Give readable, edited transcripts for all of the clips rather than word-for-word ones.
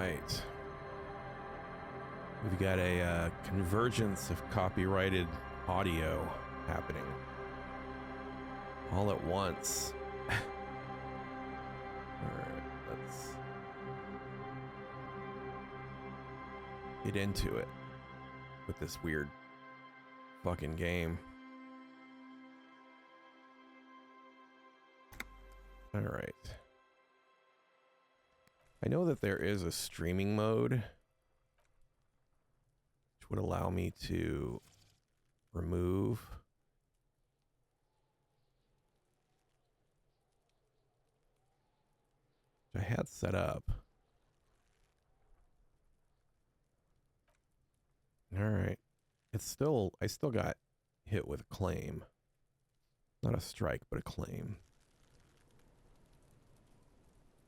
right. We've got a convergence of copyrighted audio happening all at once. Alright, let's get into it with this weird fucking game. Alright. I know that there is a streaming mode which would allow me to remove which I had set up. Alright. I still got hit with a claim. Not a strike, but a claim.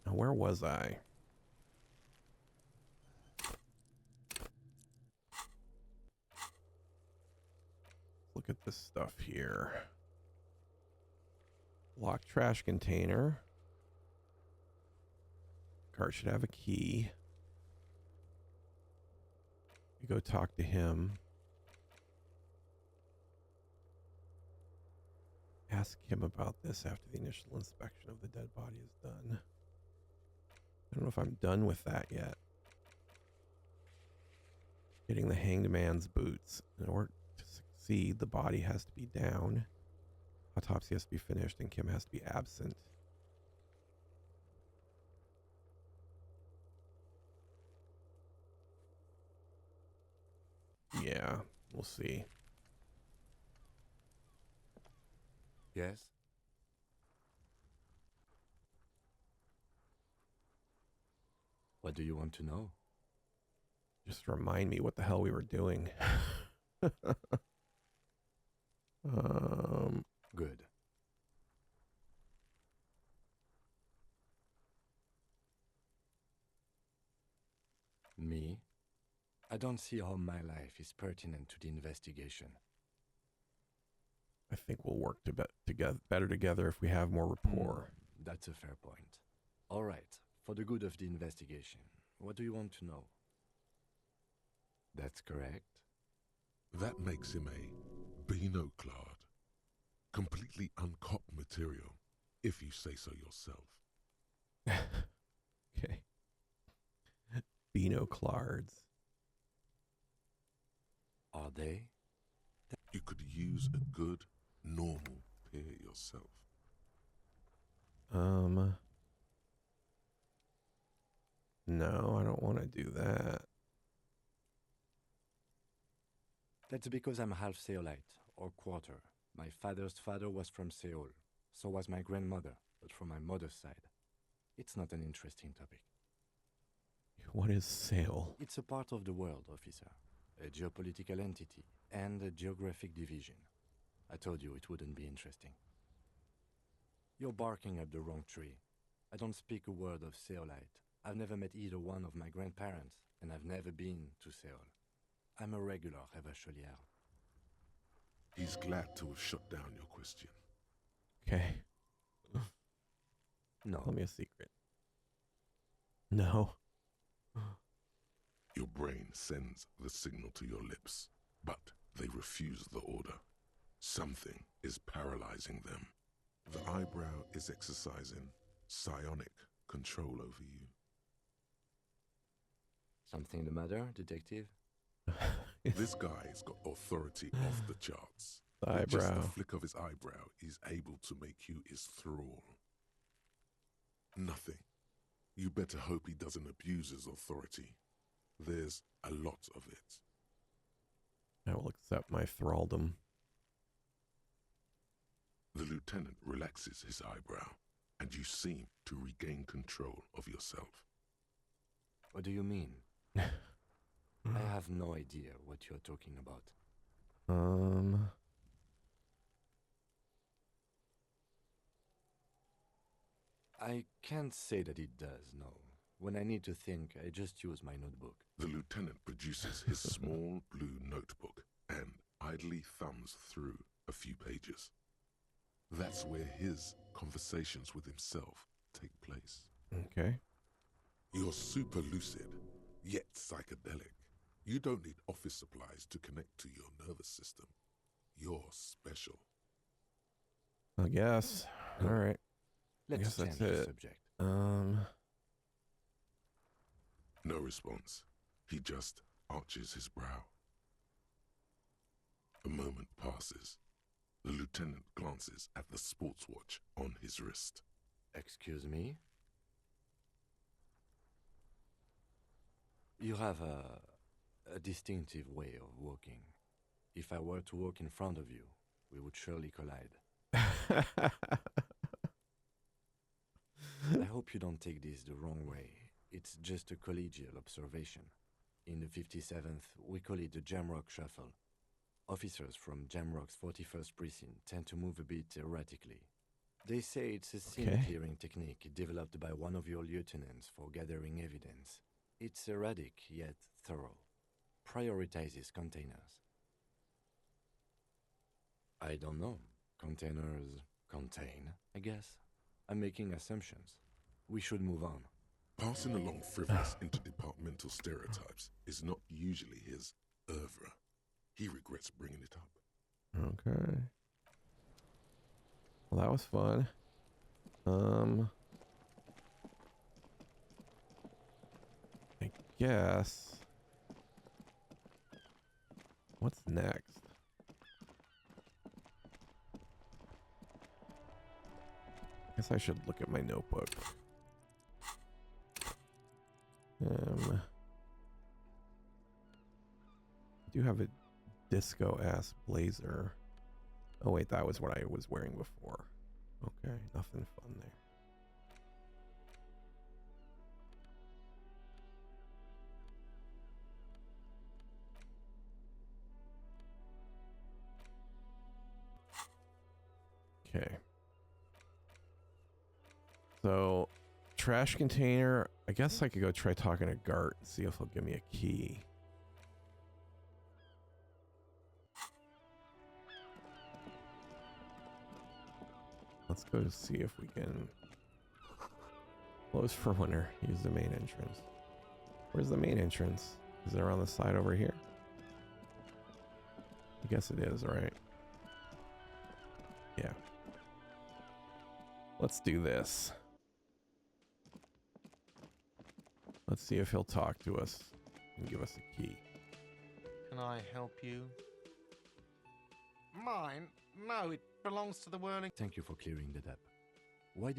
Now where was I? Look at this stuff here. Lock trash container. Cart should have a key. You go talk to him. Ask him about this after the initial inspection of the dead body is done. I don't know if I'm done with that yet. Getting the hanged man's boots. In order to succeed, the body has to be down. Autopsy has to be finished and Kim has to be absent. Yeah, we'll see. Yes? What do you want to know? Just remind me what the hell we were doing. Good. Me? I don't see how my life is pertinent to the investigation. I think we'll work better together if we have more rapport. That's a fair point. All right, for the good of the investigation, what do you want to know? That's correct. That makes him a binoclard. Completely uncopped material, if you say so yourself. Okay. Binoclards. Are they? You could use a good, normal peer yourself. No, I don't want to do that. That's because I'm half Seolite, or quarter. My father's father was from Seoul. So was my grandmother, but from my mother's side. It's not an interesting topic. What is Seoul? It's a part of the world, officer. A geopolitical entity and a geographic division. I told you it wouldn't be interesting. You're barking up the wrong tree. I don't speak a word of Seolite. I've never met either one of my grandparents, and I've never been to Seoul. I'm a regular Revacholière. He's glad to have shut down your question. Okay. No. Tell me a secret. No. Your brain sends the signal to your lips, but they refuse the order. Something is paralyzing them. The eyebrow is exercising psionic control over you. Something the matter, detective? This guy's got authority off the charts. The With just eyebrow. the flick of his eyebrow, he's able to make you his thrall. Nothing. You better hope he doesn't abuse his authority. There's a lot of it. I will accept my thraldom. The lieutenant relaxes his eyebrow, and you seem to regain control of yourself. What do you mean? I have no idea what you're talking about. I can't say that it does, no. When I need to think, I just use my notebook. The lieutenant produces his small blue notebook and idly thumbs through a few pages. That's where his conversations with himself take place. Okay. You're super lucid, yet psychedelic. You don't need office supplies to connect to your nervous system. You're special. I guess. All right. Let's guess that's change the it. subject. No response. He just arches his brow. A moment passes. The lieutenant glances at the sports watch on his wrist. Excuse me? You have a distinctive way of walking. If I were to walk in front of you, we would surely collide. I hope you don't take this the wrong way. It's just a collegial observation. In the 57th, we call it the Jamrock Shuffle. Officers from Jamrock's 41st Precinct tend to move a bit erratically. They say it's a scene-clearing technique developed by one of your lieutenants for gathering evidence. It's erratic, yet thorough. Prioritizes containers. I don't know. Containers contain, I guess. I'm making assumptions. We should move on. Passing along frivolous interdepartmental stereotypes is not usually his oeuvre. He regrets bringing it up. Okay. Well, that was fun. I guess. What's next? Guess I should look at my notebook. I do have a disco-ass blazer. Oh wait, that was what I was wearing before. Okay, nothing fun there. Okay. So, trash container. I guess I could go try talking to Gart and see if he'll give me a key. Let's go see if we can close for winter. Use the main entrance. Where's the main entrance? Is it around the side over here? I guess it is, right? Yeah. Let's do this. Let's see if he'll talk to us and give us a key. Can I help you? Mine? No, it belongs to the whirling. Thank you for clearing that up. Why?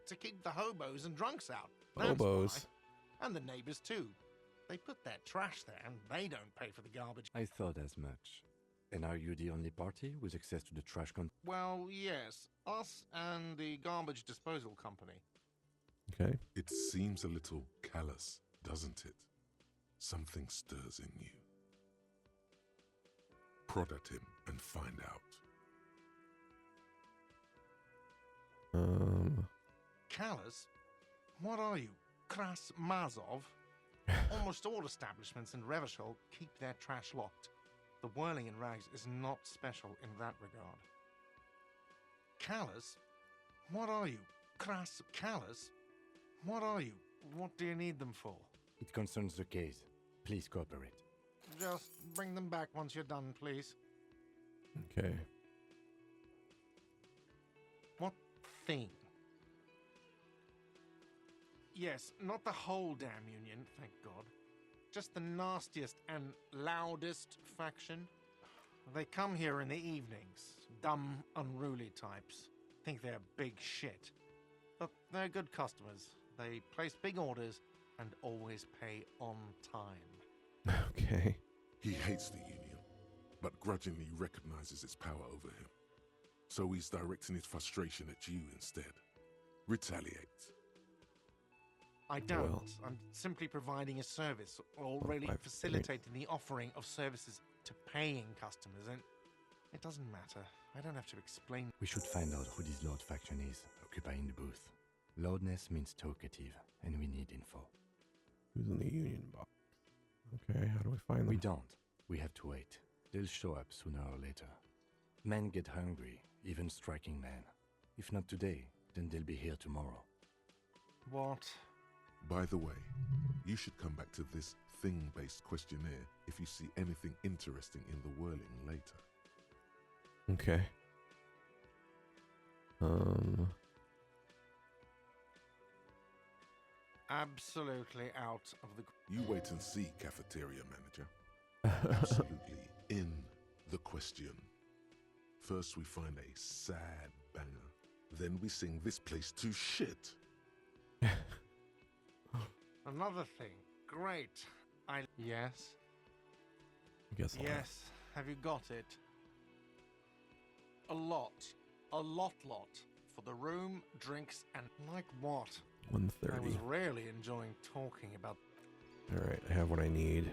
To keep the hobos and drunks out. That's Hobos. why. And the neighbors too. They put their trash there and they don't pay for the garbage. I thought as much. And are you the only party with access to the trash con? Well, yes. Us and the garbage disposal company. Okay. It seems a little callous, doesn't it? Something stirs in you. Prod at him and find out. Callous? What are you? Kras Mazov? Almost all establishments in Revachol keep their trash locked. The whirling in rags is not special in that regard. Callous? What are you? Kras Callous? What are you? What do you need them for? It concerns the case. Please cooperate. Just bring them back once you're done, please. Okay. What thing? Yes, not the whole damn union, thank God. Just the nastiest and loudest faction. They come here in the evenings. Dumb, unruly types. Think they're big shit. But they're good customers. They place big orders and always pay on time. Okay. He hates the Union, but grudgingly recognizes its power over him. So he's directing his frustration at you instead. Retaliate. I don't. Well. I'm simply providing a service, or really I've- facilitating the offering of services to paying customers, and it doesn't matter. I don't have to explain. We should find out who this loud faction is, occupying the booth. Loudness means talkative, and we need info. Who's in the union box? Okay, how do we find them? We don't. We have to wait. They'll show up sooner or later. Men get hungry, even striking men. If not today, then they'll be here tomorrow. What By the way, you should come back to this thing-based questionnaire if you see anything interesting in the whirling later. Okay. Absolutely out of the... You wait and see, cafeteria manager. Absolutely in the question. First we find a sad banger. Then we sing this place to shit. Another thing. Great. Yes? I guess I'll Yes. Have you got it? A lot. A lot. For the room, drinks, and like what? 1:30. I was really enjoying talking about... Alright, I have what I need.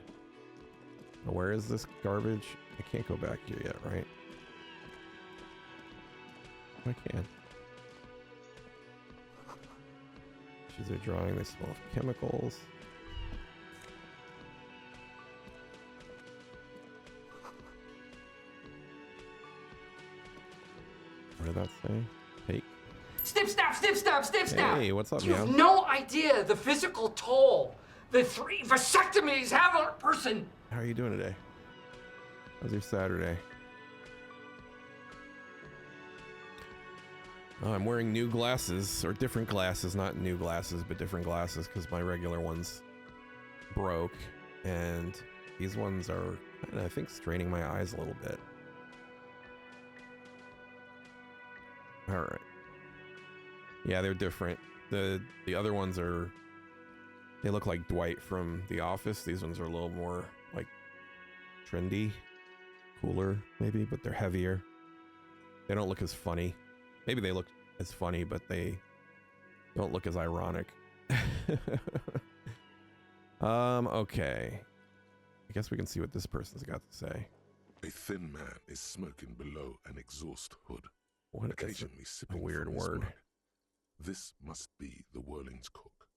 Now, where is this garbage? I can't go back here yet, right? I can. She's a drawing, they smell of chemicals. What did that say? Take. Snip, snap, snip, snap, snip, snap. Hey, what's up, You have man? no idea the physical toll the 3 vasectomies have on a person. How are you doing today? How's your Saturday? Oh, I'm wearing new glasses, or different glasses, not new glasses, but different glasses, because my regular ones broke, and these ones are, I think, straining my eyes a little bit. All right. Yeah, they're different. The other ones are, they look like Dwight from The Office. These ones are a little more like trendy, cooler maybe, but they're heavier. They don't look as funny. Maybe they look as funny, but they don't look as ironic. Okay. I guess we can see what this person's got to say. A thin man is smoking below an exhaust hood, What is occasionally sipping weird from his word. mug. This must be the Whirling's cook.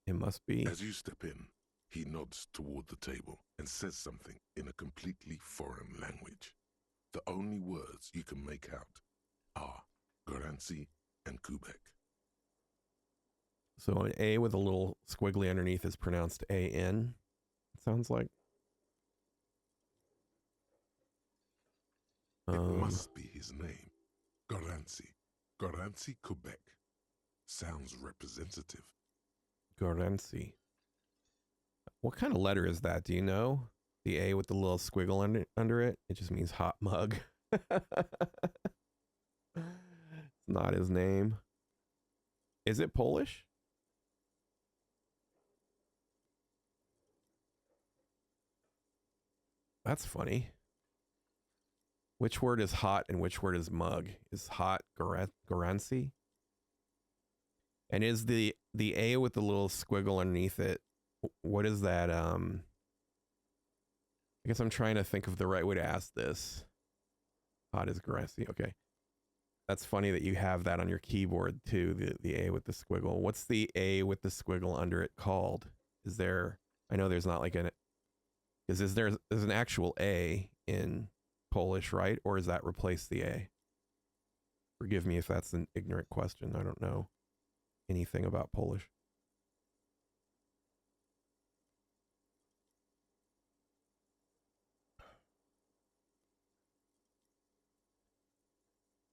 It must be. As you step in, he nods toward the table and says something in a completely foreign language. The only words you can make out are Garancy and Quebec. So an A with a little squiggly underneath is pronounced A-N, it sounds like. It must be his name. Garancy. Garancy, Quebec. Sounds representative. Garancy. What kind of letter is that? Do you know? The A with the little squiggle under it? It just means hot mug. It's not his name. Is it Polish? That's funny. Which word is hot and which word is mug? Is hot Garancy? And is the A with the little squiggle underneath it, what is that? I guess I'm trying to think of the right way to ask this. Hot is Garancy. Okay. That's funny that you have that on your keyboard too, the A with the squiggle. What's the A with the squiggle under it called? Is there, I know there's not like there's an actual A in Polish, right? Or does that replace the A? Forgive me if that's an ignorant question. I don't know anything about Polish.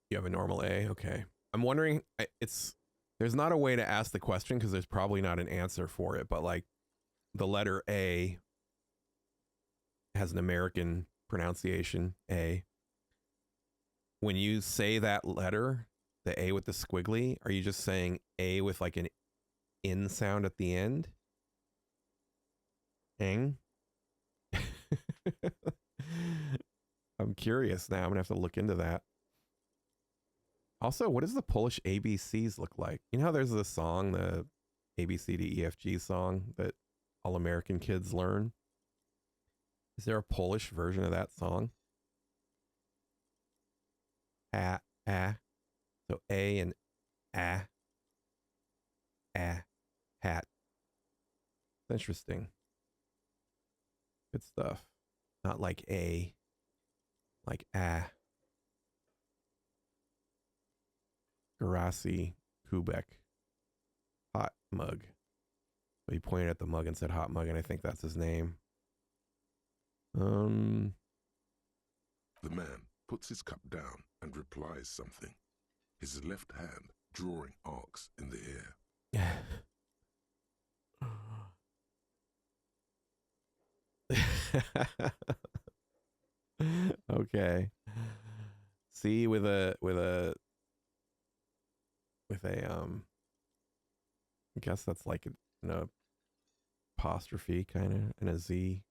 You have a normal A? Okay. I'm wondering, there's not a way to ask the question because there's probably not an answer for it, but like the letter A has an American pronunciation, A. When you say that letter, the A with the squiggly, are you just saying A with like an in sound at the end? Ing? I'm curious now. I'm gonna have to look into that. Also, what does the Polish ABCs look like? You know how there's this song, the ABC to EFG song that all American kids learn? Is there a Polish version of that song? Ah. So A and hat. Interesting. Good stuff. Not like A, like Garasi, Quebec, hot mug. He pointed at the mug and said hot mug, and I think that's his name. The man puts his cup down and replies something, his left hand drawing arcs in the air. Okay. C with a I guess that's like an apostrophe kind of, and a Z.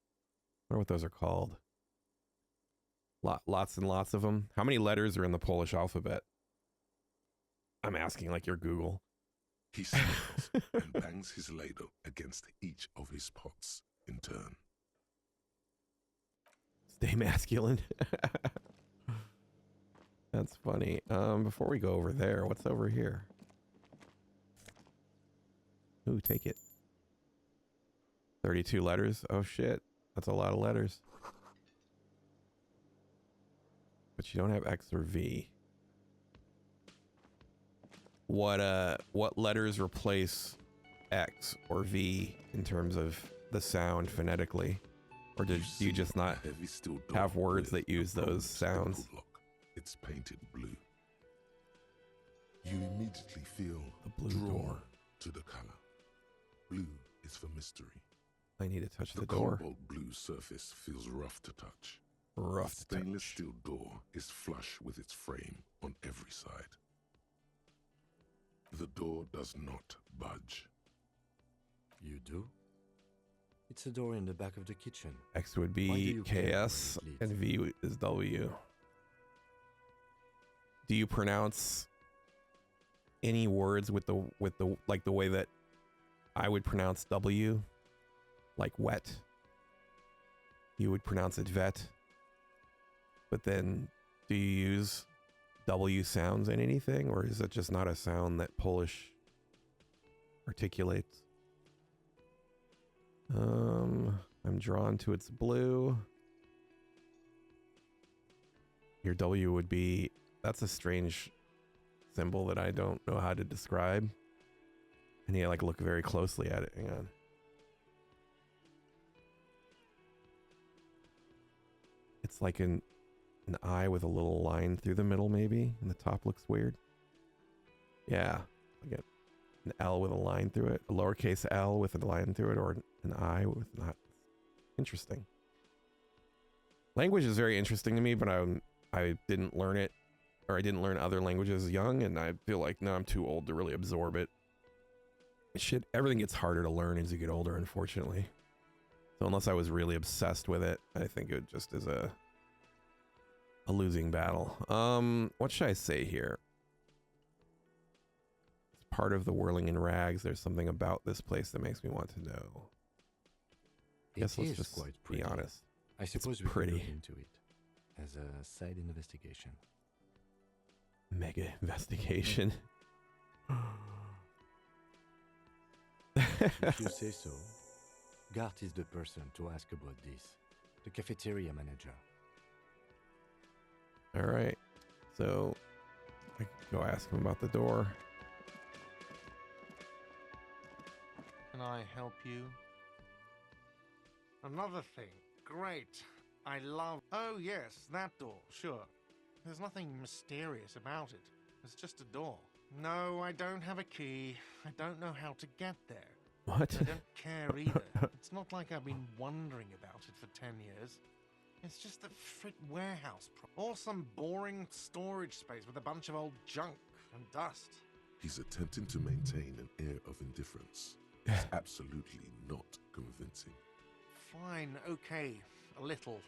I wonder what those are called. Lots and lots of them. How many letters are in the Polish alphabet? I'm asking like your Google. He smiles and bangs his ladle against each of his pots in turn. Stay masculine. That's funny. Before we go over there, what's over here? Ooh, take it. 32 letters. Oh shit. That's a lot of letters. But you don't have X or V. What letters replace X or V in terms of the sound phonetically? Or do you just not have words that use those sounds? It's painted blue. You immediately feel The blue drawn door. to the color. Blue is for mystery. I need to touch the The door. cobalt blue surface feels rough to touch. Rough The to stainless touch. steel door is flush with its frame on every side. The door does not budge. You do? It's a door in the back of the kitchen. X would Why do be you care where KS it leads? and V is W. Do you pronounce any words with the like the way that I would pronounce W? Like wet. You would pronounce it vet. But then do you use W sounds in anything, or is it just not a sound that Polish articulates? I'm drawn to its blue. Your W would be, that's a strange symbol that I don't know how to describe. I need to like look very closely at it. Hang on. It's like an eye with a little line through the middle, maybe, and the top looks weird. Yeah, I get an L with a line through it, a lowercase L with a line through it, or an I with not. Interesting. Language is very interesting to me, but I didn't learn it, or I didn't learn other languages young, and I feel like now I'm too old to really absorb it. Shit, everything gets harder to learn as you get older, unfortunately. So unless I was really obsessed with it, I think it just is a losing battle. What should I say here? It's part of the Whirling in Rags. There's something about this place that makes me want to know. I guess let's just quite be pretty. honest. I suppose we pretty. could look into it as a side investigation. Mega investigation. If you say so, Gart is the person to ask about this. The cafeteria manager. All right. So I could go ask him about the door. Can I help you? Another thing. Great. I love... Oh, yes, that door. Sure. There's nothing mysterious about it. It's just a door. No, I don't have a key. I don't know how to get there. What? I don't care either. It's not like I've been wondering about it for 10 years. It's just a frit warehouse or some boring storage space with a bunch of old junk and dust. He's attempting to maintain an air of indifference. It's absolutely not convincing. Fine, okay, a little.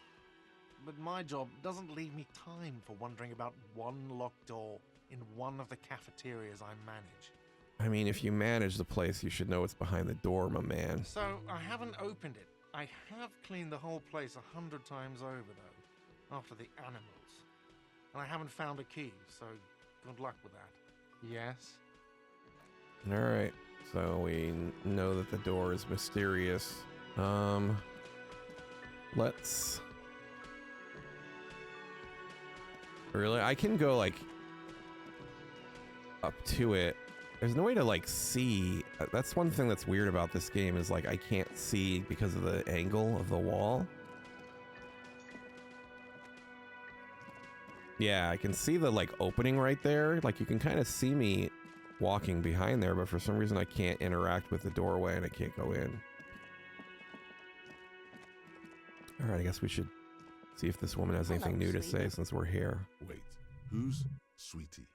But my job doesn't leave me time for wondering about one locked door in one of the cafeterias I manage. I mean, if you manage the place, you should know what's behind the door, my man. So I haven't opened it. I have cleaned the whole place 100 times over, though, after the animals. And I haven't found a key, so good luck with that. Yes? All right. So we know that the door is mysterious. Let's... Really? I can go, like, up to it There's no way to like see. That's one thing that's weird about this game is like I can't see because of the angle of the wall. Yeah, I can see the like opening right there. Like you can kind of see me walking behind there, but for some reason I can't interact with the doorway and I can't go in. All right, I guess we should see if this woman has anything new to say since we're here. Wait, who's Sweetie?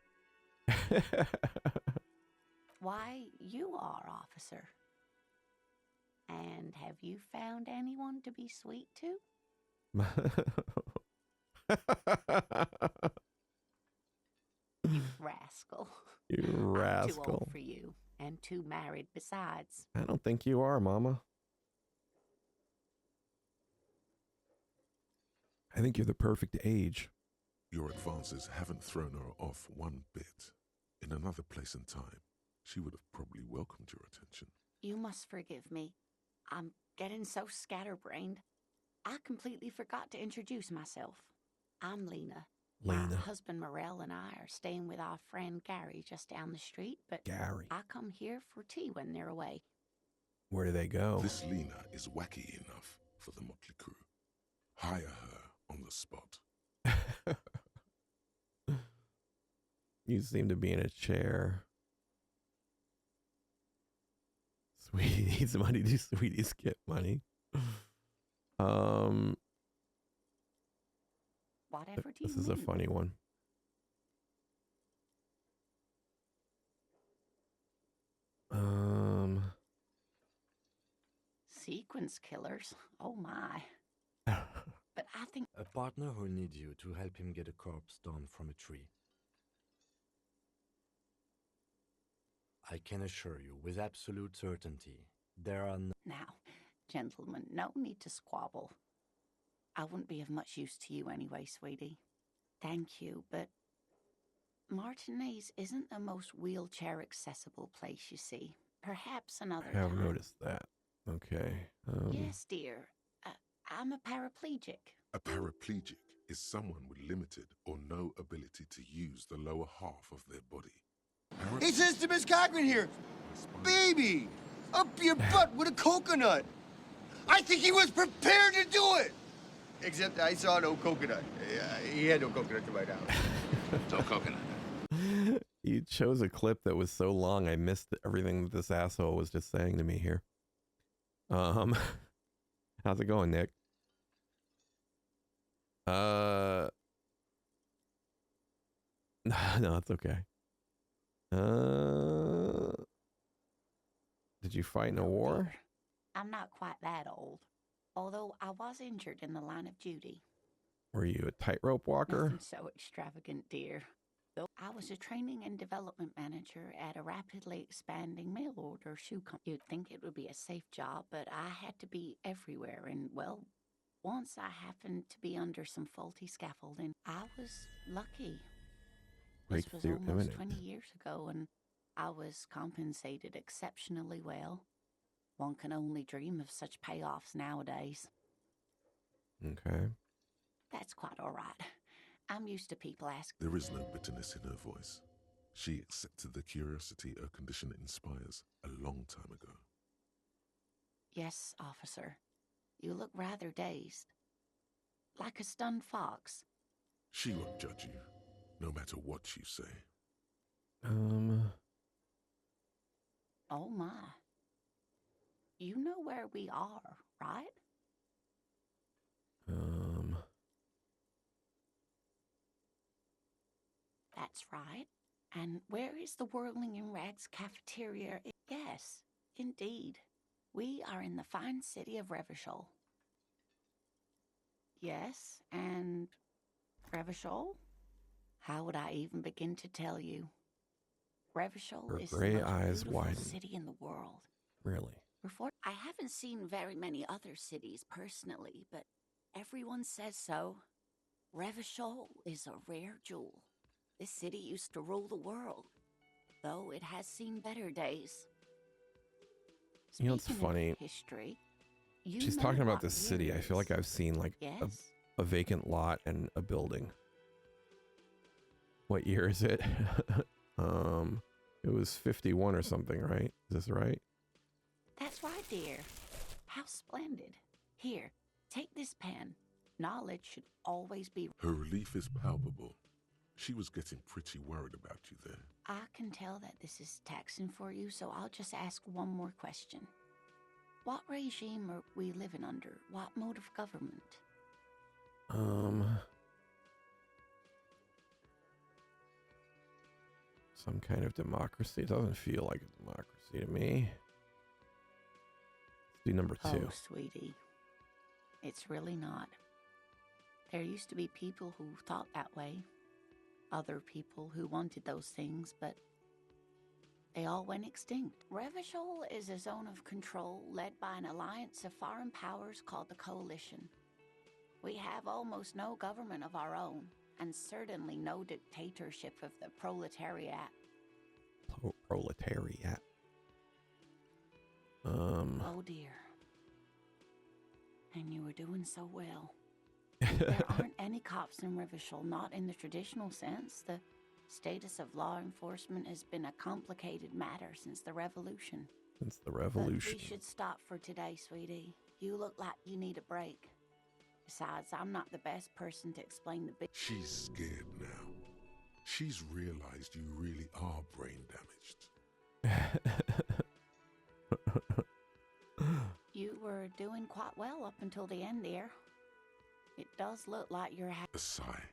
Why, you are, officer. And have you found anyone to be sweet to? You rascal. You I'm too rascal. old for you, and too married besides. I don't think you are, Mama. I think you're the perfect age. Your advances haven't thrown her off one bit. In another place and time, she would have probably welcomed your attention. You must forgive me. I'm getting so scatterbrained. I completely forgot to introduce myself. I'm Lena. My husband Morel and I are staying with our friend Gary just down the street, but Gary. I come here for tea when they're away. Where do they go? This Lena is wacky enough for the motley crew. Hire her on the spot. You seem to be in a chair. Sweetie needs money. Do sweeties get money? Whatever do you This is a mean? funny one. Sequence killers? Oh my. But I think A partner who needs you to help him get a corpse down from a tree. I can assure you with absolute certainty, there are no... now, gentlemen, no need to squabble. I wouldn't be of much use to you anyway, sweetie. Thank you, but Martinez isn't the most wheelchair-accessible place, you see. Perhaps another I have time. noticed that. Okay. Yes, dear. I'm a paraplegic. A paraplegic is someone with limited or no ability to use the lower half of their body. Hey, Sister Miss Cochran here. Baby, up your butt with a coconut. I think he was prepared to do it. Except I saw no coconut. He had no coconut to my house. No coconut. You chose a clip that was so long I missed everything that this asshole was just saying to me here. How's it going, Nick? No, it's okay. Did you fight in a war? I'm not quite that old, although I was injured in the line of duty. Were you a tightrope walker? Nothing so extravagant, dear. Though I was a training and development manager at a rapidly expanding mail order shoe company. You'd think it would be a safe job, but I had to be everywhere. And, well, once I happened to be under some faulty scaffolding. I was lucky. This was Breakthrough almost imminent. 20 years ago, and I was compensated exceptionally well. One can only dream of such payoffs nowadays. Okay. That's quite all right. I'm used to people asking. There is no bitterness in her voice. She accepted the curiosity her condition inspires a long time ago. Yes, officer. You look rather dazed. Like a stunned fox. She won't judge you, no matter what you say. Oh my. You know where we are, right? That's right. And where is the Whirling in Rags cafeteria? Yes, indeed. We are in the fine city of Revachol. Yes, and Revachol? How would I even begin to tell you? Revachol Her is gray the most eyes beautiful widen. city in the world. Really? I haven't seen very many other cities personally, but everyone says so. Revachol is a rare jewel. This city used to rule the world, though it has seen better days. You know, it's Speaking of funny. history, She's talking about this city. I feel like I've seen like Yes. a vacant lot and a building. What year is it? It was 51 or something, right? Is this right? That's right, dear. How splendid. Here, take this pen. Knowledge should always be... Her relief is palpable. She was getting pretty worried about you there. I can tell that this is taxing for you, so I'll just ask one more question. What regime are we living under? What mode of government? Some kind of democracy. It doesn't feel like a democracy to me. Let's do number 2. Oh, sweetie. It's really not. There used to be people who thought that way. Other people who wanted those things, but they all went extinct. Revachol is a zone of control led by an alliance of foreign powers called the Coalition. We have almost no government of our own, and certainly no dictatorship of the proletariat. Proletariat. Oh dear. And you were doing so well. There aren't any cops in Revachol, not in the traditional sense. The status of law enforcement has been a complicated matter since the revolution. Since the revolution. But we should stop for today, sweetie. You look like you need a break. Besides, I'm not the best person to explain the big... She's scared now. She's realized you really are brain damaged. You were doing quite well up until the end, dear. It does look like you're A sigh.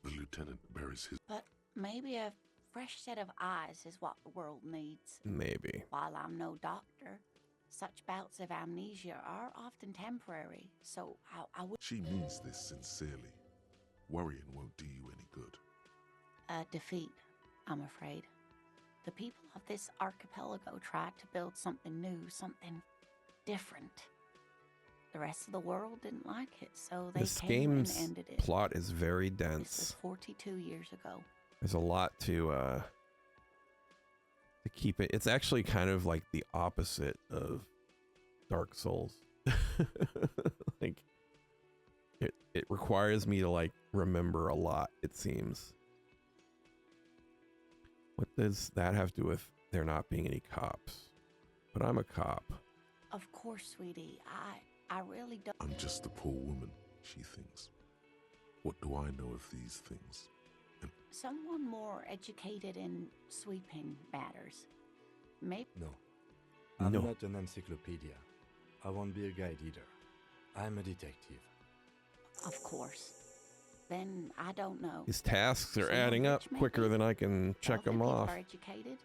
The lieutenant buries his... But maybe a fresh set of eyes is what the world needs. Maybe. While I'm no doctor, such bouts of amnesia are often temporary, so I would... She means this sincerely. Worrying won't do you any good. A defeat, I'm afraid. The people of this archipelago tried to build something new, something different. The rest of the world didn't like it, so they This came and game's ended it. plot is very This was dense. 42 years ago. There's a lot to keep it. It's actually kind of like the opposite of Dark Souls. Like it requires me to like remember a lot, it seems. What does that have to do with there not being any cops? But I'm a cop. Of course, sweetie. I really don't... I'm just a poor woman, she thinks. What do I know of these things? Someone more educated in sweeping matters. Maybe... No. I'm No. not an encyclopedia. I won't be a guide either. I'm a detective. Of course. Then I don't know. These tasks are Someone adding up rich, maybe? quicker than I can check Wealthy them people off. are educated,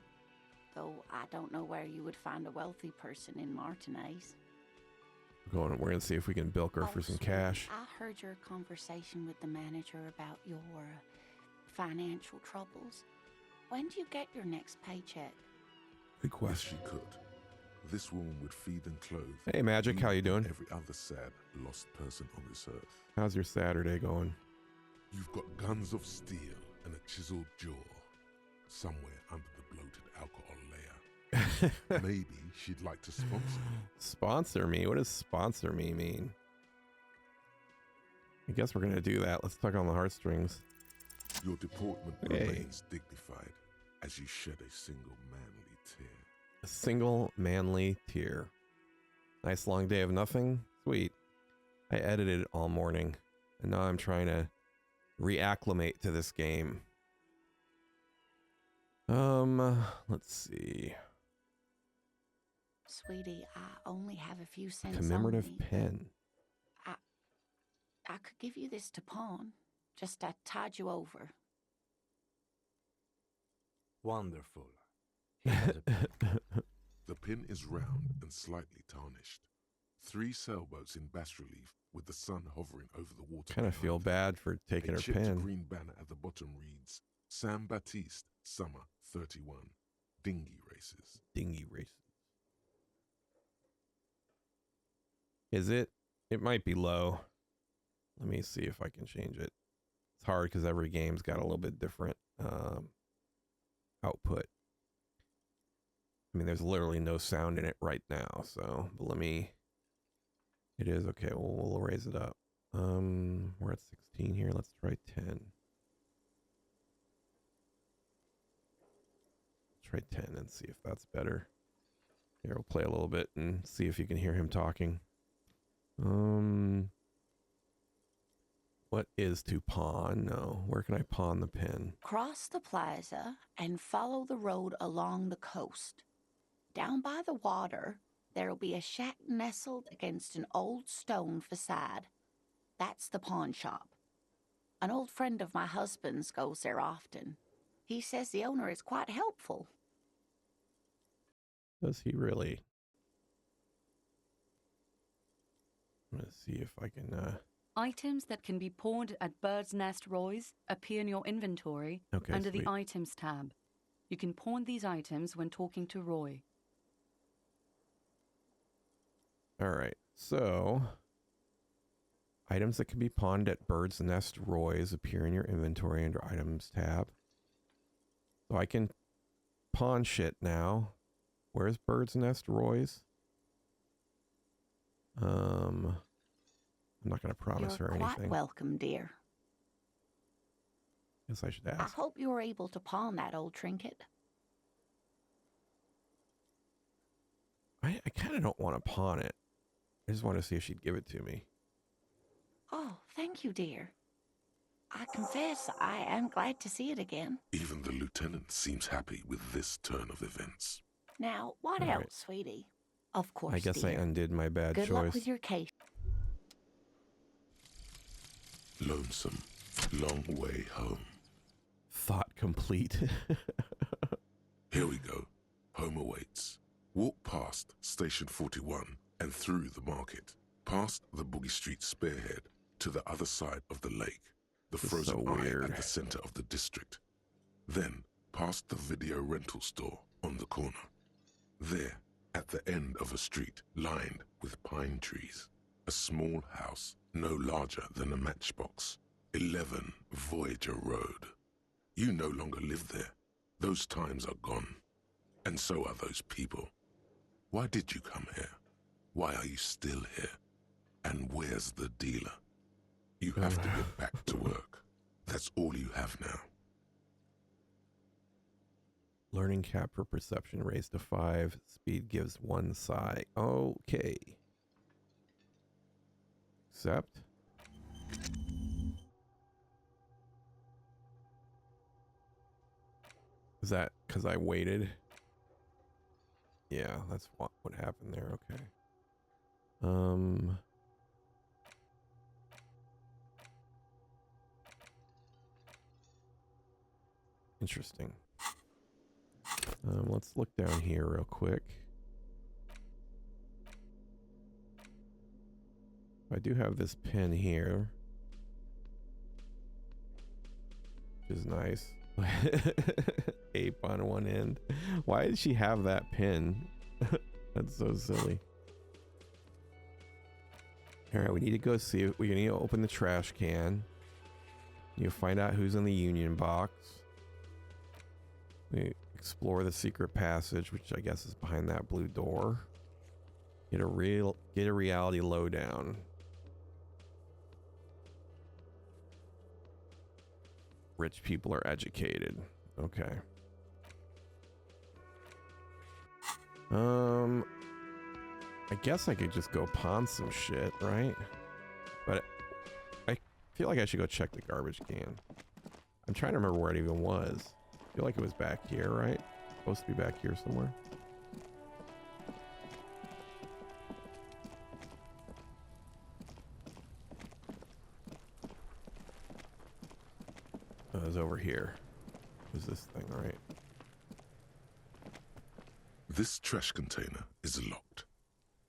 though I don't know where you would find a wealthy person in Martinez. We're gonna see if we can bilk her for some sweetie, cash. I heard your conversation with the manager about your financial troubles. When do you get your next paycheck? Good Yes, question. she could. This woman would feed and clothe. Hey, Magic, how you doing? Every other sad, lost person on this earth. How's your Saturday going? You've got guns of steel and a chiseled jaw. Somewhere under the bloated alcohol layer. Maybe she'd like to sponsor you. Sponsor me? What does sponsor me mean? I guess we're gonna do that. Let's tug on the heartstrings. Your deportment Hey. remains dignified as you shed a single manly tear. A single manly tear. Nice long day of nothing? Sweet. I edited it all morning, and now I'm trying to reacclimate to this game. Let's see. Sweetie, I only have a few cents Commemorative on me. pen. I could give you this to pawn. Just to tide you over. Wonderful. He has a pen. The pin is round and slightly tarnished. 3 sailboats in bas relief with the sun hovering over the water. Kind of feel behind. bad for taking A her chipped pen. green banner at the bottom reads, San Baptiste, Summer 31. Dinghy races. Dinghy races. Is it? It might be low. Let me see if I can change it. It's hard because every game's got a little bit different output. I mean, there's literally no sound in it right now, so but let me. It is okay. We'll raise it up. We're at 16 here. Let's try 10. try 10 and see if that's better. Here, we'll play a little bit and see if you can hear him talking. What is to pawn? No. Where can I pawn the pin? Cross the plaza and follow the road along the coast. Down by the water, there'll be a shack nestled against an old stone facade. That's the pawn shop. An old friend of my husband's goes there often. He says the owner is quite helpful. Does he really? I'm going to see if I can... Items that can be pawned at Bird's Nest Roy's appear in your inventory under the Items tab. You can pawn these items when talking to Roy. Alright, so... Items that can be pawned at Bird's Nest Roy's appear in your inventory under Items tab. So I can pawn shit now. Where's Bird's Nest Roy's? I'm not going to promise You're her anything. quite welcome, dear. Guess I should I ask. hope you were able to pawn that old trinket. I kind of don't want to pawn it. I just want to see if she'd give it to me. Oh, thank you, dear. I confess I am glad to see it again. Even the lieutenant seems happy with this turn of events. Now, what All right. else, sweetie? Of course, I guess dear. I undid my bad Good choice. luck with your case. Lonesome, long way home. Thought complete. Here we go. Home awaits. Walk past Station 41 and through the market, past the Boogie Street spearhead to the other side of the lake, the This is frozen so eye weird. at the center of the district. Then past the video rental store on the corner. There, at the end of a street lined with pine trees, a small house no larger than a matchbox, 11 Voyager Road. You no longer live there. Those times are gone. And so are those people. Why did you come here? Why are you still here? And where's the dealer? You have to get back to work. That's all you have now. Learning cap for perception raised to 5. Speed gives 1 psi. Okay. Accept. Is that because I waited? Yeah, that's what happened there. Okay. Interesting. Let's look down here real quick. I do have this pin here, which is nice. Ape on one end. Why did she have that pin? That's so silly. All right, we need to go see if we need to open the trash can. You find out who's in the union box. We explore the secret passage, which I guess is behind that blue door. Get a reality lowdown. Rich people are educated. Okay. I guess I could just go pawn some shit, right? But I feel like I should go check the garbage can. I'm trying to remember where it even was. I feel like it was back here, right? Supposed to be back here somewhere. Oh, it was over here. Is this thing, right? This trash container is locked.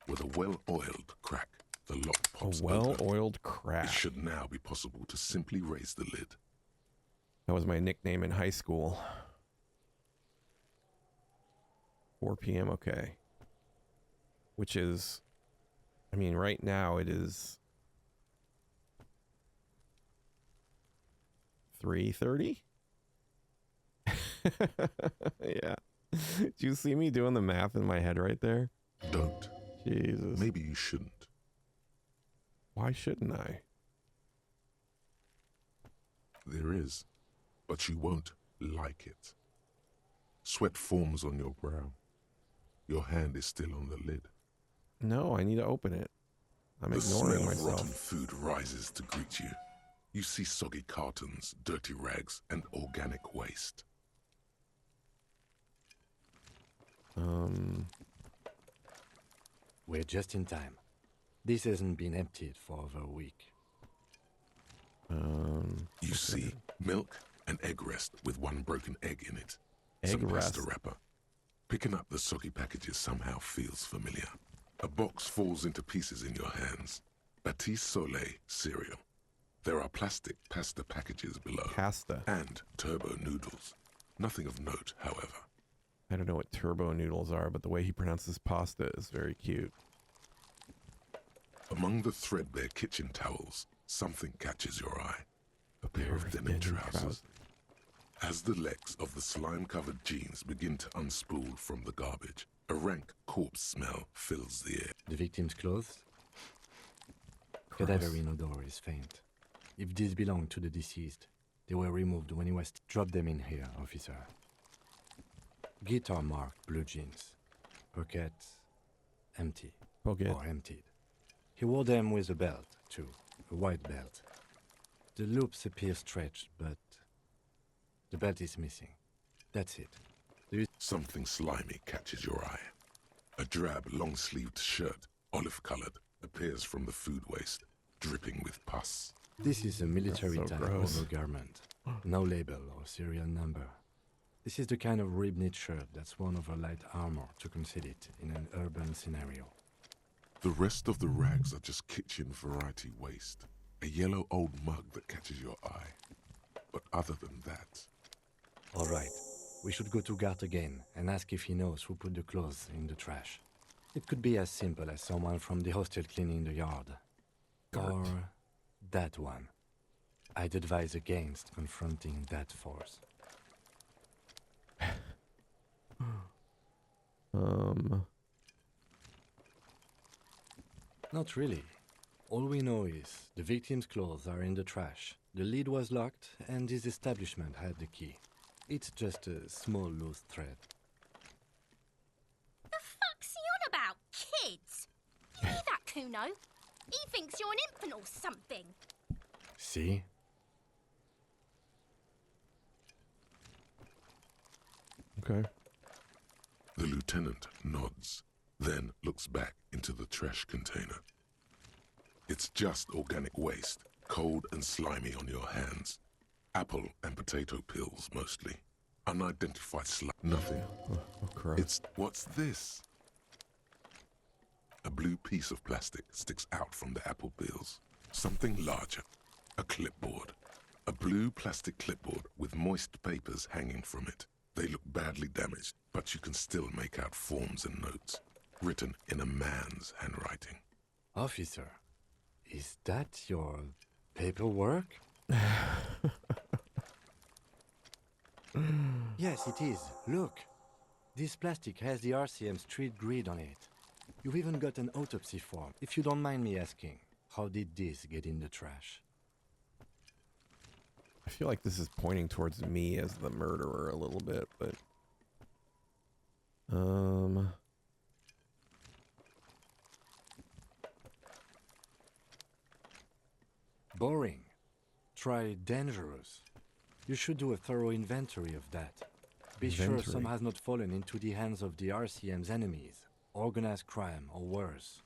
With a well-oiled crack, the lock pops A open. well-oiled It crack. should now be possible to simply raise the lid. That was my nickname in high school. 4 p.m. Okay. Which is, I mean, right now it is 3:30. Yeah. Do you see me doing the math in my head right there? Don't. Jesus. Maybe you shouldn't. Why shouldn't I? There is, but you won't like it. Sweat forms on your brow. Your hand is still on the lid. No, I need to open it. I'm The ignoring smell of rotten myself. food rises to greet you. You see soggy cartons, dirty rags, and organic waste. We're just in time. This hasn't been emptied for over a week. You see milk and egg rest with one broken egg in it. Egg Some rest. pasta wrapper. Picking up the soggy packages somehow feels familiar. A box falls into pieces in your hands. Batiste Soleil cereal. There are plastic pasta packages below. Pasta. And turbo noodles. Nothing of note, however. I don't know what turbo noodles are, but the way he pronounces pasta is very cute. Among the threadbare kitchen towels, something catches your eye. A pair of denim trousers. As the legs of the slime-covered jeans begin to unspool from the garbage, a rank corpse smell fills the air. The victim's clothes? Gross. Cadaverine odor is faint. If these belong to the deceased, they were removed when he was... Drop them in here, officer. Guitar-marked blue jeans. Pockets empty. Pocket. Or emptied. He wore them with a belt, too. A white belt. The loops appear stretched, but the belt is missing. That's it. Something slimy catches your eye. A drab, long-sleeved shirt, olive-colored, appears from the food waste, dripping with pus. This is a military-type gross. overgarment. No label or serial number. This is the kind of rib-knit shirt that's worn over light armor to conceal it in an urban scenario. The rest of the rags are just kitchen variety waste. A yellow old mug that catches your eye. But other than that... All right. We should go to Gart again and ask if he knows who put the clothes in the trash. It could be as simple as someone from the hostel cleaning the yard. Gart. Or that one. I'd advise against confronting that force. Not really. All we know is the victim's clothes are in the trash. The lid was locked and his establishment had the key. It's just a small loose thread. The fuck's he on about, kids? You hear that, Kuno? He thinks you're an infant or something. See? Okay. The lieutenant nods, then looks back into the trash container. It's just organic waste, cold and slimy on your hands. Apple and potato peels, mostly. Unidentified nothing. Oh, gross. It's... what's this? A blue piece of plastic sticks out from the apple peels. Something larger. A clipboard. A blue plastic clipboard with moist papers hanging from it. They look badly damaged, but you can still make out forms and notes, written in a man's handwriting. Officer, is that your paperwork? Yes, it is. Look. This plastic has the RCM street grid on it. You've even got an autopsy form. If you don't mind me asking, how did this get in the trash? I feel like this is pointing towards me as the murderer a little bit, but... Boring. Try dangerous. You should do a thorough inventory of that. Be sure some has not fallen into the hands of the RCM's enemies, organized crime or worse.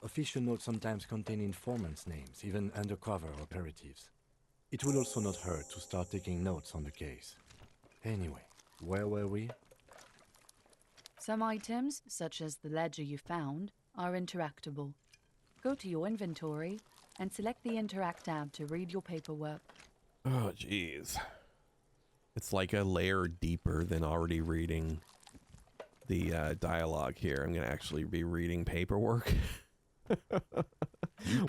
Official notes sometimes contain informants' names, even undercover operatives. It will also not hurt to start taking notes on the case. Anyway, where were we? Some items, such as the ledger you found, are interactable. Go to your inventory and select the Interact tab to read your paperwork. Oh, jeez. It's like a layer deeper than already reading the dialogue here. I'm going to actually be reading paperwork.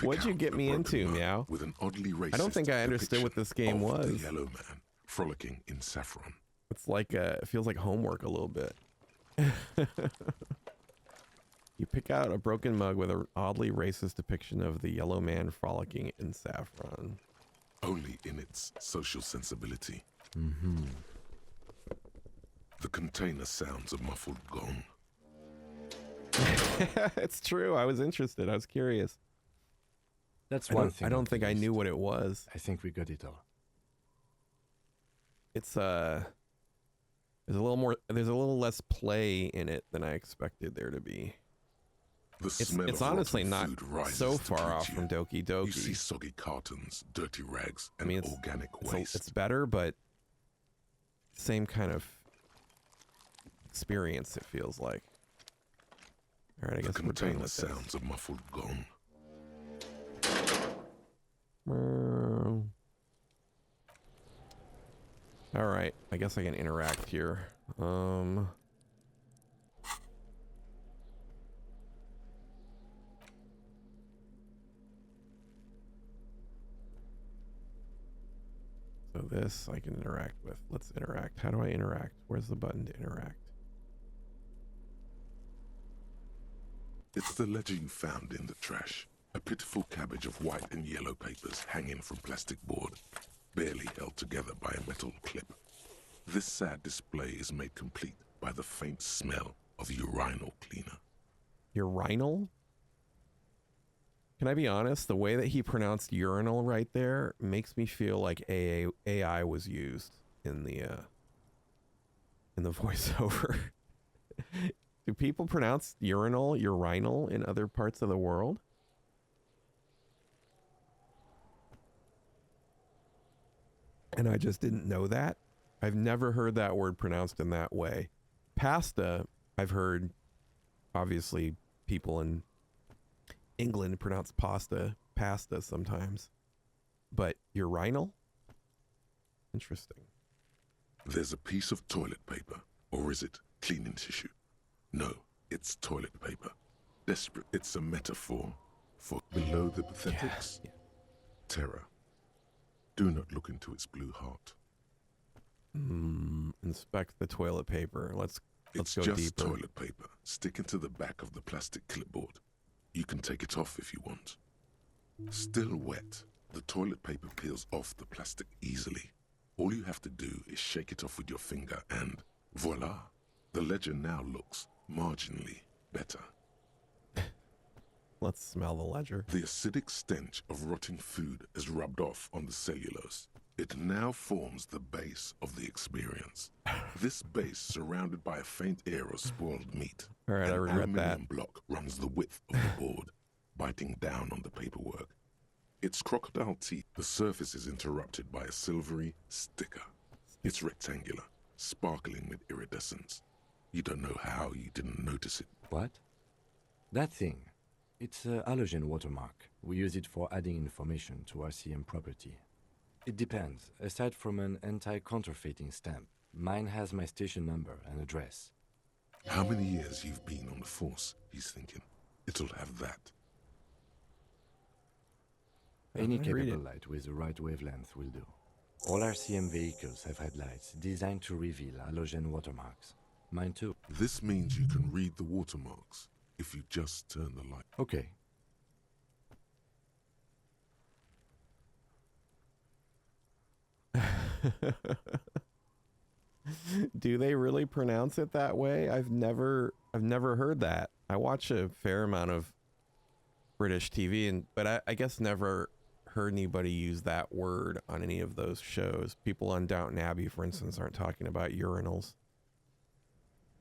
What'd you get me into, Meow? With an oddly racist I don't think I understood what this game was. The yellow man frolicking in saffron. It's like it feels like homework a little bit. You pick out a broken mug with an oddly racist depiction of the yellow man frolicking in saffron. Only in its social sensibility. The container sounds a muffled gong. It's true. I was interested. I was curious. That's I one don't, thing. I don't not think I least. knew what it was. I think we got it all. It's there's a little less play in it than I expected there to be. The smell It's of honestly rotten not food rises so to far greet off you. from Doki You see Doki. soggy cartons, dirty rags, I and mean, organic waste. it's better, but same kind of experience. It feels like. All right, I The guess we're done container with sounds a muffled gong. this. All right, I guess I can interact here. So this I can interact with. Let's interact. How do I interact? Where's the button to interact? It's the ledger you found in the trash. A pitiful cabbage of white and yellow papers hanging from plastic board, barely held together by a metal clip. This sad display is made complete by the faint smell of urinal cleaner. Urinal? Can I be honest? The way that he pronounced urinal right there makes me feel like AI was used in the voiceover. Do people pronounce urinal in other parts of the world? And I just didn't know that. I've never heard that word pronounced in that way. Pasta, I've heard, obviously, people in England pronounce pasta sometimes. But urinal? Interesting. There's a piece of toilet paper, or is it cleaning tissue? No, it's toilet paper. Desperate, it's a metaphor for below the pathetics. Yeah. Terror. Do not look into its blue heart. Inspect the toilet paper. Let's It's go just deeper. toilet paper sticking to the back of the plastic clipboard. You can take it off if you want. Still wet, the toilet paper peels off the plastic easily. All you have to do is shake it off with your finger and voila, the ledger now looks marginally better. Let's smell the ledger. The acidic stench of rotting food is rubbed off on the cellulose. It now forms the base of the experience. This base, surrounded by a faint air of spoiled meat, All right, I an regret aluminium that. block runs the width of the board, biting down on the paperwork. Its crocodile teeth, the surface is interrupted by a silvery sticker. It's rectangular, sparkling with iridescence. You don't know how you didn't notice it. What? That thing. It's a halogen watermark. We use it for adding information to RCM property. It depends. Aside from an anti-counterfeiting stamp, mine has my station number and address. How many years you've been on the force, he's thinking. It'll have that. Any I read capable it. light with the right wavelength will do. All RCM vehicles have headlights designed to reveal halogen watermarks. Mine too. This means you can read the watermarks if you just turn the light. Okay. Do they really pronounce it that way? I've never heard that. I watch a fair amount of British TV, but I guess never heard anybody use that word on any of those shows. People on Downton Abbey, for instance, aren't talking about urinals.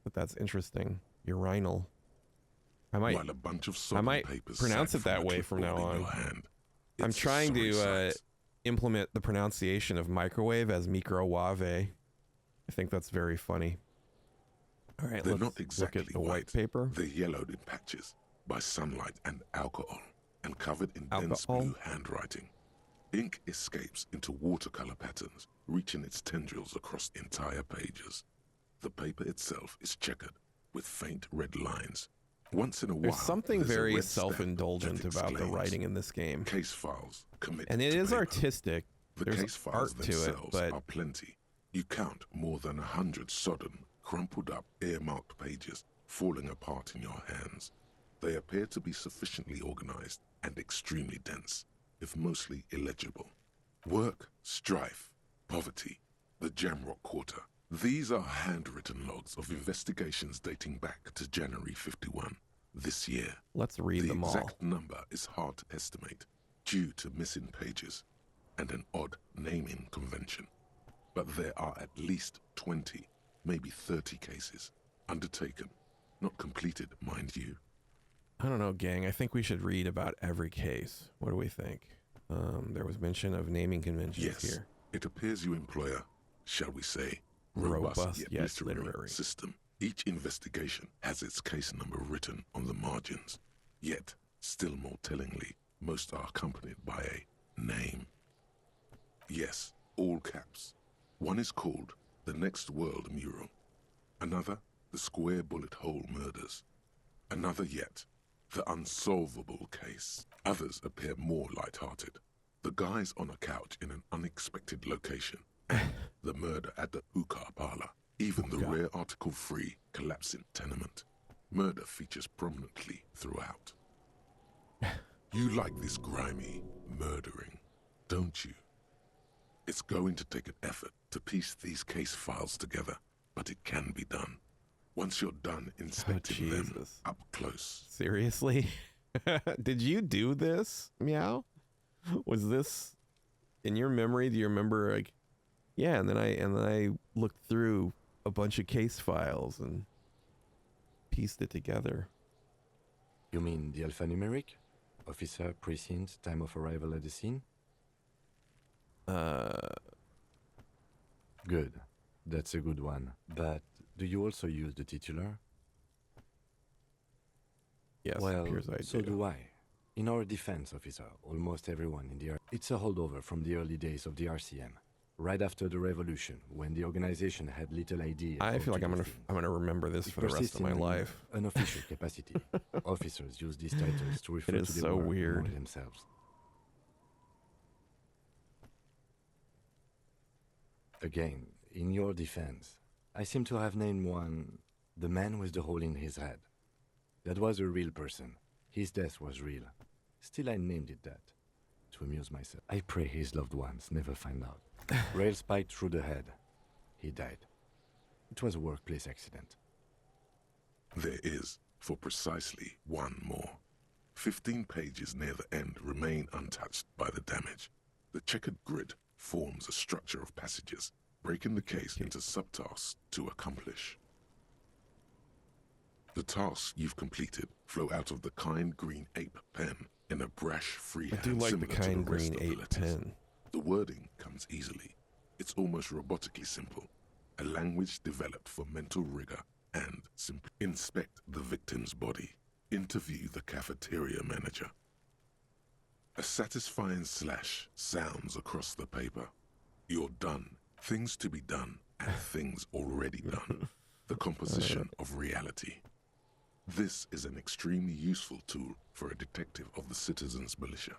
But that's interesting. Urinal. While a bunch of I sodden papers papers pronounce sat it that from the way from now clipboard in on. your hand. I'm It's a trying sorry to sight. implement the pronunciation of microwave as microwave. I think that's very funny. All right, They're let's not exactly look at the white paper. They're yellowed in patches by sunlight and alcohol, and covered in dense Alcohol? blue handwriting. Ink escapes into watercolor patterns, reaching its tendrils across entire pages. The paper itself is checkered with faint red lines. Once in a while, There's something there's a very red stamp self-indulgent that about the exclaims, writing in this game. Case files commit And it to is paper. artistic. The There's case files art to it, themselves but are plenty. You count more than 100 sodden, crumpled up, earmarked pages falling apart in your hands. They appear to be sufficiently organized and extremely dense, if mostly illegible. Work, strife, poverty, the Jamrock Quarter, These are handwritten logs of investigations dating back to January 51, this year. Let's read them all. The exact number is hard to estimate due to missing pages and an odd naming convention. But there are at least 20, maybe 30 cases undertaken, not completed, mind you. I don't know, gang. I think we should read about every case. What do we think? There was mention of naming conventions Yes, here. it appears you employ a, shall we say, robust yet literary system. Each investigation has its case number written on the margins, yet, still more tellingly, most are accompanied by a name. Yes, all caps. One is called The Next World Mural. Another, The Square Bullet Hole Murders. Another yet, The Unsolvable Case. Others appear more light-hearted. The guys on a couch in an unexpected location. The murder at the hookah parlor. Even the rare article-free collapsing tenement. Murder features prominently throughout. You like this grimy murdering, don't you? It's going to take an effort to piece these case files together, but it can be done. Once you're done inspecting them up close. Seriously? Did you do this, Meow? Was this in your memory? Do you remember, like, yeah, and then I looked through a bunch of case files and pieced it together. You mean the alphanumeric? Officer, precinct, time of arrival at the scene? Good. That's a good one. But do you also use the titular? Yes, well, appears I so do. do I. In our defense, officer, almost everyone in the it's a holdover from the early days of the RCM. Right after the revolution, when the organization had little idea. I feel like I'm gonna remember this for the rest of my life. Unofficial capacity. Officers use these titles to refer It to is the so work weird. among themselves. Again, in your defense, I seem to have named one the man with the hole in his head. That was a real person. His death was real. Still, I named it that. To amuse myself. I pray his loved ones never find out. Rail spiked through the head. He died. It was a workplace accident. There is, for precisely one more. 15 pages near the end remain untouched by the damage. The checkered grid forms a structure of passages, breaking the case into subtasks to accomplish. The tasks you've completed flow out of the kind green ape pen in a brash freehand I do like the similar to kind the rest green of the ape letters. pen. The wording comes easily. It's almost robotically simple. A language developed for mental rigor and simply inspect the victim's body. Interview the cafeteria manager. A satisfying slash sounds across the paper. You're done. Things to be done and things already done. The composition of reality. This is an extremely useful tool for a detective of the citizens' militia.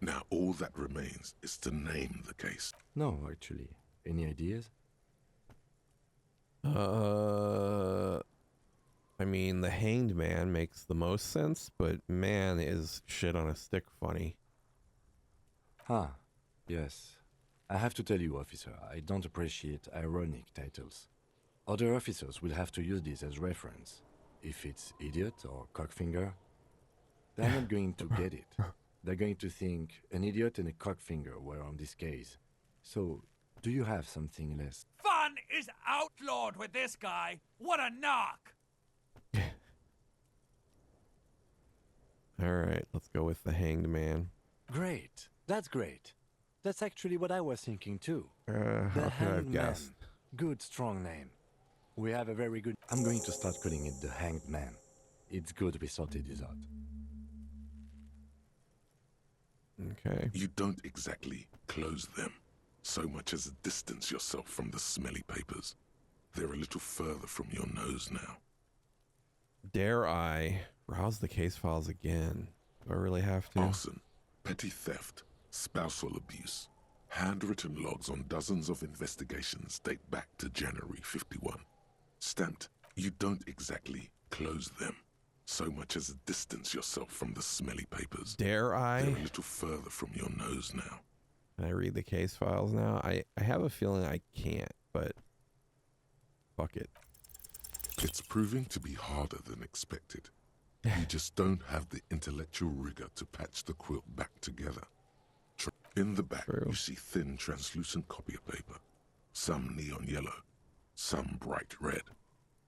Now all that remains is to name the case. No, actually. Any ideas? I mean, the hanged man makes the most sense, but man is shit on a stick funny. Ah, yes. I have to tell you, officer, I don't appreciate ironic titles. Other officers will have to use this as reference. If it's idiot or cockfinger, they're not going to get it. They're going to think an idiot and a cockfinger were on this case. So, do you have something less? Fun is outlawed with this guy. What a knock! All right, let's go with the hanged man. Great. That's great. That's actually what I was thinking too. How The could I have Hanged Man. guessed? Good, strong name. We have a very good... I'm going to start calling it the Hanged Man. It's good we sorted this out. Okay. You don't exactly close them, so much as distance yourself from the smelly papers. They're a little further from your nose now. Dare I browse the case files again? Do I really have to? Arson, petty theft, spousal abuse. Handwritten logs on dozens of investigations date back to January 51. Stamped, you don't exactly close them, so much as distance yourself from the smelly papers. Dare I? They're a little further from your nose now. Can I read the case files now? I have a feeling I can't, but Fuck it. It's proving to be harder than expected. You just don't have the intellectual rigor to patch the quilt back together. In the back, True. you see thin, translucent copy paper. Some neon yellow, some bright red,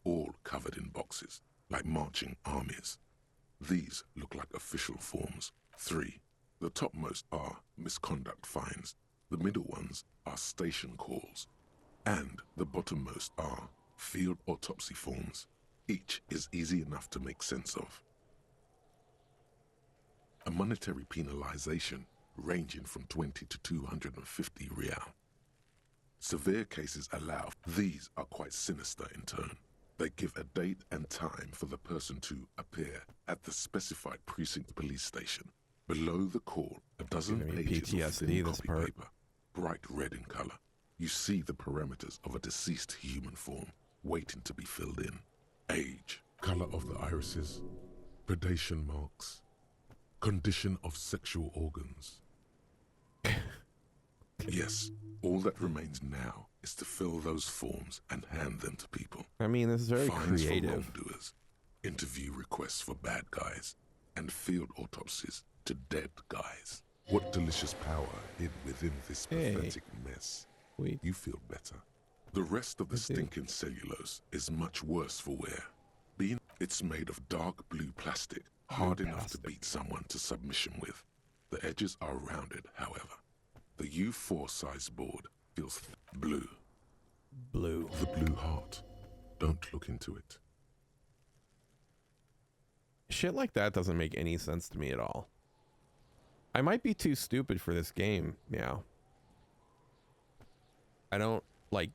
all covered in boxes, like marching armies. These look like official forms. 3. The topmost are misconduct fines. The middle ones are station calls. And the bottommost are field autopsy forms. Each is easy enough to make sense of. A monetary penalization ranging from 20 to 250 real. Severe cases allow. These are quite sinister in turn. They give a date and time for the person to appear at the specified precinct police station. Below the call, a dozen Giving me pages of PTSD, thin this copy part. paper, bright red in color. You see the parameters of a deceased human form waiting to be filled in. Age, color of the irises, predation marks, condition of sexual organs. Yes, all that remains now is to fill those forms and hand them to people. I mean, this is very Fines for creative. wrongdoers, interview requests for bad guys, and field autopsies to dead guys. What delicious power hid within this pathetic mess. Sweet. You feel better. The rest of the I do. stinking cellulose is much worse for wear. It's made of dark blue plastic, hard enough to beat someone to submission with. The edges are rounded, however. The U4 size board feels blue. Blue. The blue heart. Don't look into it. Shit like that doesn't make any sense to me at all. I might be too stupid for this game now. I don't like.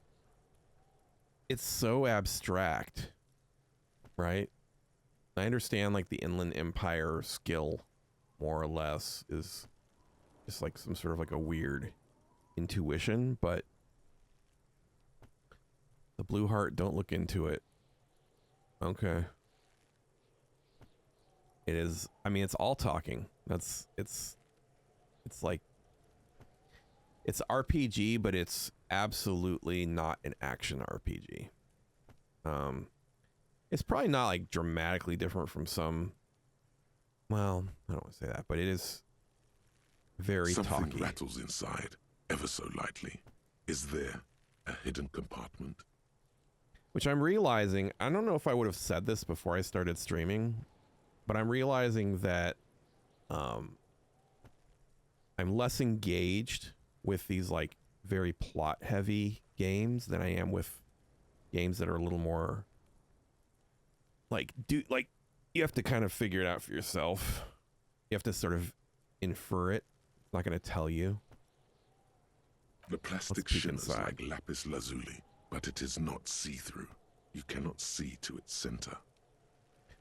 It's so abstract, right? I understand like the Inland Empire skill, more or less, is just like some sort of like a weird intuition, but the blue heart, don't look into it. Okay. It is, I mean, it's all talking. It's like, it's RPG, but it's absolutely not an action RPG. It's probably not like dramatically different from some, well, I don't want to say that, but it is very Something talky. rattles inside, ever so lightly. Is there a hidden compartment? Which I'm realizing, I don't know if I would have said this before I started streaming, but I'm realizing that I'm less engaged with these like very plot heavy games than I am with games that are a little more like, you have to kind of figure it out for yourself. You have to sort of infer it. It's not going to tell you. The plastic peek shimmers inside. like lapis lazuli, but it is not see-through. You cannot see to its center.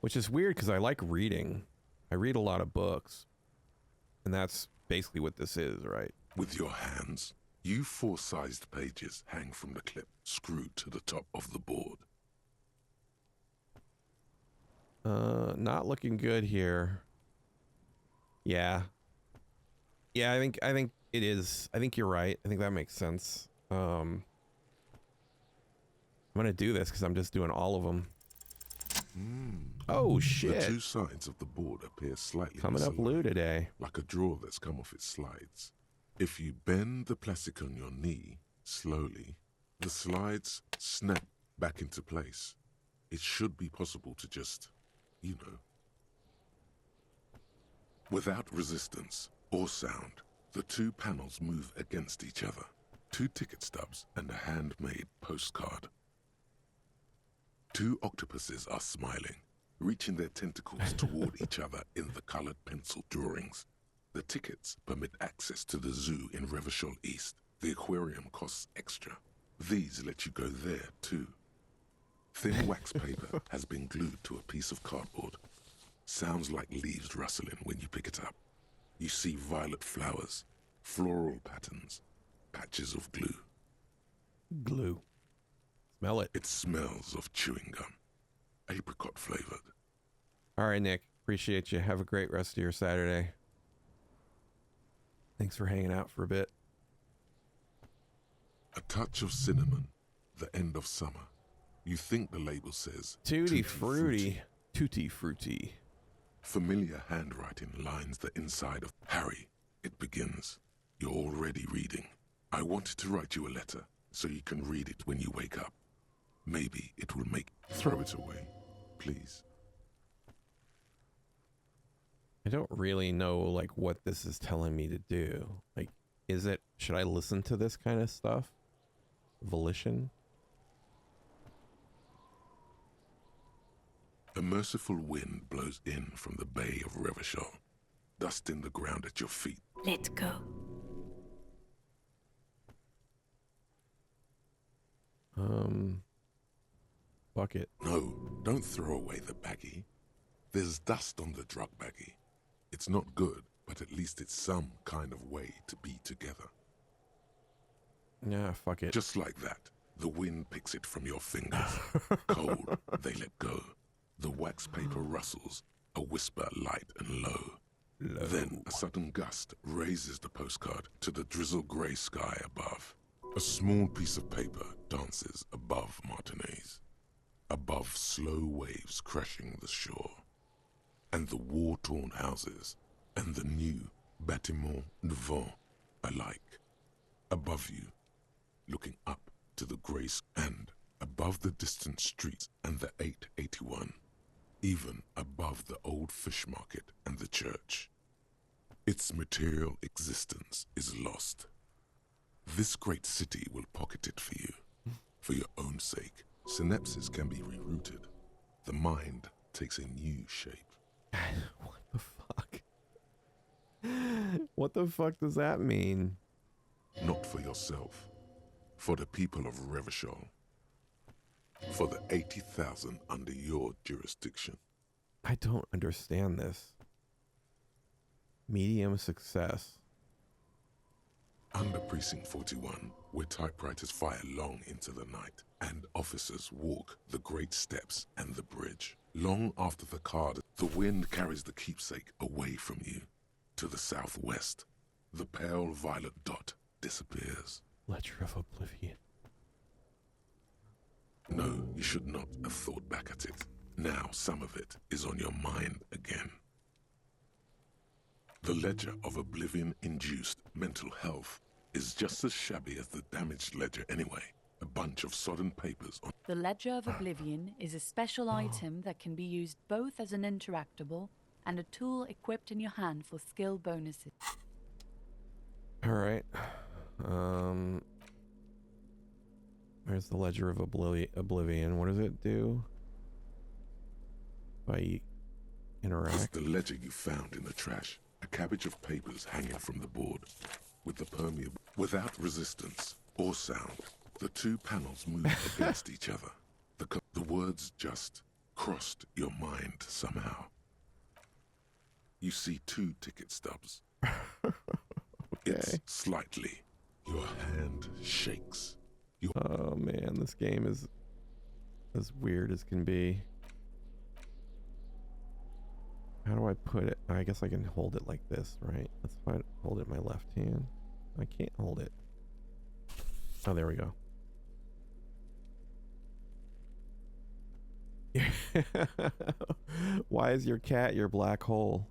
Which is weird because I like reading. I read a lot of books. And that's basically what this is, right? With your hands, U4-sized pages hang from the clip screwed to the top of the board. Not looking good here. Yeah. Yeah, I think it is. I think you're right. I think that makes sense. I'm gonna do this because I'm just doing all of them. Oh shit! The two sides of the board appear slightly Coming up misaligned, blue today. like a drawer that's come off its slides. If you bend the plastic on your knee slowly, the slides snap back into place. It should be possible to just, you know. Without resistance or sound, the two panels move against each other. 2 ticket stubs and a handmade postcard. 2 octopuses are smiling, reaching their tentacles toward each other in the colored pencil drawings. The tickets permit access to the zoo in Revachol East. The aquarium costs extra. These let you go there, too. Thin wax paper has been glued to a piece of cardboard. Sounds like leaves rustling when you pick it up. You see violet flowers, floral patterns, patches of glue. Glue. Smell it. It smells of chewing gum, apricot flavored. All right, Nick. Appreciate you. Have a great rest of your Saturday. Thanks for hanging out for a bit. A touch of cinnamon, the end of summer. You think the label says Tutti fruity. Tutti fruity. Familiar handwriting lines the inside of Harry. It begins. You're already reading. I wanted to write you a letter so you can read it when you wake up. Maybe it will make... Throw it away, please. I don't really know, like, what this is telling me to do. Like, should I listen to this kind of stuff? Volition? A merciful wind blows in from the bay of Revachol, dusting the ground at your feet. Let go. Bucket. No, don't throw away the baggie. There's dust on the drug baggie. It's not good, but at least it's some kind of way to be together. Yeah, fuck it. Just like that, the wind picks it from your fingers. Cold, they let go. The wax paper rustles, a whisper light and low. Then a sudden gust raises the postcard to the drizzle-grey sky above. A small piece of paper dances above Martinez, above slow waves crashing the shore, and the war-torn houses, and the new bâtiment devant alike. Above you, looking up to the grey and above the distant streets and the 881, even above the old fish market and the church. Its material existence is lost. This great city will pocket it for you, for your own sake. Synapses can be rerouted. The mind takes a new shape. What the fuck? What the fuck does that mean? Not for yourself, for the people of Revachol, for the 80,000 under your jurisdiction. I don't understand this. Medium success. Under Precinct 41, where typewriters fire long into the night, and officers walk the great steps and the bridge. Long after the card, the wind carries the keepsake away from you. To the southwest, the pale violet dot disappears. Ledger of Oblivion. No, you should not have thought back at it. Now some of it is on your mind again. The ledger of Oblivion-induced mental health is just as shabby as the damaged ledger anyway. A bunch of sodden papers on... The Ledger of Oblivion is a special item that can be used both as an interactable and a tool equipped in your hand for skill bonuses. Alright. There's the Ledger of Oblivion. What does it do? By interact? It's the ledger you found in the trash. A cabbage of papers hanging from the board. With the permeable... Without resistance or sound, the two panels moved against each other. The words just crossed your mind somehow. You see two ticket stubs. Okay. It's slightly. Your hand shakes. Oh man, this game is as weird as can be. How do I put it? I guess I can hold it like this, right? Let's hold it in my left hand. I can't hold it. Oh, there we go. Why is your cat your black hole?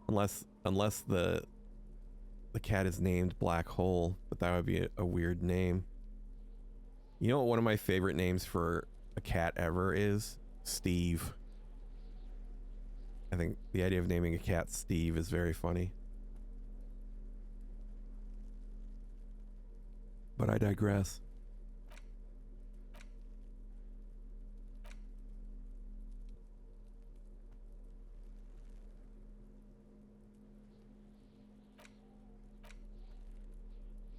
Unless the cat is named Black Hole, but that would be a weird name. You know what one of my favorite names for a cat ever is? Steve. I think the idea of naming a cat Steve is very funny. But I digress.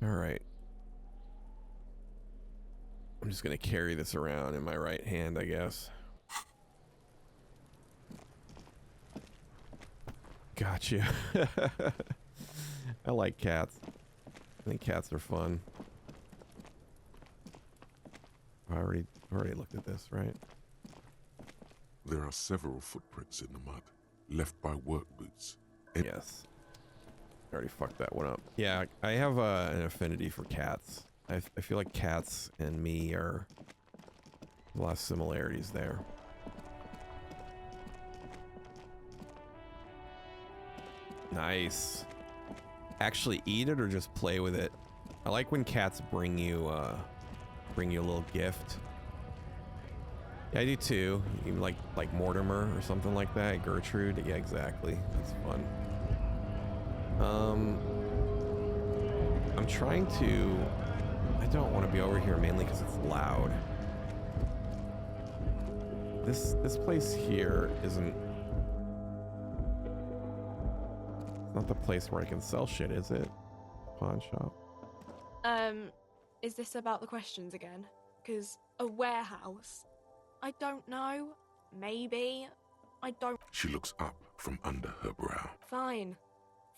All right. I'm just going to carry this around in my right hand, I guess. Gotcha. I like cats. I think cats are fun. I already looked at this, right? There are several footprints in the mud, left by work boots. Yes. I already fucked that one up. Yeah, I have an affinity for cats. I feel like cats and me are A lot of similarities there. Nice. Actually eat it or just play with it? I like when cats bring you a little gift. Yeah, I do too. Even like Mortimer or something like that. Gertrude. Yeah, exactly. That's fun. I'm trying to. I don't want to be over here mainly because it's loud. This place here isn't. It's not the place where I can sell shit, is it? Pawn shop. Is this about the questions again? Because a warehouse. I don't know. Maybe. I don't. She looks up from under her brow. Fine.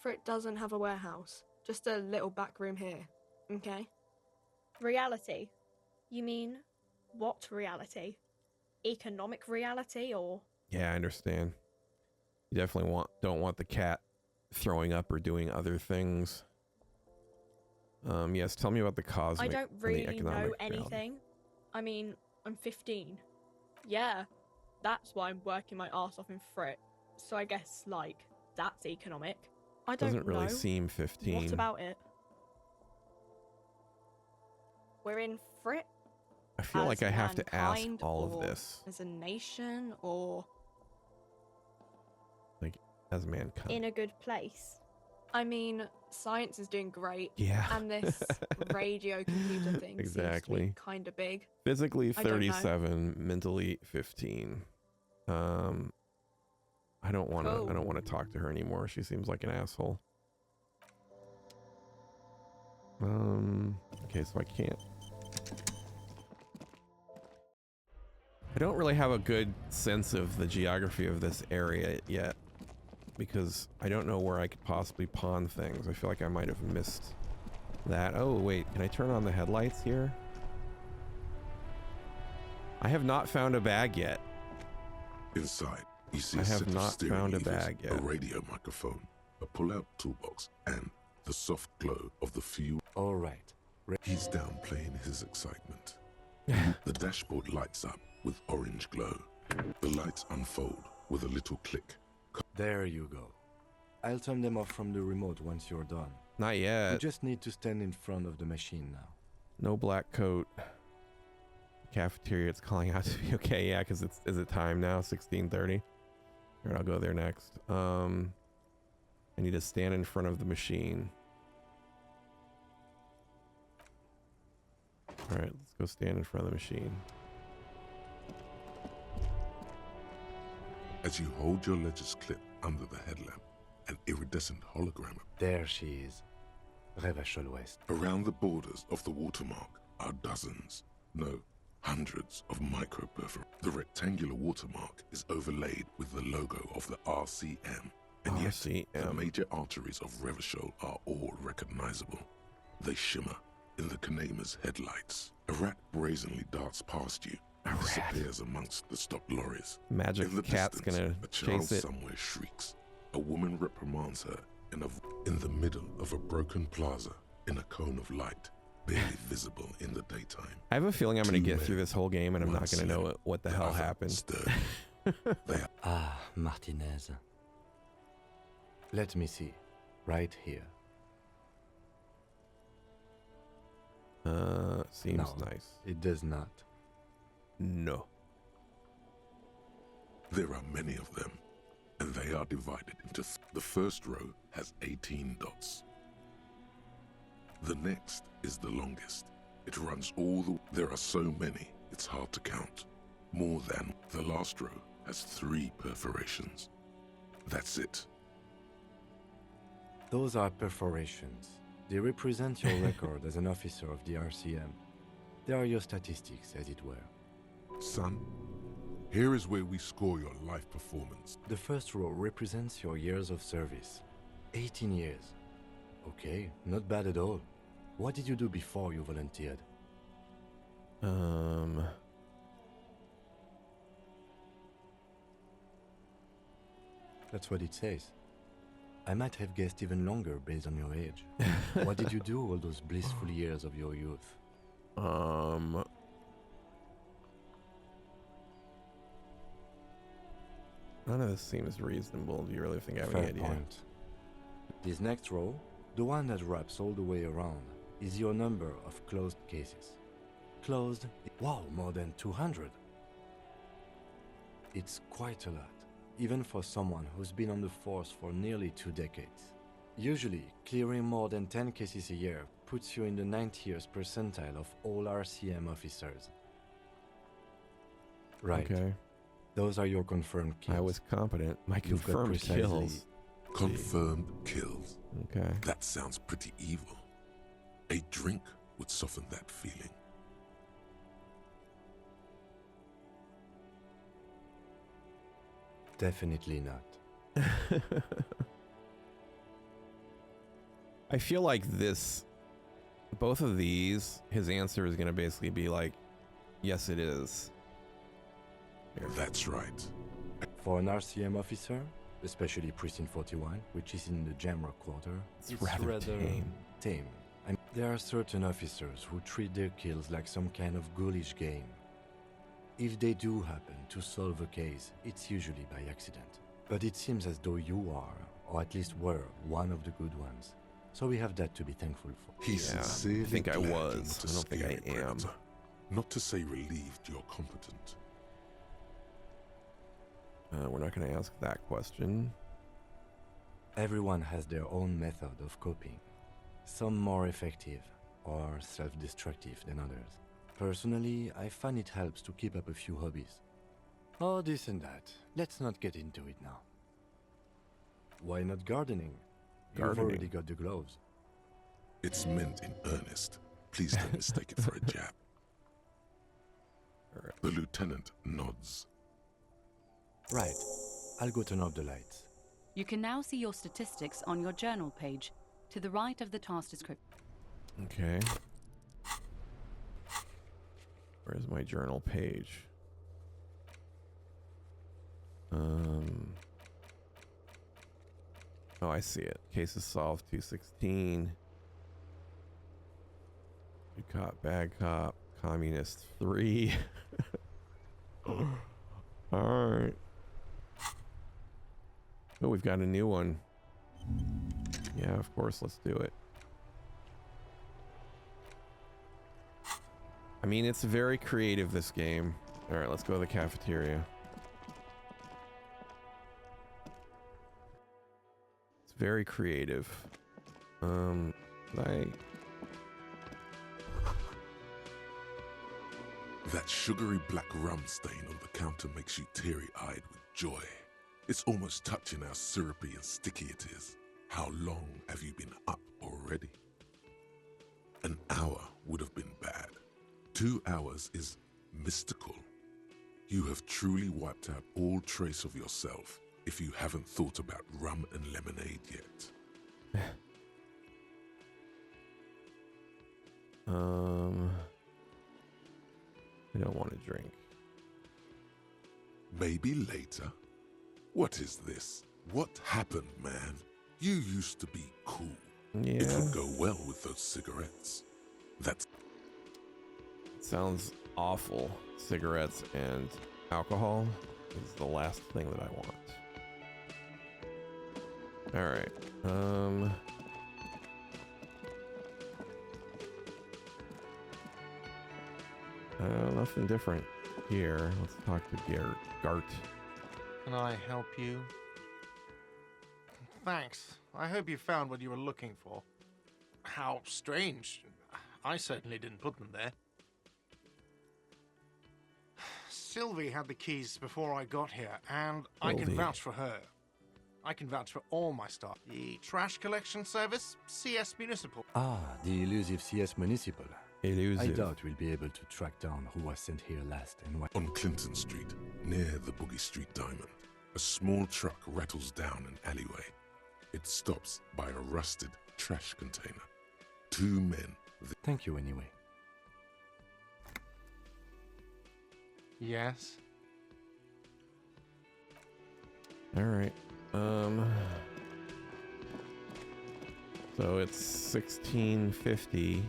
Frit doesn't have a warehouse. Just a little back room here. Okay? Reality? You mean what reality? Economic reality or? Yeah, I understand. You definitely don't want the cat throwing up or doing other things. Yes, tell me about the cosmic. I don't and the really economic know reality. anything. I mean, I'm 15. Yeah, that's why I'm working my ass off in Frit. So I guess, like, that's economic. I don't Doesn't really know. seem 15. What about it? We're in Frit? I feel like I have to ask mankind, all of or this. as a nation, or Like, as mankind. in a good place. I mean, science is doing great. Yeah. And this radio computer thing Exactly. seems to be kind of big. Physically I don't know. 37, mentally 15. I don't want to talk to her anymore. She seems like an asshole. Okay, so I can't. I don't really have a good sense of the geography of this area yet, because I don't know where I could possibly pawn things. I feel like I might have missed that. Oh, wait, can I turn on the headlights here? I have not found a bag yet. Inside, you see I a have set of not steering found a levers, bag yet. a radio microphone, a pull-out toolbox, and the soft glow of the fuel. All right. He's downplaying his excitement. The dashboard lights up with orange glow. The lights unfold with a little click. There you go. I'll turn them off from the remote once you're done. Not You yet. just need to stand in front of the machine now. No black coat. Cafeteria, it's calling out to me. Okay, yeah, because is it time now? 16:30. All right, I'll go there next. I need to stand in front of the machine. All right, let's go stand in front of the machine. As you hold your ledger's clip under the headlamp, an iridescent hologram. There she is. Revachol West. Around the borders of the watermark are dozens, no, hundreds of micro-perforations. The rectangular watermark is overlaid with the logo of the RCM, and yet the major arteries of Revachol are all recognizable. They shimmer in the Kanema's headlights. A rat brazenly darts past you and disappears amongst the stopped lorries. Magic in the cat's distance, gonna a child chase it. somewhere shrieks. A woman reprimands her in the middle of a broken plaza in a cone of light, barely visible in the daytime. I have a feeling I'm going to get men, through this whole game and I'm one not going to know slim, what the the hell other happened. sturdy. They are Ah, Martinez. Let me see. Right here. Seems No, nice. it does not. No. There are many of them, and they are divided into the first row has 18 dots. The next is the longest. It runs all the... There are so many, it's hard to count. More than the last row has 3 perforations. That's it. Those are perforations. They represent your record as an officer of the RCM. They are your statistics, as it were. Son, here is where we score your life performance. The first row represents your years of service. 18 years. Okay, not bad at all. What did you do before you volunteered? That's what it says. I might have guessed even longer based on your age. What did you do all those blissful years of your youth? None of this seems reasonable. Do you really think I have Fair any idea? point. This next row, the one that wraps all the way around, is your number of closed cases. Closed, wow, more than 200. It's quite a lot, even for someone who's been on the force for nearly 2 decades. Usually, clearing more than 10 cases a year puts you in the 90th percentile of all RCM officers. Right. Okay. Those are your confirmed kills. I was competent. My You've got confirmed precisely- kills. Confirmed kills. Okay. That sounds pretty evil. A drink would soften that feeling. Definitely not. I feel like both of these, his answer is going to basically be like, yes, it is. Here. That's right. For an RCM officer, especially Precinct 41, which is in the Jamrock quarter, It's rather tame. There are certain officers who treat their kills like some kind of ghoulish game. If they do happen to solve a case, it's usually by accident. But it seems as though you are, or at least were, one of the good ones. So we have that to be thankful for. He sincerely I think I glad you're was. not a I don't think scary I am. predator. Not to say relieved you're competent. We're not going to ask that question. Everyone has their own method of coping. Some more effective or self-destructive than others. Personally, I find it helps to keep up a few hobbies. Oh, this and that. Let's not get into it now. Why not gardening? You've Gardening. already got the gloves. It's meant in earnest. Please don't mistake it for a jab. All right. The lieutenant nods. Right. I'll go turn off the lights. You can now see your statistics on your journal page to the right of the task description. Okay. Where's my journal page? Oh, I see it. Cases solved 216. Good cop, bad cop, communist 3. Alright. Oh, we've got a new one. Yeah, of course, let's do it. I mean, it's very creative, this game. Alright, let's go to the cafeteria. It's very creative. That sugary black rum stain on the counter makes you teary-eyed with joy. It's almost touching how syrupy and sticky it is. How long have you been up already? An hour would have been bad. 2 hours is mystical. You have truly wiped out all trace of yourself if you haven't thought about rum and lemonade yet. I don't want to drink. Maybe later. What is this? What happened, man? You used to be cool. Yeah. It would go well with those cigarettes. That's Sounds awful. Cigarettes and alcohol is the last thing that I want. Alright. Nothing different here. Let's talk to Gart. Can I help you? Thanks. I hope you found what you were looking for. How strange. I certainly didn't put them there. Sylvie had the keys before I got here, and I can Sylvie. vouch for her. I can vouch for all my staff. The trash collection service, CS Municipal. Ah, the elusive CS Municipal. Elusive. I doubt we'll be able to track down who was sent here last and why. on Clinton Street, near the Boogie Street Diamond. A small truck rattles down an alleyway. It stops by a rusted trash container. 2 men. Thank you anyway. Yes. Alright. So it's 1650.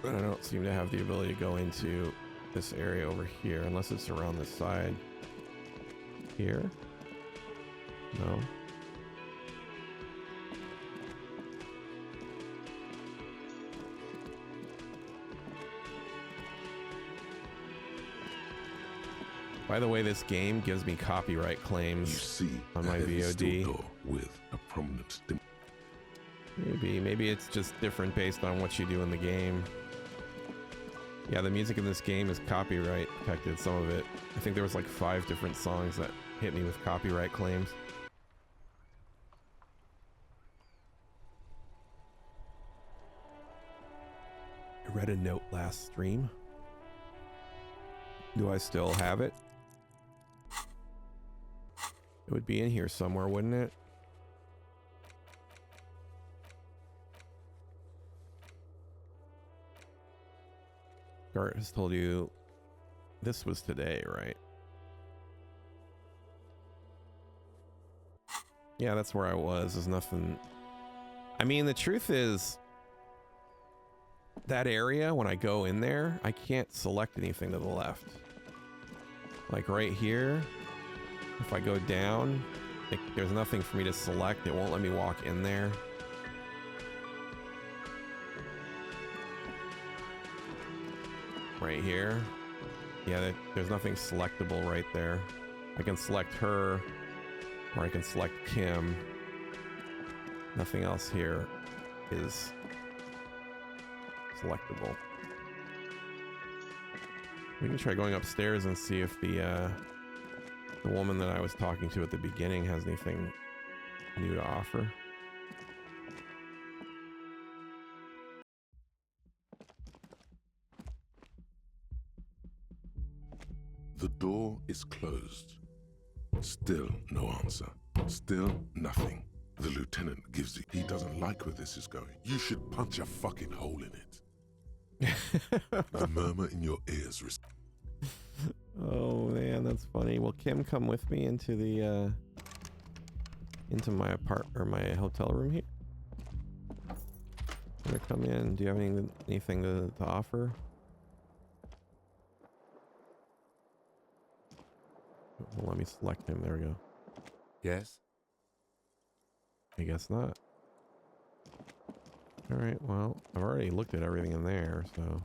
But I don't seem to have the ability to go into this area over here unless it's around this side. Here? No. By the way, this game gives me copyright claims You see on my a heavy steel VOD. door with a prominent Maybe it's just different based on what you do in the game. Yeah, the music in this game is copyright protected, some of it. I think there was like 5 different songs that hit me with copyright claims. I read a note last stream. Do I still have it? It would be in here somewhere, wouldn't it? Gart has told you this was today, right? Yeah, that's where I was. There's nothing. I mean, the truth is, that area, when I go in there, I can't select anything to the left. Like right here, if I go down, there's nothing for me to select. It won't let me walk in there. Right here. Yeah, there's nothing selectable right there. I can select her, or I can select Kim. Nothing else here is selectable. We can try going upstairs and see if the woman that I was talking to at the beginning has anything new to offer. The door is closed. Still no answer. Still nothing. The lieutenant gives you. He doesn't like where this is going. You should punch a fucking hole in it. The murmur in your ears. Oh man, that's funny. Will Kim come with me into the into my my hotel room here? Gonna come in. Do you have anything to offer? Well, let me select him. There we go. Yes? I guess not. All right. Well, I've already looked at everything in there, so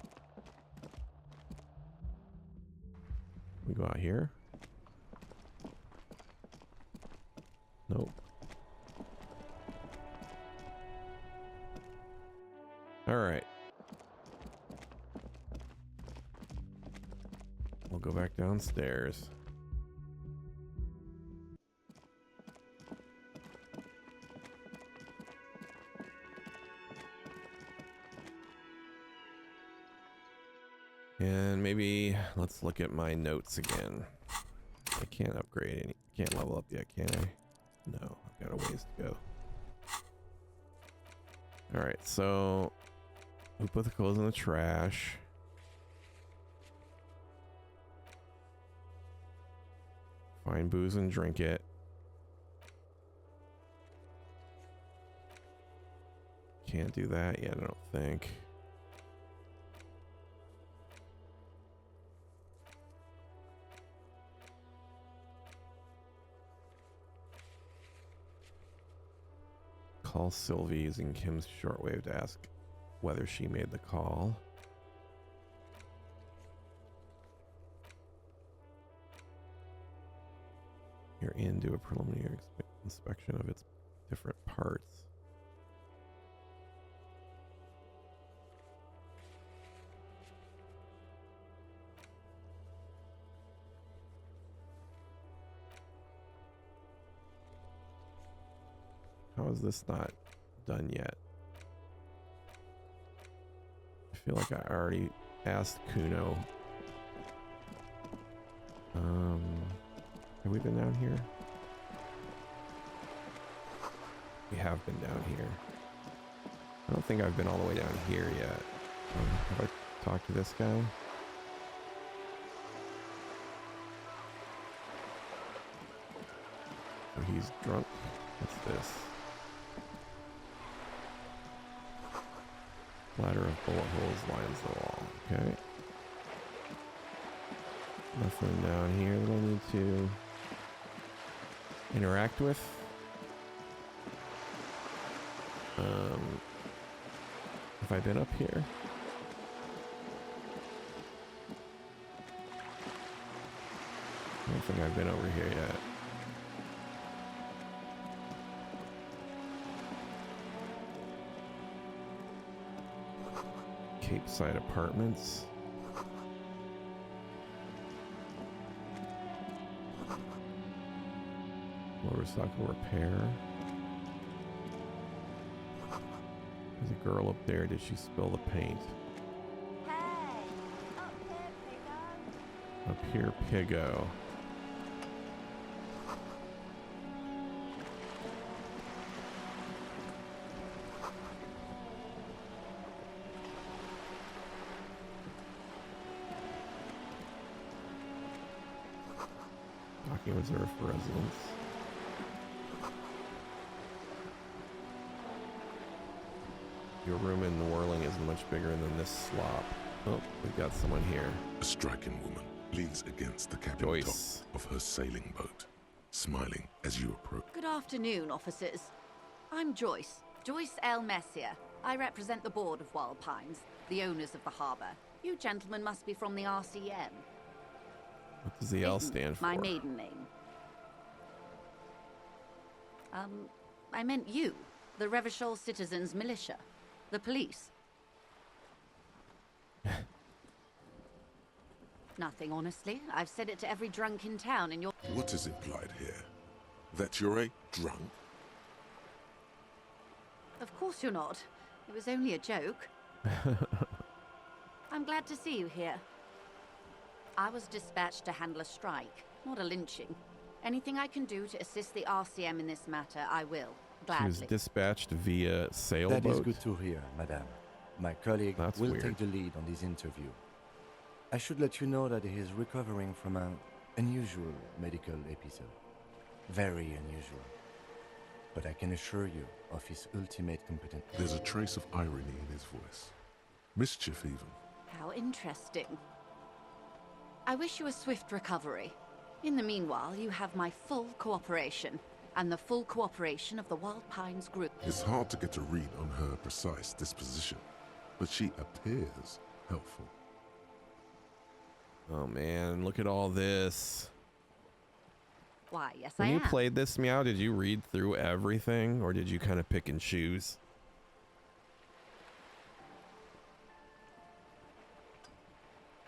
we go out here. Nope. All right. We'll go back downstairs. And maybe let's look at my notes again. I can't upgrade any. Can't level up yet, can I? No, I've got a ways to go. All right, so we put the clothes in the trash. Find booze and drink it. Can't do that yet, I don't think. Call Sylvie using Kim's shortwave to ask whether she made the call. You're in, do a preliminary inspection of its different parts. How is this not done yet? I feel like I already asked Kuno. Have we been down here? We have been down here. I don't think I've been all the way down here yet. Have I talked to this guy? So he's drunk. What's this? Ladder of bullet holes lines the wall. Okay. Nothing down here that I need to interact with. Have I been up here? I don't think I've been over here yet. Cape Side Apartments. Motorcycle repair. There's a girl up there. Did she spill the paint? Hey, Up here, Piggo. Docking reserved for residents. Your room in Whirling is much bigger than this slop. Oh, we've got someone here. A striking woman leans against the cabin Joyce. top of her sailing boat, smiling as you approach. Good afternoon, officers. I'm Joyce. Joyce L. Messier. I represent the board of Wild Pines, the owners of the harbour. You gentlemen must be from the RCM. What does the L stand for? My maiden name. I meant you, the Revachol Citizens Militia, the police. Nothing, honestly. I've said it to every drunk in town, and you're... What is implied here? That you're a drunk? Of course you're not. It was only a joke. I'm glad to see you here. I was dispatched to handle a strike, not a lynching. Anything I can do to assist the RCM in this matter, I will. Gladly. She was dispatched via sailboat? That is good to hear, madame. My colleague will weird. take the lead on this interview. I should let you know that he is recovering from an unusual medical episode. Very unusual. But I can assure you of his ultimate competence. There's a trace of irony in his voice. Mischief, even. How interesting. I wish you a swift recovery. In the meanwhile, you have my full cooperation, and the full cooperation of the Wild Pines group. It's hard to get a read on her precise disposition, but she appears helpful. Oh man, look at all this. Why, yes, When I you am. played this, Meow, did you read through everything, or did you kind of pick and choose?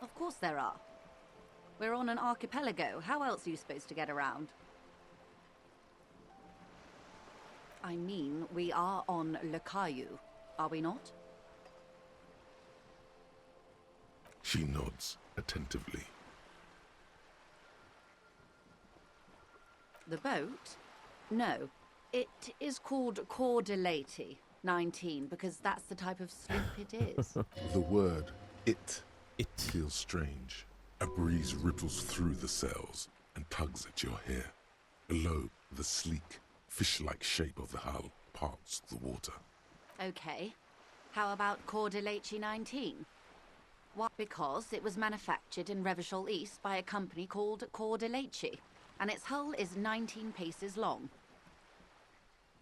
Of course there are. We're on an archipelago. How else are you supposed to get around? I mean, we are on Le Caillou, are we not? She nods attentively. The boat? No. It is called Coeur de Leyte 19 because that's the type of sloop it is. The word it feels strange. A breeze ripples through the sails and tugs at your hair. Below, the sleek, fish-like shape of the hull parts the water. Okay. How about Coeur de Leyte 19? Why? Because it was manufactured in Revachol East by a company called Coeur de Leyte, and its hull is 19 paces long.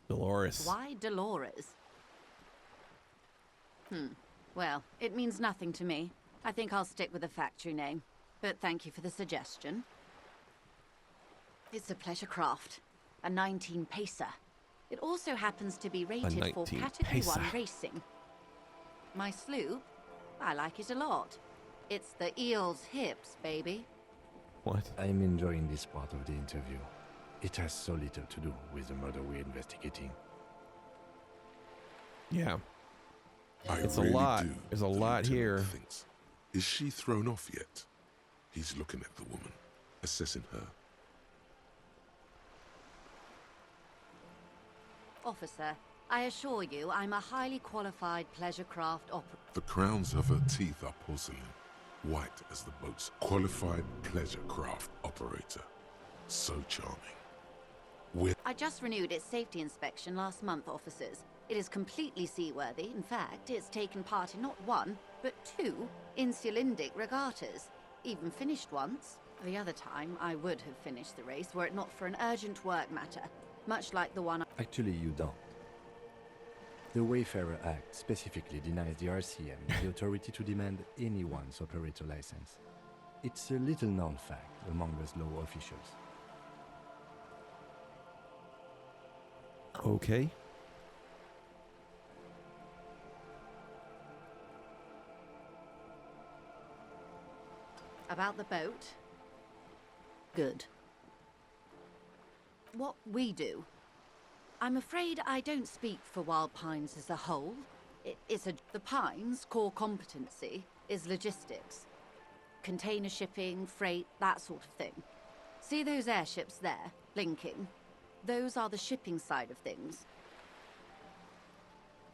Dolores. Why Dolores? Well, it means nothing to me. I think I'll stick with the factory name. But thank you for the suggestion. It's a pleasure craft. A 19-pacer. It also happens to be rated for Category 1 racing. My sloop? I like it a lot. It's the eel's hips, baby. What? I'm enjoying this part of the interview. It has so little to do with the murder we're investigating. Yeah. It's really a lot. do, There's a the lot lieutenant here. thinks. Is she thrown off yet? He's looking at the woman, assessing her. Officer, I assure you I'm a highly qualified pleasure craft operator. The crowns of her teeth are porcelain, white as the boat's qualified pleasure craft operator. So charming. I just renewed its safety inspection last month, officers. It is completely seaworthy. In fact, it's taken part in not one, but two insulindic regattas. Even finished once. The other time, I would have finished the race were it not for an urgent work matter, much like the one Actually, you don't. The Wayfarer Act specifically denies the RCM the authority to demand anyone's operator license. It's a little-known fact among us law officials. Okay. About the boat? Good. What we do? I'm afraid I don't speak for Wild Pines as a whole. The Pines' core competency is logistics. Container shipping, freight, that sort of thing. See those airships there, blinking? Those are the shipping side of things.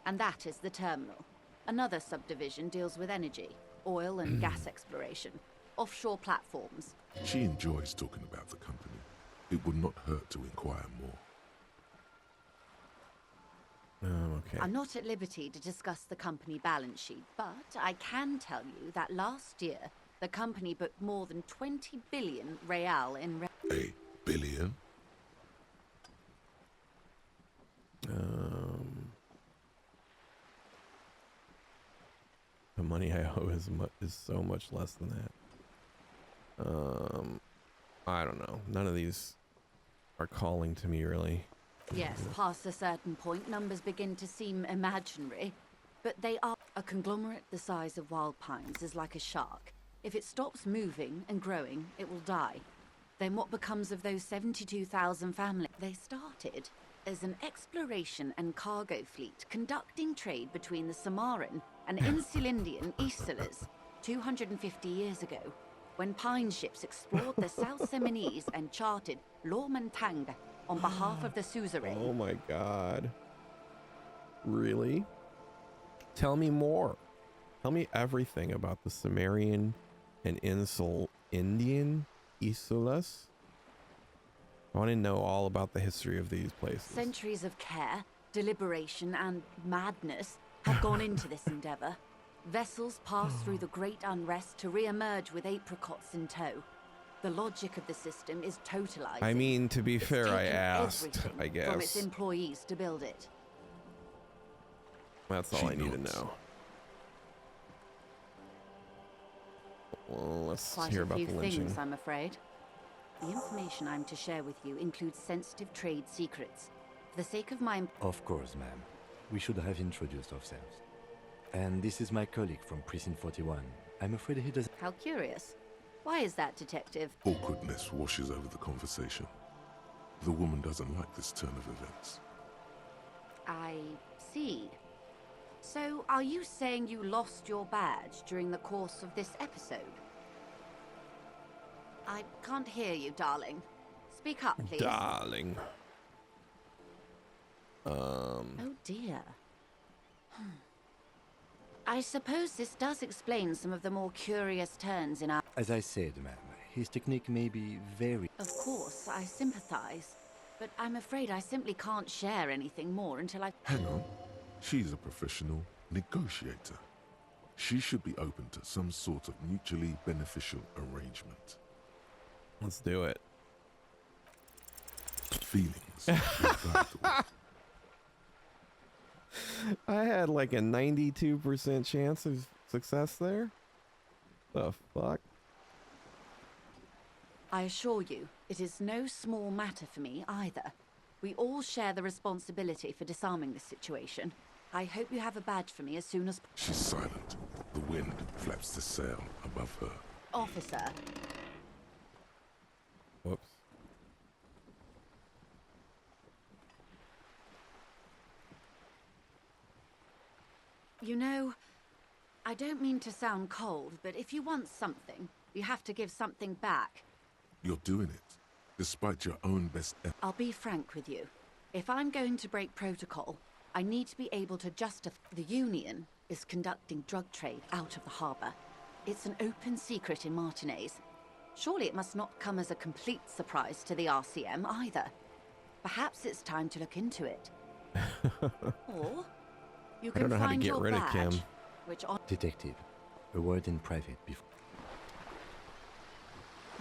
And that is the terminal. Another subdivision deals with energy, oil and gas exploration, offshore platforms. She enjoys talking about the company. It would not hurt to inquire more. Okay. I'm not at liberty to discuss the company balance sheet, but I can tell you that last year, the company booked more than 20 billion real in... A billion? The money I owe is so much less than that. I don't know. None of these are calling to me, really. Yes, past a certain point, numbers begin to seem imaginary, but they are. A conglomerate the size of Wild Pines is like a shark. If it stops moving and growing, it will die. Then what becomes of those 72,000 families? They started as an exploration and cargo fleet conducting trade between the Samaran and Insulindian Isolas 250 years ago, when pine ships explored the South Seminese and charted Lomantang on behalf of the suzerain. Oh my god. Really? Tell me more. Tell me everything about the Sumerian and Indian Isolas. I want to know all about the history of these places. Centuries of care, deliberation, and madness have gone into this endeavor. Vessels pass through the great unrest to re-emerge with apricots in tow. The logic of the system is totalizing. I mean, to be fair, I taken asked, I guess. from its employees to build it. That's all I need to know. Well, let's Quite hear a about few the lynching. things, I'm afraid. The information I'm to share with you includes sensitive trade secrets. For the sake of my... Of course, ma'am. We should have introduced ourselves. And this is my colleague from Precinct 41. I'm afraid he doesn't... How curious. Why is that, Detective? Awkwardness washes over the conversation. The woman doesn't like this turn of events. I see. So, are you saying you lost your badge during the course of this episode? I can't hear you, darling. Speak up, please. Darling. Oh dear. I suppose this does explain some of the more curious turns in our... As I said, ma'am, his technique may be very... Of course, I sympathize. But I'm afraid I simply can't share anything more until I... Hang on. She's a professional negotiator. She should be open to some sort of mutually beneficial arrangement. Let's do it. Feelings. I had like a 92% chance of success there. The fuck? I assure you, it is no small matter for me either. We all share the responsibility for disarming this situation. I hope you have a badge for me as soon as... She's silent. The wind flaps the sail above her. Officer. Whoops. You know, I don't mean to sound cold, but if you want something, you have to give something back. You're doing it, despite your own best effort. I'll be frank with you. If I'm going to break protocol, I need to be able to justify... The Union is conducting drug trade out of the harbor. It's an open secret in Martinez. Surely it must not come as a complete surprise to the RCM either. Perhaps it's time to look into it. Or you can I don't know how to find get your rid of badge, Kim. which on... Detective, a word in private before...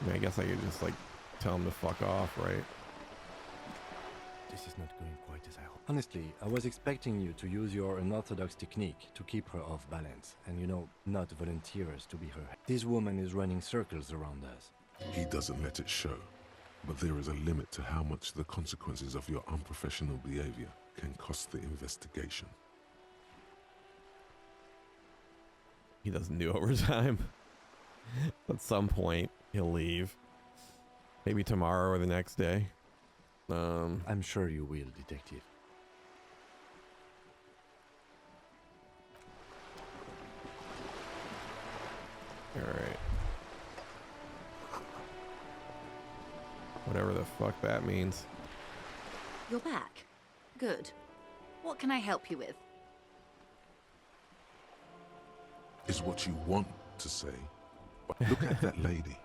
I mean, I guess I could just like tell him to fuck off, right? This is not going quite as I hoped. Honestly, I was expecting you to use your unorthodox technique to keep her off balance and, you know, not volunteer us to be her. This woman is running circles around us. He doesn't let it show, but there is a limit to how much the consequences of your unprofessional behavior can cost the investigation. He doesn't do overtime. At some point, he'll leave. Maybe tomorrow or the next day. I'm sure you will, detective. All right. Whatever the fuck that means. You're back. Good. What can I help you with? Is what you want to say. But look at that lady.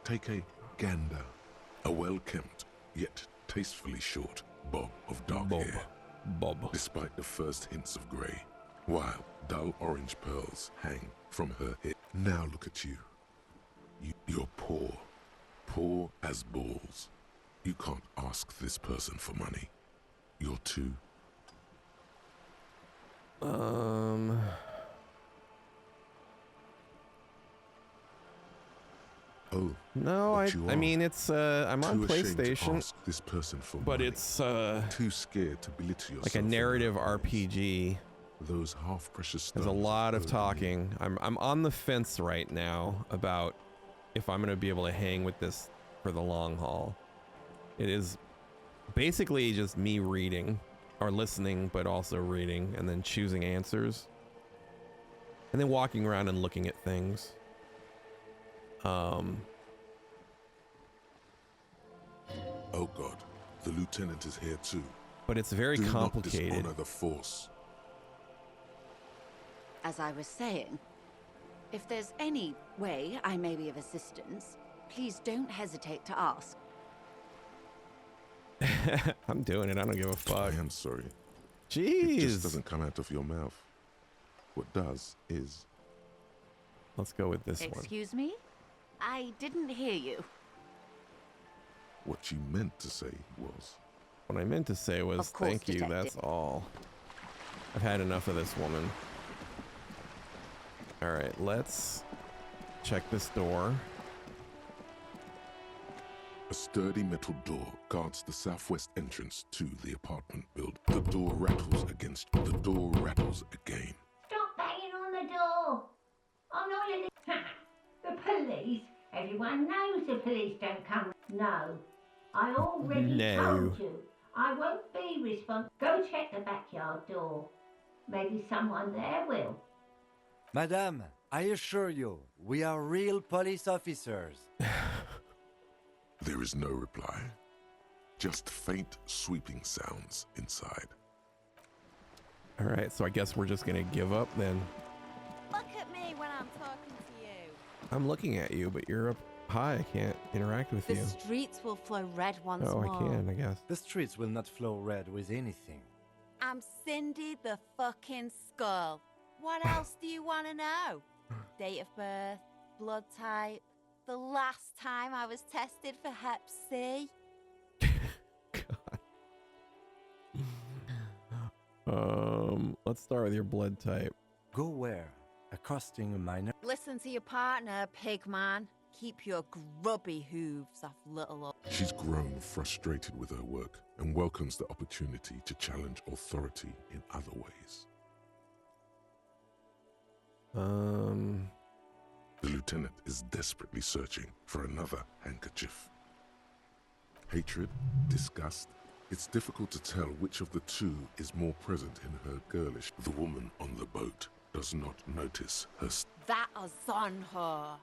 Take a gander. A well-kempt, yet tastefully short bob of dark hair. Bob. Despite the first hints of grey, while dull orange pearls hang from her head. Now look at you. You're poor. Poor as balls. You can't ask this person for money. You're too... Oh. No, I mean it's I'm on PlayStation. Ask this person for but money. it's too scared to belittle yourself. like a narrative RPG. Those half precious stones. There's a lot of talking. I'm on the fence right now about if I'm gonna be able to hang with this for the long haul. It is basically just me reading or listening, but also reading and then choosing answers. And then walking around and looking at things. Oh God, the lieutenant is here too. But it's very complicated. Not dishonor the force. As I was saying, if there's any way I may be of assistance, please don't hesitate to ask. I'm doing it. I don't give a fuck. I am sorry. Jeez. It just doesn't come out of your mouth. What does is... Let's go with this one. Excuse me? I didn't hear you. What you meant to say was... What I meant to say was, Of course, thank you, detective. that's all. I've had enough of this woman. Alright, let's check this door. A sturdy metal door guards the southwest entrance to the apartment building. The door rattles against... The door rattles again. Stop banging on the door. I'm not in the police. Everyone knows the police don't come. No. I already told you. I won't be responsible. Go check the backyard door. Maybe someone there will. Madame, I assure you, we are real police officers. There is no reply. Just faint sweeping sounds inside. Alright, so I guess we're just gonna give up then. Look at me when I'm talking to you. I'm looking at you, but you're up high. I can't interact with The you. streets will flow red once Oh, more. I can, I guess. The streets will not flow red with anything. I'm Cindy the fucking Skull. What else do you want to know? Date of birth, blood type, the last time I was tested for Hep C. Let's start with your blood type. Go where? Accosting a minor? Listen to your partner, pig man. Keep your grubby hooves off little... She's grown frustrated with her work and welcomes the opportunity to challenge authority in other ways. The lieutenant is desperately searching for another handkerchief. Hatred, disgust. It's difficult to tell which of the two is more present in her girlish. The woman on the boat does not notice her. That is on her.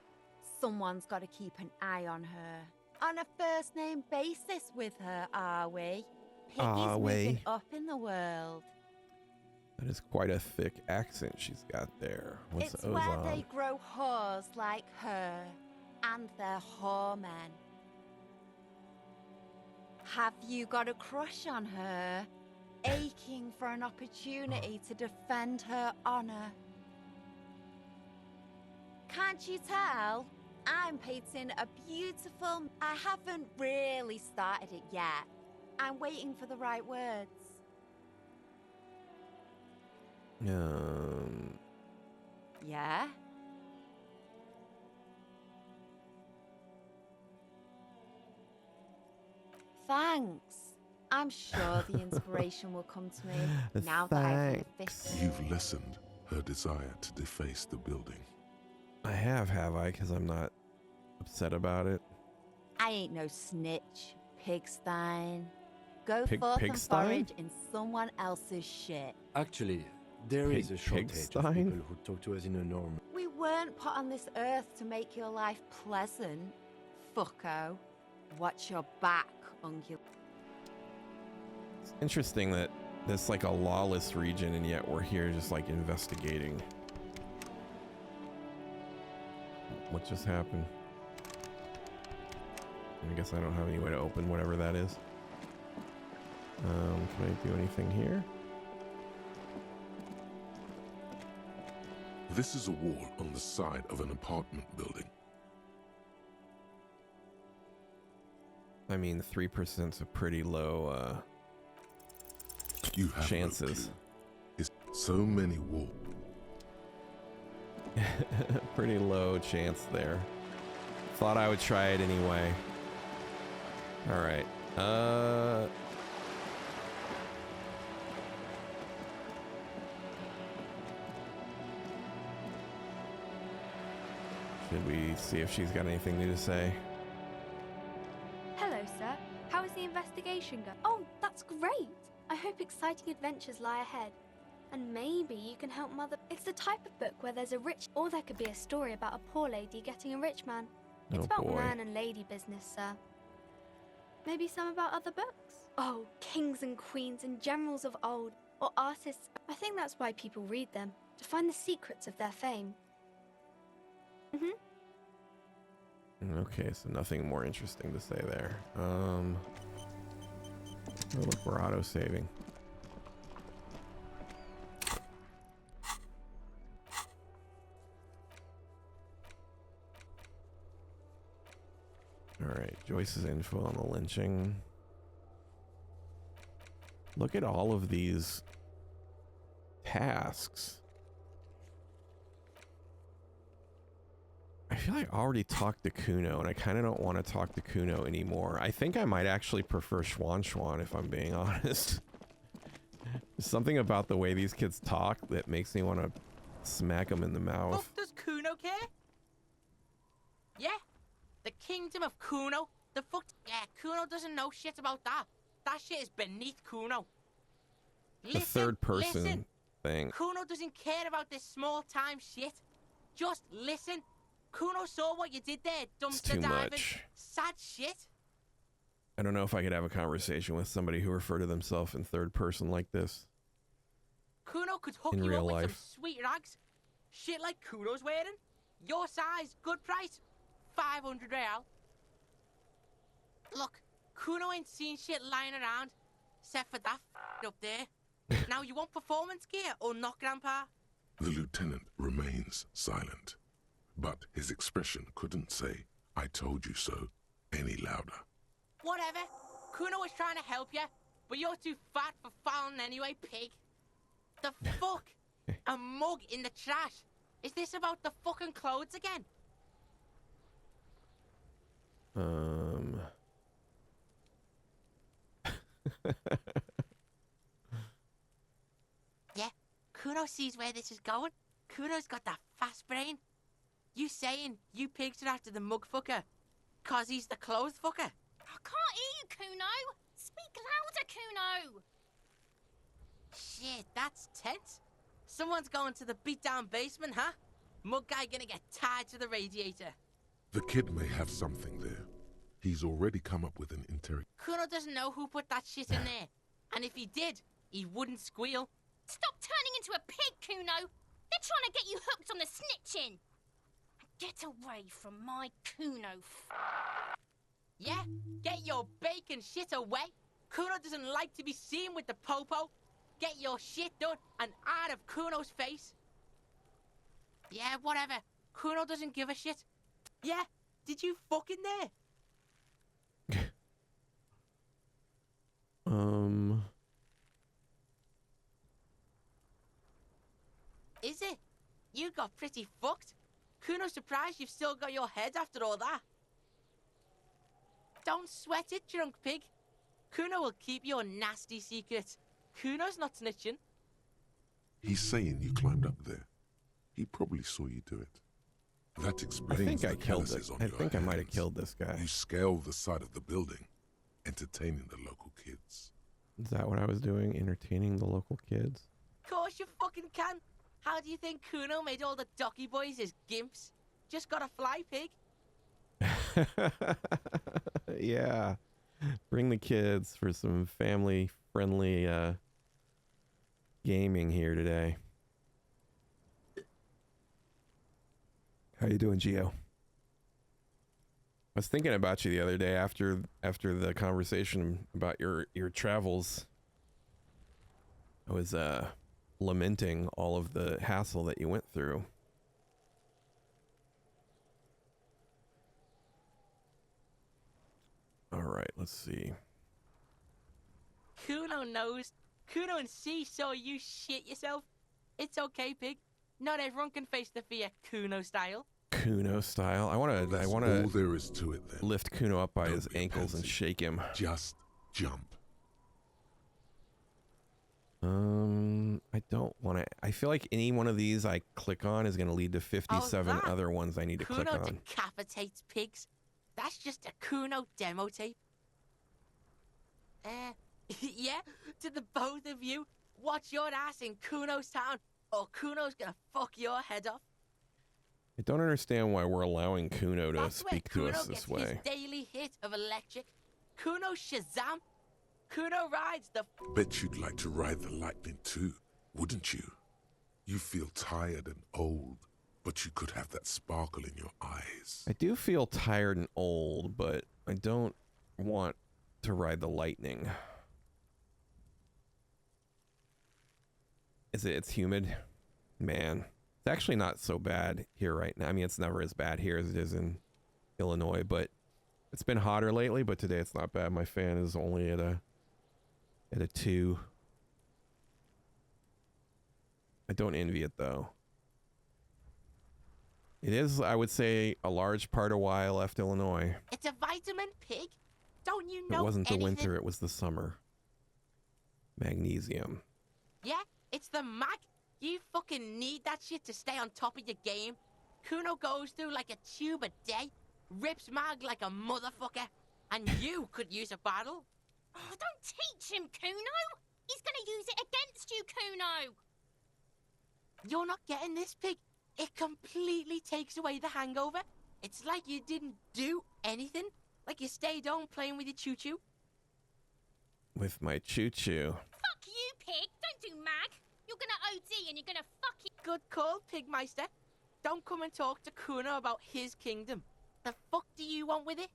Someone's got to keep an eye on her. On a first-name basis with her, are we? Piggy's moving up in the world. That is quite a thick accent she's got there. What's It's O's where on? they grow whores like her, and their whoremen. Have you got a crush on her? Aching for an opportunity to defend her honor? Can't you tell? I'm painting a beautiful... I haven't really started it yet. I'm waiting for the right words. Yeah? Thanks. I'm sure the inspiration will come to me now that I've refitted. You've lessened her desire to deface the building. I have I? Because I'm not upset about it. I ain't no snitch, Pigstein. Go forth and forage in someone else's shit. Actually, there is a shortage of people who talk to us in a normal... We weren't put on this earth to make your life pleasant, fucko. Watch your back, ungul. It's interesting that this like a lawless region and yet we're here just like investigating. What just happened? I guess I don't have any way to open whatever that is. Can I do anything here? This is a wall on the side of an apartment building. I mean, 3% is a pretty low you have chances. No it's so many walls. Pretty low chance there. Thought I would try it anyway. All right. Should we see if she's got anything new to say? Hello, sir. How is the investigation going? Oh, that's great. I hope exciting adventures lie ahead. And maybe you can help Mother. It's the type of book where there's a rich, or there could be a story about a poor lady getting a rich man. It's about man and lady business, sir. Maybe some about other books? Oh, kings and queens and generals of old, or artists. I think that's why people read them, to find the secrets of their fame. Okay, so nothing more interesting to say there. Oh, look, we're auto-saving. Alright, Joyce's info on the lynching. Look at all of these tasks. I feel like I already talked to Kuno, and I kind of don't want to talk to Kuno anymore. I think I might actually prefer Schwan, if I'm being honest. There's something about the way these kids talk that makes me want to smack them in the mouth. Fuck does Kuno care? Yeah? The kingdom of Kuno? The fuck? Yeah, Kuno doesn't know shit about that. That shit is beneath Kuno. The third person thing. Kuno doesn't care about this small time shit. Just listen. Kuno saw what you did there, dumpster diving. Sad shit. I don't know if I could have a conversation with somebody who refer to themselves in third person like this. Kuno could hook in you real up life. with some sweet rags. Shit like Kuno's wearing. Your size, good price. 500 real. Look, Kuno ain't seen shit lying around, except for that up there. Now you want performance gear or not, Grandpa? The lieutenant remains silent, but his expression couldn't say, "I told you so," any louder. Whatever. Kuno was trying to help you, but you're too fat for fouling anyway, pig. The fuck? A mug in the trash. Is this about the fucking clothes again? Yeah, Kuno sees where this is going. Kuno's got that fast brain. You saying you pigs are after the mug fucker, 'cause he's the clothes fucker? I can't hear you, Kuno. Speak louder, Kuno. Shit, that's tense. Someone's going to the beat-down basement, huh? Mug guy gonna get tied to the radiator. The kid may have something there. He's already come up with an Kuno doesn't know who put that shit in there. And if he did, he wouldn't squeal. Stop turning into a pig, Kuno. They're trying to get you hooked on the snitching. Get away from my Kuno. Yeah? Get your bacon shit away. Kuno doesn't like to be seen with the popo. Get your shit done and out of Kuno's face. Yeah, whatever. Kuno doesn't give a shit. Yeah, Did you fuck in there? Is it? You got pretty fucked. Kuno's surprised you've still got your head after all that. Don't sweat it, drunk pig. Kuno will keep your nasty secret. Kuno's not snitching. He's saying you climbed up there. He probably saw you do it. That explains I think I the killed calluses it. on I your think I might have hands. killed this guy. You scaled the side of the building, entertaining the local kids. Is that what I was doing? Entertaining the local kids? Of course you fucking can. How do you think Kuno made all the docky boys his gimps? Just got a fly, pig. Yeah. Bring the kids for some family-friendly gaming here today. How you doing, Gio? I was thinking about you the other day after the conversation about your travels. I was lamenting all of the hassle that you went through. All right, let's see. Kuno knows. Kuno and C saw you shit yourself. It's okay, pig. Not everyone can face the fear Kuno style. Kuno style. I want That's to all there is to it, then. lift Kuno up by Don't his be ankles and pansy. shake him. Just jump. I don't want to. I feel like any one of these I click on is going to lead to 57 that? other ones I need to click Kuno on. decapitates pigs. That's just a Kuno demo tape. Yeah, to the both of you, watch your ass in Kuno's town, or Kuno's gonna fuck your head off. I don't understand why we're allowing Kuno to That's speak where to Kuno us gets this way. his daily hit of electric. Kuno Shazam. Kuno rides the. Bet you'd like to ride the lightning too, wouldn't you? You feel tired and old, but you could have that sparkle in your eyes. I do feel tired and old, but I don't want to ride the lightning. It's humid? Man. It's actually not so bad here right now. I mean, it's never as bad here as it is in Illinois, but it's been hotter lately, but today it's not bad. My fan is only at a 2. I don't envy it though. It is, I would say, a large part of why I left Illinois. It's a vitamin, pig. Don't you know It wasn't the anything? winter, it was the summer. Magnesium. Yeah, it's the mag. You fucking need that shit to stay on top of your game. Kuno goes through like a tube a day, rips mag like a motherfucker, and you could use a battle. Oh, don't teach him, Kuno. He's gonna use it against you, Kuno. You're not getting this, pig. It completely takes away the hangover. It's like you didn't do anything. Like you stayed home playing with your choo-choo. With my choo-choo. Fuck you, pig. Don't do mag. You're gonna OD and you're gonna fuck it. Good call, Pigmeister. Don't come and talk to Kuno about his kingdom. The fuck do you want with it?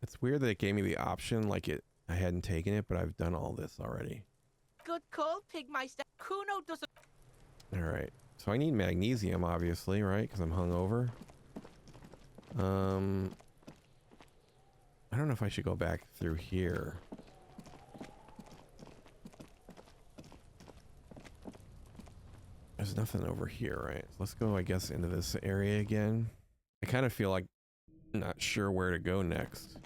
It's weird that it gave me the option, like I hadn't taken it, but I've done all this already. Good call, Pigmeister. Kuno doesn't... Alright. So I need magnesium, obviously, right? Because I'm hungover. I don't know if I should go back through here. There's nothing over here, right? So let's go, I guess, into this area again. I kind of feel like I'm not sure where to go next.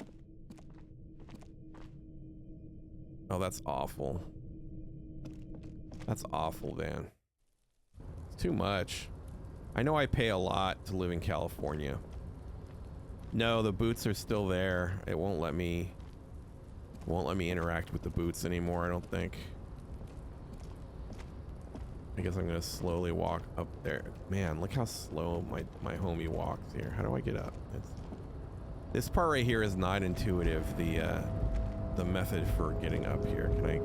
Oh, that's awful. That's awful, man. It's too much. I know I pay a lot to live in California. No, the boots are still there. It won't let me interact with the boots anymore, I don't think. I guess I'm gonna slowly walk up there. Man, look how slow my homie walks here. How do I get up? This part right here is not intuitive, the method for getting up here. Can I?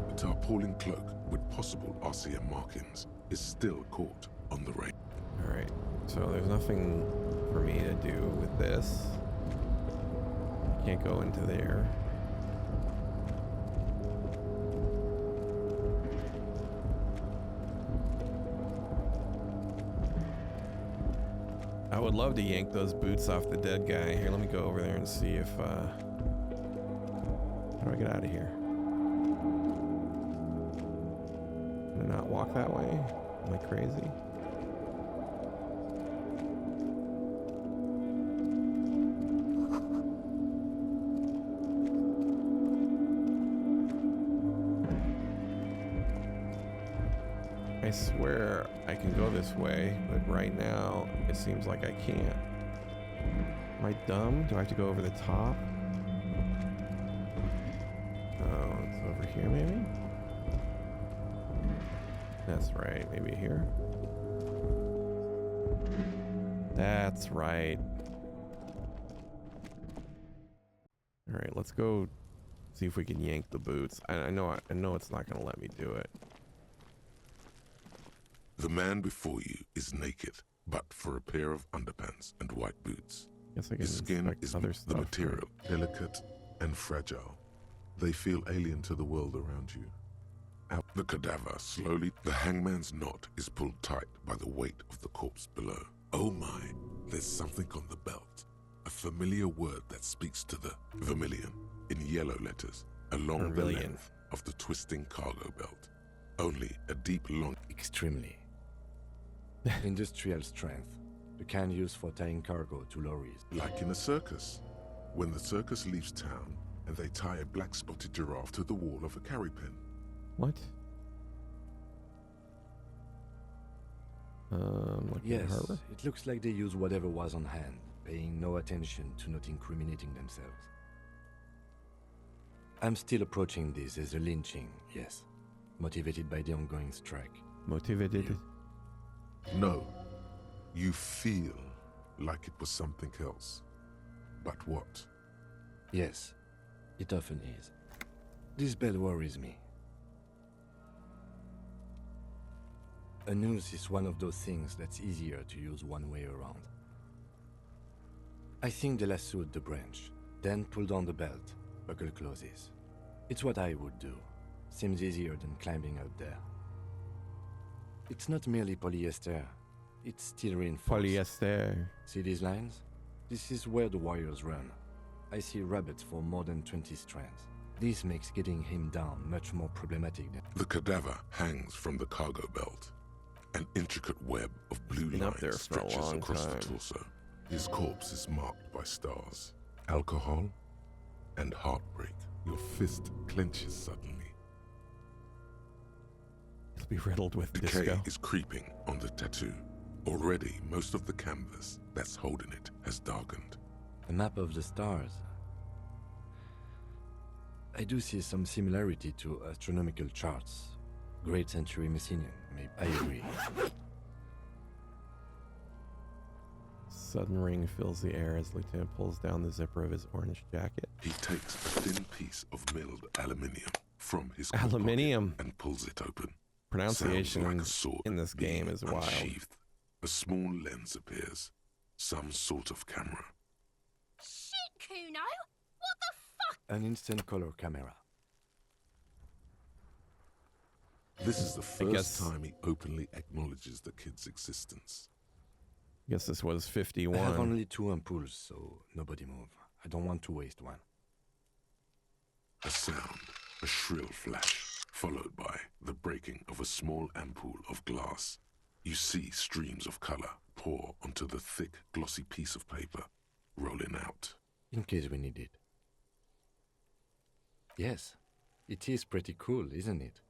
The tarpaulin cloak with possible RCM markings is still caught on the rail. Alright, so there's nothing for me to do with this. Can't go into there. I would love to yank those boots off the dead guy. Here, let me go over there and see if, how do I get out of here? Can I not walk that way? Am I crazy? I swear I can go this way, but right now it seems like I can't. Am I dumb? Do I have to go over the top? Oh, it's over here maybe? That's right, maybe here. That's right. All right, let's go see if we can yank the boots. I know it's not gonna let me do it. The man before you is naked, but for a pair of underpants and white boots. Guess I can His skin is other the stuff, material, delicate and fragile. They feel alien to the world around you. Out the cadaver slowly, the hangman's knot is pulled tight by the weight of the corpse below. Oh my, there's something on the belt. A familiar word that speaks to the vermilion in yellow letters along the length of the twisting cargo belt. Only a deep long... Extremely. Industrial strength. The kind used for tying cargo to lorries. Like in a circus. When the circus leaves town and they tie a black-spotted giraffe to the wall of a carry pen. What? Yes, it looks like they use whatever was on hand, paying no attention to not incriminating themselves. I'm still approaching this as a lynching, yes. Motivated by the ongoing strike. Motivated? No. You feel like it was something else. But what? Yes, it often is. This bell worries me. A noose is one of those things that's easier to use one way around. I think they lassoed the branch, then pulled on the belt, buckle closes. It's what I would do. Seems easier than climbing up there. It's not merely polyester, it's steel reinforced. Polyester. See these lines? This is where the wires run. I see rabbits for more than 20 strands. This makes getting him down much more problematic than... The cadaver hangs from the cargo belt. An intricate web of blue lines stretches across the torso. His corpse is marked by stars, alcohol, and heartbreak. Your fist clenches suddenly. It'll be riddled with Decay disco. is creeping on the tattoo. Already, most of the canvas that's holding it has darkened. A map of the stars. I do see some similarity to astronomical charts. Great century Messinian, maybe. I agree. Sudden ring fills the air as Lieutenant pulls down the zipper of his orange jacket. He takes a thin piece of milled aluminium from his aluminium and pulls it open. Pronunciation like a sword in this game is wild. Unsheathed. A small lens appears. Some sort of camera. Shit, Kuno! What the fuck? An instant color camera. This is the first time he openly acknowledges the kid's existence. I guess this was 51. I have only 2 ampoules, so nobody move. I don't want to waste one. A sound, a shrill flash, followed by the breaking of a small ampoule of glass. You see streams of color pour onto the thick, glossy piece of paper, rolling out. In case we need it. Yes, it is pretty cool, isn't it?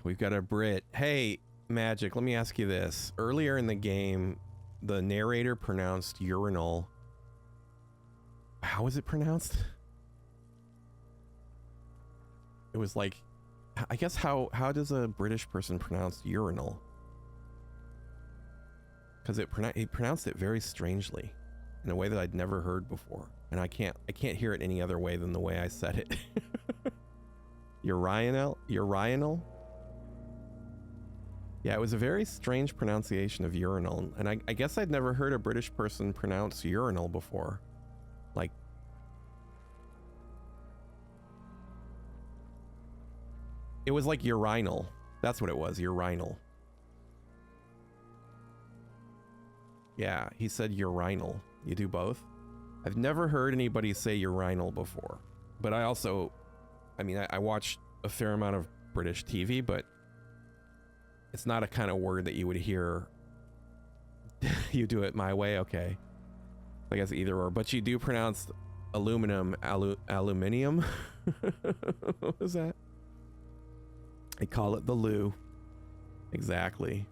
We've got a Brit. Hey, Magic, let me ask you this. Earlier in the game, the narrator pronounced urinal. How was it pronounced? It was like, I guess how does a British person pronounce urinal? Because he pronounced it very strangely, in a way that I'd never heard before, and I can't hear it any other way than the way I said it. Urinal? Yeah, it was a very strange pronunciation of urinal, and I guess I'd never heard a British person pronounce urinal before. Like, it was like urinal. That's what it was, urinal. Yeah, he said urinal. You do both? I've never heard anybody say urinal before. But I also, I mean, I watch a fair amount of British TV, but it's not a kind of word that you would hear. You do it my way, okay. I guess either or, but you do pronounce aluminum, aluminium. What was that? I call it the loo. Exactly.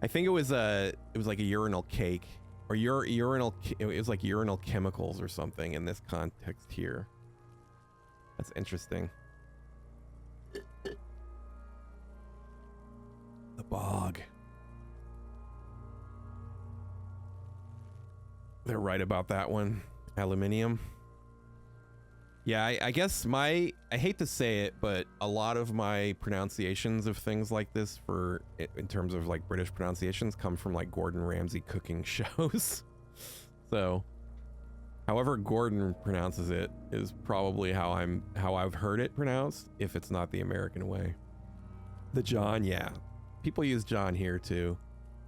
I think it was like a urinal cake, or urinal. It was like urinal chemicals or something in this context here. That's interesting. The bog. They're right about that one. Aluminium. Yeah, I guess I hate to say it, but a lot of my pronunciations of things like this in terms of like British pronunciations come from like Gordon Ramsay cooking shows. So however Gordon pronounces it is probably how I've heard it pronounced, if it's not the American way. The John, yeah. People use John here too.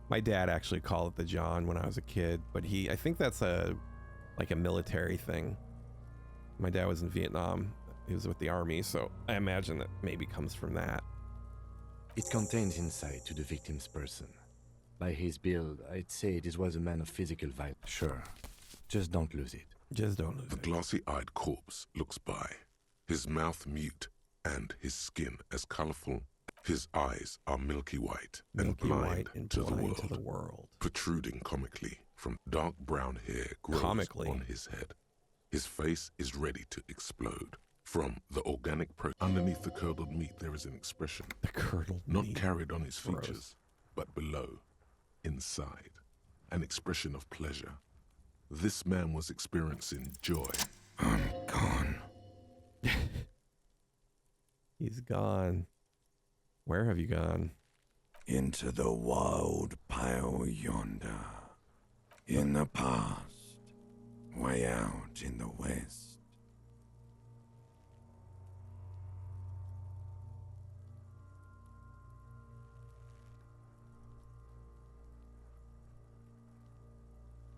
My dad actually called it the John when I was a kid, but I think that's like a military thing. My dad was in Vietnam. He was with the army, so I imagine that maybe comes from that. It contains insight to the victim's person. By his build, I'd say this was a man of physical violence. Sure. Just don't lose it. Just don't lose it. The glossy-eyed corpse looks by, his mouth mute and his skin as colorful. His eyes are milky white and blind to the world, protruding comically from dark brown hair grows on his head. His face is ready to explode. From the organic underneath the curdled meat, there is an expression, not carried on his features, but below, inside, an expression of pleasure. This man was experiencing joy. I'm gone. He's gone. Where have you gone? Into the wild pale yonder. In the past. Way out in the west.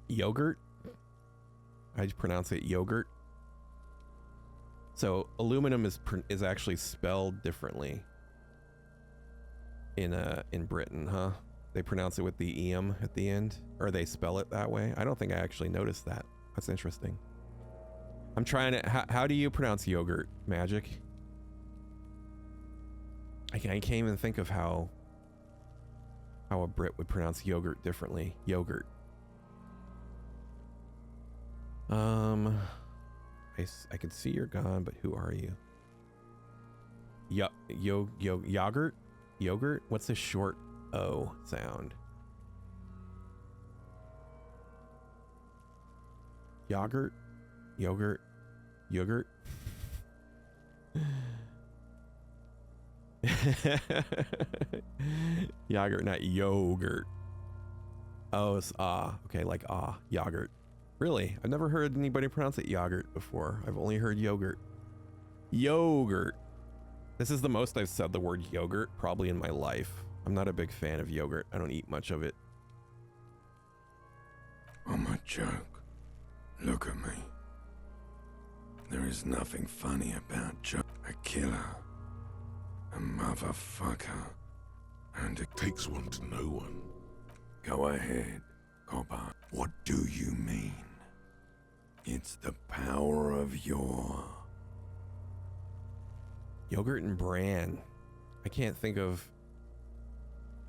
Yogurt? I pronounce it yogurt. So aluminum is actually spelled differently in Britain, huh? They pronounce it with the "eum" at the end, or they spell it that way. I don't think I actually noticed that. That's interesting. I'm trying to. How do you pronounce yogurt, Magic? I can't even think of how a Brit would pronounce yogurt differently. Yogurt. I can see you're gone, but who are you? Yogurt? Yogurt? What's the short O sound? Yogurt? Yogurt? Yogurt? Yogurt, not yogurt. Oh, it's okay, like yogurt. Really? I've never heard anybody pronounce it yogurt before. I've only heard yogurt. Yogurt. This is the most I've said the word yogurt probably in my life. I'm not a big fan of yogurt. I don't eat much of it. I'm a joke. Look at me. There is nothing funny about a killer, a motherfucker, and it takes one to know one. Go ahead, copper. What do you mean? It's the power of your... Yogurt and bran. I can't think of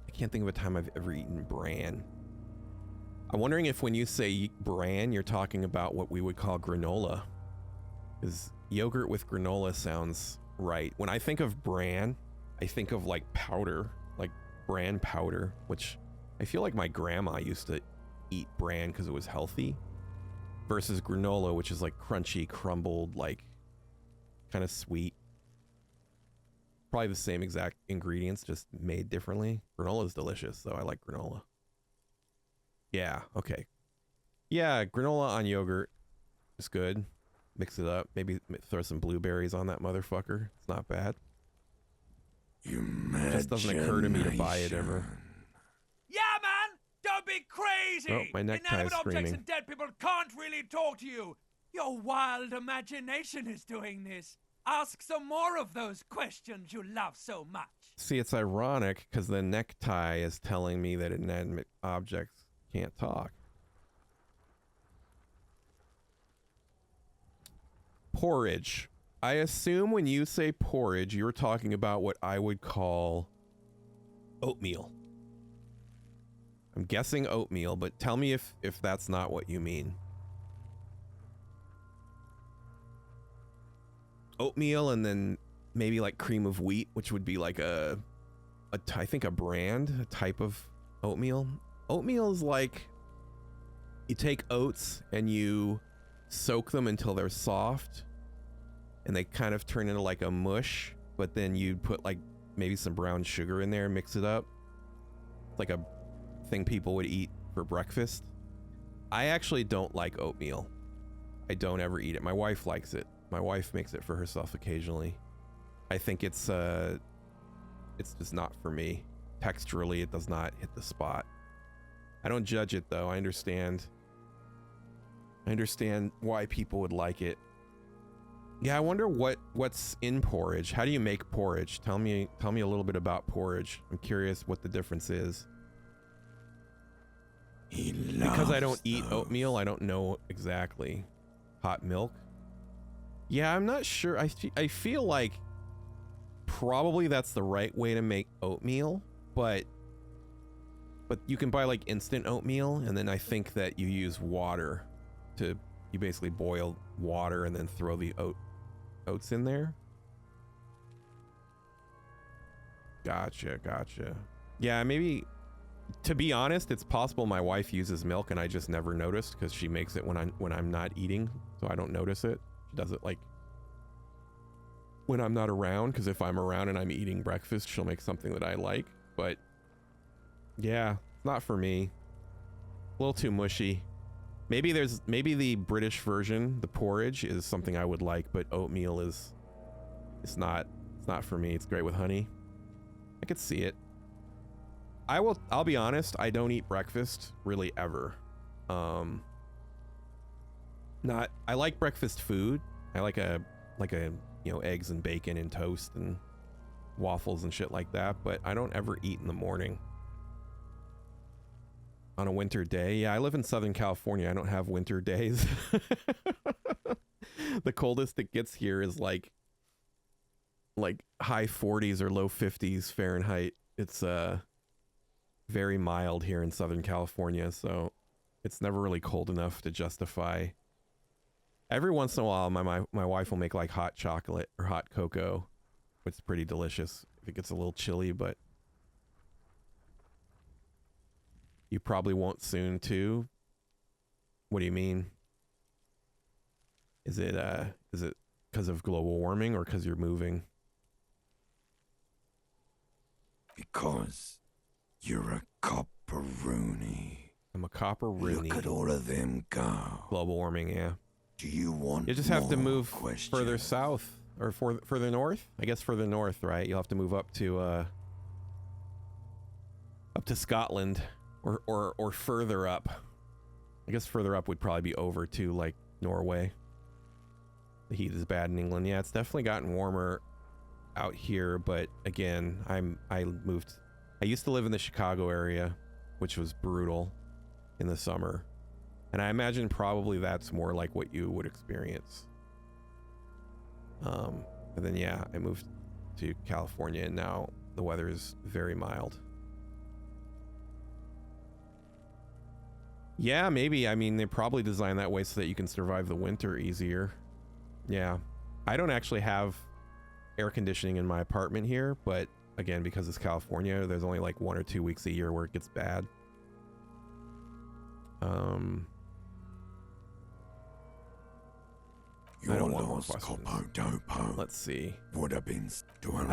a time I've ever eaten bran. I'm wondering if when you say bran, you're talking about what we would call granola. Because yogurt with granola sounds right. When I think of bran, I think of like powder, like bran powder, which I feel like my grandma used to eat bran because it was healthy, versus granola, which is like crunchy, crumbled, like kind of sweet. Probably the same exact ingredients, just made differently. Granola is delicious, though. I like granola. Yeah, okay. Yeah, granola on yogurt is good. Mix it up. Maybe throw some blueberries on that motherfucker. It's not bad. You just doesn't occur to me to buy it ever. Yeah, man! Don't be crazy! easy! Oh, my necktie is Inanimate objects screaming. and dead people can't really talk to you! Your wild imagination is doing this. Ask some more of those questions you love so much. See, it's ironic because the necktie is telling me that inanimate objects can't talk. Porridge. I assume when you say porridge, you're talking about what I would call oatmeal. I'm guessing oatmeal, but tell me if that's not what you mean. Oatmeal and then maybe like cream of wheat, which would be like I think a brand, a type of oatmeal. Oatmeal is like you take oats and you soak them until they're soft and they kind of turn into like a mush, but then you put like maybe some brown sugar in there, mix it up. It's like a thing people would eat for breakfast. I actually don't like oatmeal. I don't ever eat it. My wife likes it. My wife makes it for herself occasionally. I think it's just not for me. Texturally, it does not hit the spot. I don't judge it though. I understand why people would like it. Yeah, I wonder what's in porridge. How do you make porridge? Tell me a little bit about porridge. I'm curious what the difference is. Because I don't eat oatmeal, I don't know exactly. Hot milk? Yeah, I'm not sure. I feel like probably that's the right way to make oatmeal, but you can buy like instant oatmeal, and then I think that you use water you basically boil water and then throw the oats in there. Gotcha. Yeah, maybe, to be honest, it's possible my wife uses milk and I just never noticed because she makes it when I'm not eating, so I don't notice it. She does it like when I'm not around, because if I'm around and I'm eating breakfast, she'll make something that I like. But yeah, it's not for me. A little too mushy. Maybe the British version, the porridge, is something I would like, but oatmeal it's not for me. It's great with honey. I could see it. I'll be honest, I don't eat breakfast really ever. I like breakfast food. I like a eggs and bacon and toast and waffles and shit like that, but I don't ever eat in the morning. On a winter day. Yeah, I live in Southern California. I don't have winter days. The coldest it gets here is like high 40s or low 50s Fahrenheit. It's very mild here in Southern California, so it's never really cold enough to justify. Every once in a while, my wife will make like hot chocolate or hot cocoa, which is pretty delicious if it gets a little chilly, but you probably won't soon too. What do you mean? Is it because of global warming or because you're moving? Because you're a copperoonie. I'm a copperoonie. Look at all of them go. Global warming, yeah. Do you want? You just have to move questions? further south or further north. I guess further north, right? You'll have to move up to Scotland or further up. I guess further up would probably be over to like Norway. The heat is bad in England. Yeah, it's definitely gotten warmer out here, but again, I used to live in the Chicago area, which was brutal in the summer. And I imagine probably that's more like what you would experience. And then yeah, I moved to California and now the weather is very mild. Yeah, maybe. I mean, they probably designed that way so that you can survive the winter easier. Yeah. I don't actually have air conditioning in my apartment here, but again, because it's California, there's only like 1 or 2 weeks a year where it gets bad. I don't want more questions. Let's see. I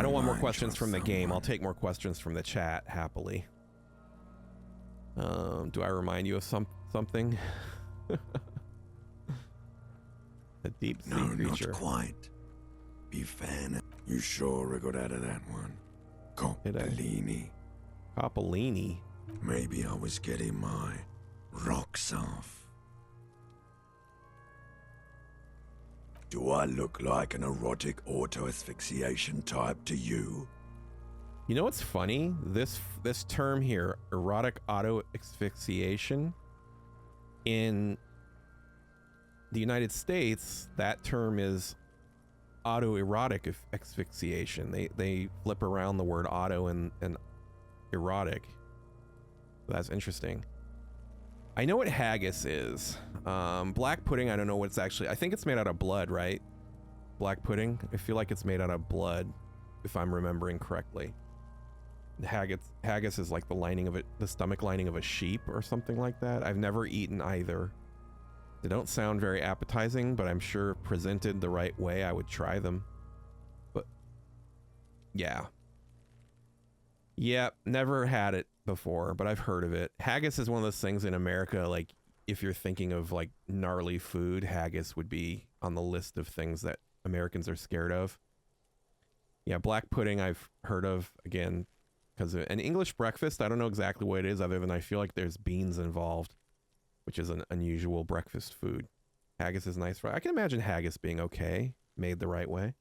don't want more questions from the game. I'll take more questions from the chat happily. Do I remind you of something? A deep sea creature. Not quite. Be fair. You sure I got out of that one. Coppolini. Coppolini? Maybe I was getting my Rocks off. Do I look like an erotic auto-asphyxiation type to you? You know what's funny? This term here, erotic auto asphyxiation, in the United States, that term is autoerotic asphyxiation. They flip around the word auto and erotic. That's interesting. I know what haggis is. Black pudding, I don't know what it's actually. I think it's made out of blood, right? Black pudding. I feel like it's made out of blood, if I'm remembering correctly. Haggis is like the lining of it, the stomach lining of a sheep or something like that. I've never eaten either. They don't sound very appetizing, but I'm sure presented the right way, I would try them. But yeah. Yep, never had it before, but I've heard of it. Haggis is one of those things in America, like if you're thinking of like gnarly food, haggis would be on the list of things that Americans are scared of. Yeah, black pudding I've heard of, again, because an English breakfast, I don't know exactly what it is, other than I feel like there's beans involved, which is an unusual breakfast food. Haggis is nice. I can imagine haggis being okay, made the right way.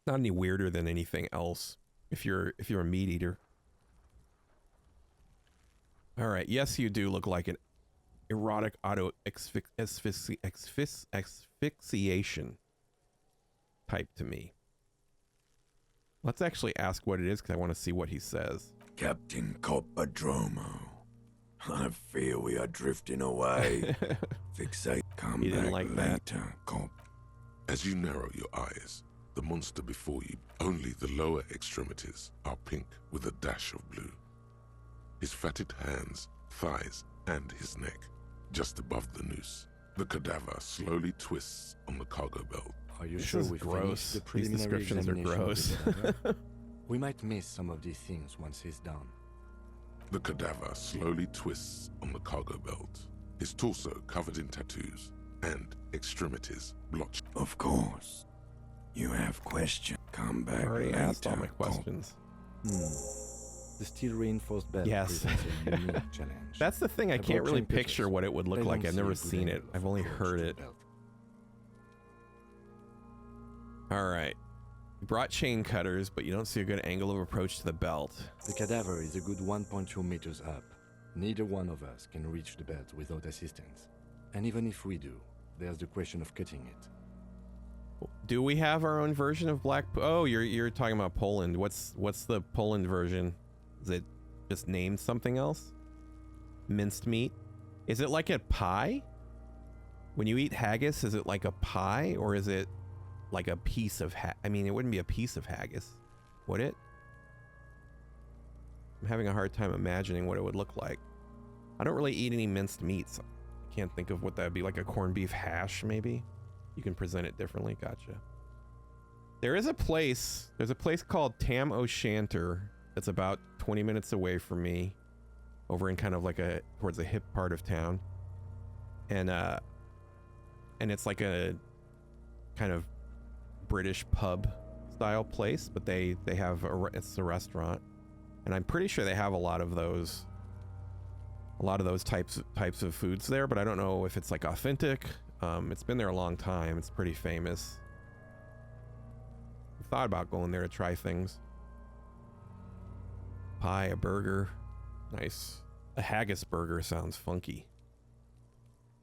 Not any weirder than anything else if you're a meat eater. All right, yes, you do look like an erotic auto asphyxiation type to me. Let's actually ask what it is, because I want to see what he says. Captain Coppadromo, I fear we are drifting away. Fixate, come You didn't back like later, Cop. As you narrow your eyes, the monster before you, only the lower extremities are pink with a dash of blue. His fatted hands, thighs, and his neck, just above the noose. The cadaver slowly twists on the cargo belt. Are you This sure is we gross. finished the These preliminary descriptions are examination of gross. the cadaver? We might miss some of these things once he's done. The cadaver slowly twists on the cargo belt, his torso covered in tattoos and extremities blotched. Of course. You have questions. Come back I already later, asked all my Cop. questions. The steel reinforced belt Yes. presents a unique challenge. That's the thing, I I can't brought really chain pictures. picture what it would look They like. don't I've never see a good seen it. angle of I've only approach heard to the it. belt. All right. You brought chain cutters, but you don't see a good angle of approach to the belt. The cadaver is a good 1.2 meters up. Neither one of us can reach the belt without assistance. And even if we do, there's the question of cutting it. Do we have our own version of black? Oh, you're talking about Poland. What's the Poland version? Is it just named something else? Minced meat? Is it like a pie? When you eat haggis, is it like a pie, or is it like a piece of I mean, it wouldn't be a piece of haggis, would it? I'm having a hard time imagining what it would look like. I don't really eat any minced meats. I can't think of what that would be, like a corned beef hash, maybe? You can present it differently. Gotcha. There is a place. There's a place called Tam O'Shanter that's about 20 minutes away from me, over in kind of like towards the hip part of town, and it's like a kind of British pub style place, but they have it's a restaurant, and I'm pretty sure they have a lot of those types of foods there, but I don't know if it's like authentic. It's been there a long time. It's pretty famous. I thought about going there to try things. Pie, a burger. Nice. A haggis burger sounds funky.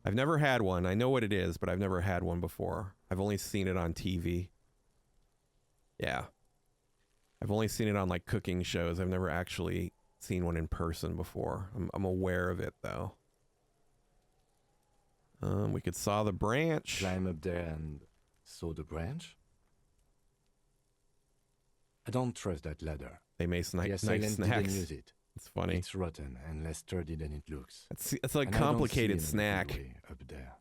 I've never had one. I know what it is, but I've never had one before. I've only seen it on TV. Yeah. I've only seen it on like cooking shows. I've never actually seen one in person before. I'm aware of it though. We could saw the branch. Climb up there and saw the branch? I don't trust that ladder. They may The nice assailant didn't snacks. use it. It's funny. It's rotten and less sturdy than it looks. It's like And I don't complicated see snack. another way up there.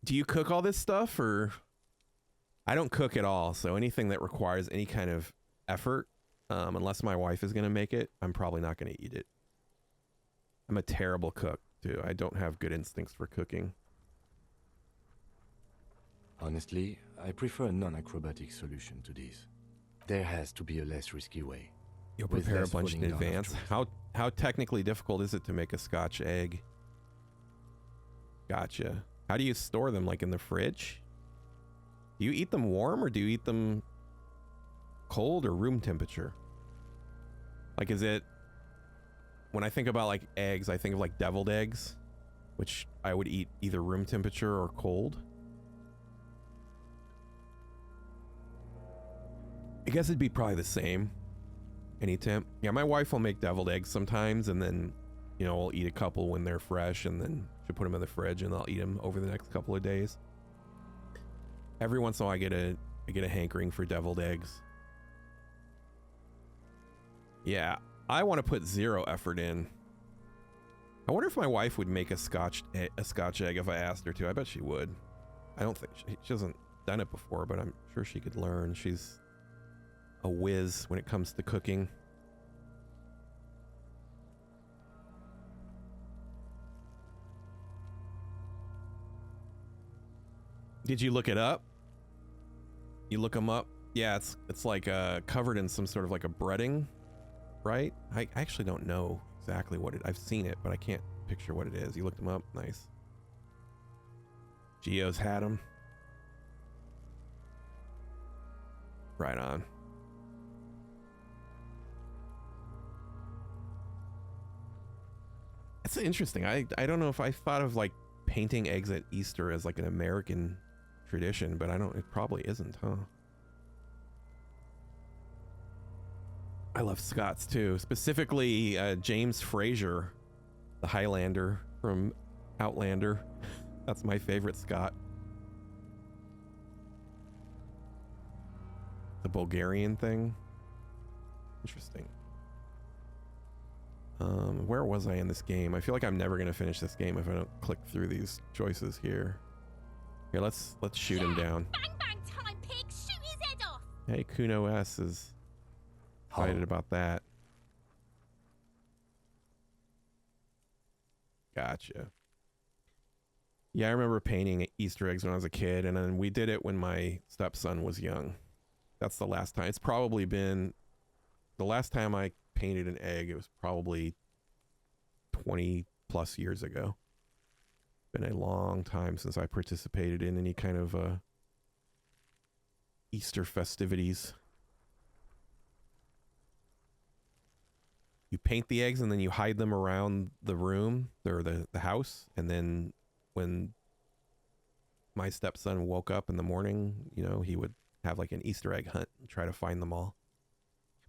Do you cook all this stuff, or? I don't cook at all, so anything that requires any kind of effort, unless my wife is going to make it, I'm probably not going to eat it. I'm a terrible cook, too. I don't have good instincts for cooking. Honestly, I prefer a non-acrobatic solution to this. There has to be a less risky way. You'll with prepare a less bunch in falling down of advance. trees. How technically difficult is it to make a Scotch egg? Gotcha. How do you store them? Like in the fridge? Do you eat them warm or do you eat them cold or room temperature? Like, is it... When I think about like eggs, I think of like deviled eggs, which I would eat either room temperature or cold. I guess it'd be probably the same. Any temp. Yeah, my wife will make deviled eggs sometimes, and then, you know, I'll eat a couple when they're fresh, and then she'll put them in the fridge, and I'll eat them over the next couple of days. Every once in a while, I get a hankering for deviled eggs. Yeah, I want to put zero effort in. I wonder if my wife would make a Scotch egg if I asked her to. I bet she would. I don't think she hasn't done it before, but I'm sure she could learn. She's a whiz when it comes to cooking. Did you look it up? You look them up? Yeah, it's like covered in some sort of like a breading, right? I actually don't know exactly what I've seen it, but I can't picture what it is. You looked them up? Nice. Geo's had them. Right on. That's interesting. I don't know if I thought of like painting eggs at Easter as like an American tradition, but it probably isn't, huh? I love Scots too, specifically James Fraser, the Highlander from Outlander. That's my favorite Scot. The Bulgarian thing. Interesting. Where was I in this game? I feel like I'm never gonna finish this game if I don't click through these choices here. Here, let's shoot him down. Bang bang time, pig! Shoot his head off! Hey, Kuno S is excited about that. Gotcha. Yeah, I remember painting Easter eggs when I was a kid, and then we did it when my stepson was young. That's the last time. It's probably been the last time I painted an egg. It was probably 20 plus years ago. Been a long time since I participated in any kind of Easter festivities. You paint the eggs and then you hide them around the room or the house, and then when my stepson woke up in the morning, you know, he would have like an Easter egg hunt and try to find them all.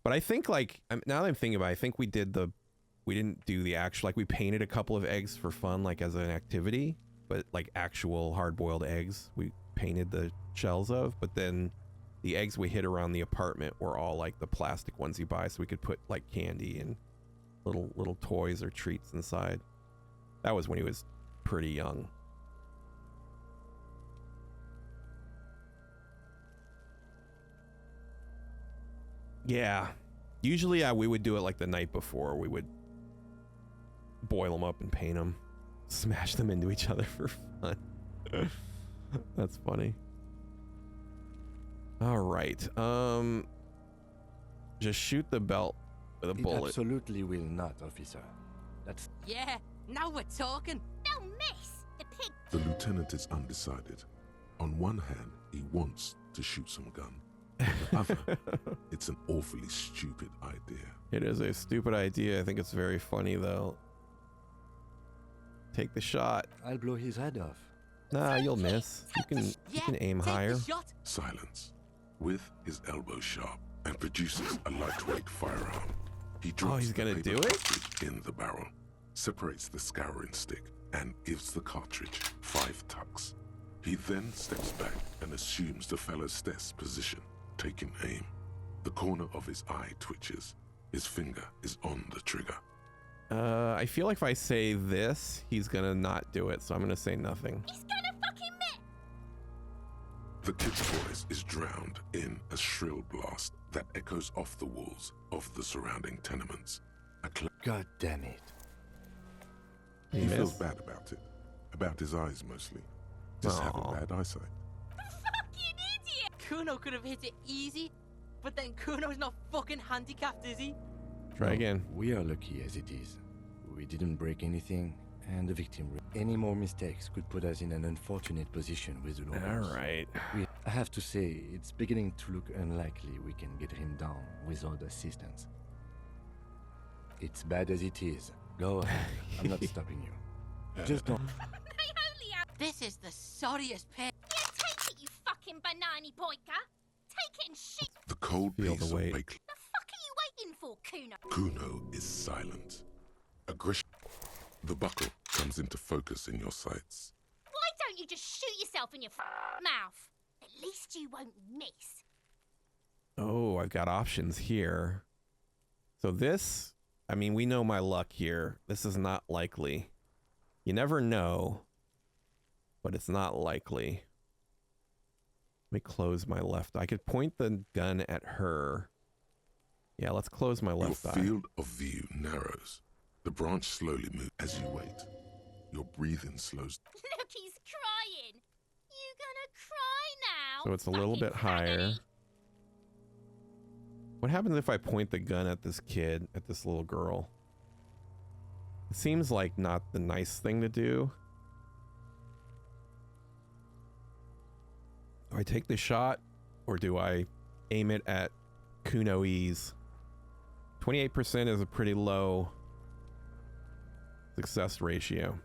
But I think like, now that I'm thinking about it, I think we didn't do the actual, like we painted a couple of eggs for fun, like as an activity, but like actual hard-boiled eggs we painted the shells of, but then the eggs we hid around the apartment were all like the plastic ones you buy, so we could put like candy and little toys or treats inside. That was when he was pretty young. Yeah, usually we would do it like the night before. We would boil them up and paint them, smash them into each other for fun. That's funny. All right, just shoot the belt with a bullet. Absolutely will not, officer. That's... Yeah, now we're talking. No miss! The pig... The lieutenant is undecided. On one hand, he wants to shoot some gun. On the other, it's an awfully stupid idea. It is a stupid idea. I think it's very funny, though. Take the shot. I'll blow his head off. Nah, you'll miss. You can aim higher. Silence. With his elbow sharp and produces a lightweight firearm. He drops he's gonna the do paper it? cartridge in the barrel, separates the scouring stick, and gives the cartridge 5 tucks. He then steps back and assumes the fellow's desk position, taking aim. The corner of his eye twitches. His finger is on the trigger. I feel like if I say this, he's gonna not do it, so I'm gonna say nothing. He's gonna fucking miss! The kid's voice is drowned in a shrill blast that echoes off the walls of the surrounding tenements. God damn it. He feels bad about it. About his eyes, mostly. Just having bad eyesight. Fucking idiot! Kuno could have hit it easy, but then Kuno's not fucking handicapped, is he? Try again. We are lucky as it is. We didn't break anything, and the victim. Any more mistakes could put us in an unfortunate position with the locals. All right. I have to say, it's beginning to look unlikely we can get him down without assistance. It's bad as it is. Go ahead. I'm not stopping you. Just don't. This is the sorriest pit. Yeah, take it, you fucking banani pointer. Take it and shit. The cold Feel piece the of weight. bacon. The fuck are you waiting for, Kuno? Kuno is silent. Aggression. The buckle comes into focus in your sights. Why don't you just shoot yourself in your mouth? At least you won't miss. Oh, I've got options here. So this, I mean, we know my luck here. This is not likely. You never know, but it's not likely. Let me close my left eye. I could point the gun at her. Yeah, let's close my left Your eye. field of view narrows. The branch slowly moves as you wait. Your breathing slows. Look, he's crying. You gonna cry now? So it's a little bit higher. What happens if I point the gun at this kid, at this little girl? It seems like not the nice thing to do. Do I take the shot or do I aim it at Kuno's? 28% is a pretty low success ratio.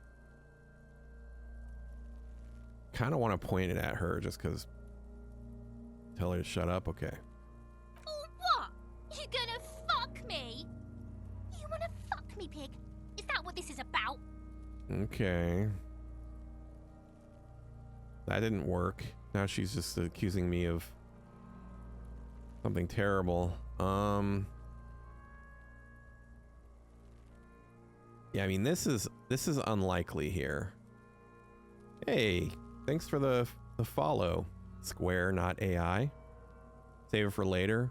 Kind of want to point it at her just because. Tell her to shut up. Okay. Oh, what? You gonna fuck me? You wanna fuck me, pig? Is that what this is about? Okay. That didn't work. Now she's just accusing me of something terrible. Yeah, I mean this is unlikely here. Hey, thanks for the follow. Square, not AI. Save it for later.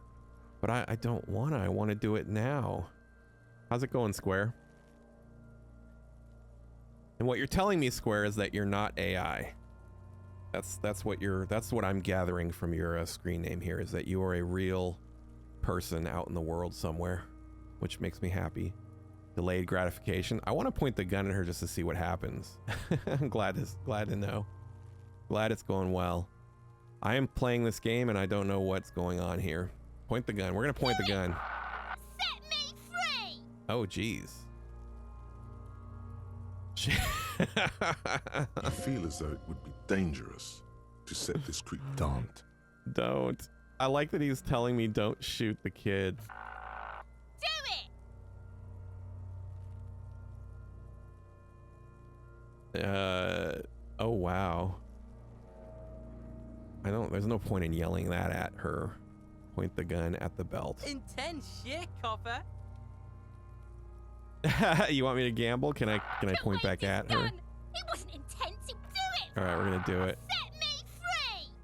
But I don't wanna. I wanna do it now. How's it going, Square? And what you're telling me, Square, is that you're not AI. That's what I'm gathering from your screen name here, is that you are a real person out in the world somewhere, which makes me happy. Delayed gratification. I want to point the gun at her just to see what happens. I'm glad to know. Glad it's going well. I am playing this game and I don't know what's going on here. Point the gun. We're gonna point the gun. Set me free! Oh, jeez. You feel as though it would be dangerous to set this creep. Don't. I like that he's telling me don't shoot the kid. Do it! Oh wow. There's no point in yelling that at her. Point the gun at the belt. Intense shit, copper. You want me to gamble? Can I point back at her? It wasn't intense. Do it! All right, we're gonna do it. Set me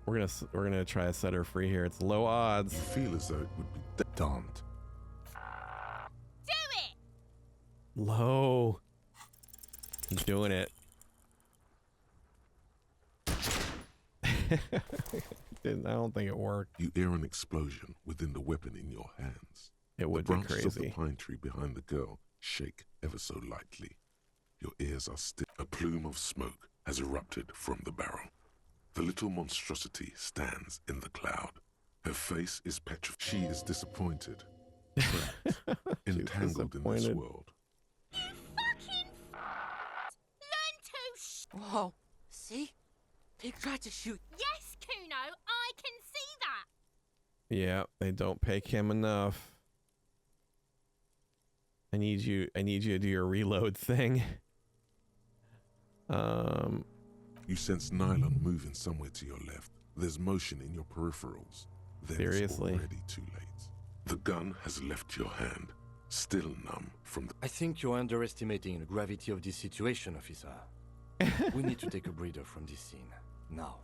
free! We're gonna try to set her free here. It's low odds. You feel as though it would be. Don't. Do it! Low. I'm doing it. I don't think it worked. You hear an explosion within the weapon in your hands. It would the be branches of the crazy. pine tree behind the girl shake ever so lightly. Your ears are still. A plume of smoke has erupted from the barrel. The little monstrosity stands in the cloud. Her face is petrified. She is disappointed. Trapped, entangled in this world. You fucking learn to Whoa, see? Pig tried to shoot. Yes, Kuno, I can see that. Yeah, they don't pay him enough. I need you to do your reload thing. You sense nylon moving somewhere to your left. There's motion in your peripherals. Then Seriously? It's already too late. The gun has left your hand, still numb from the... I think you're underestimating the gravity of this situation, officer. We need to take a breather from this scene. Now.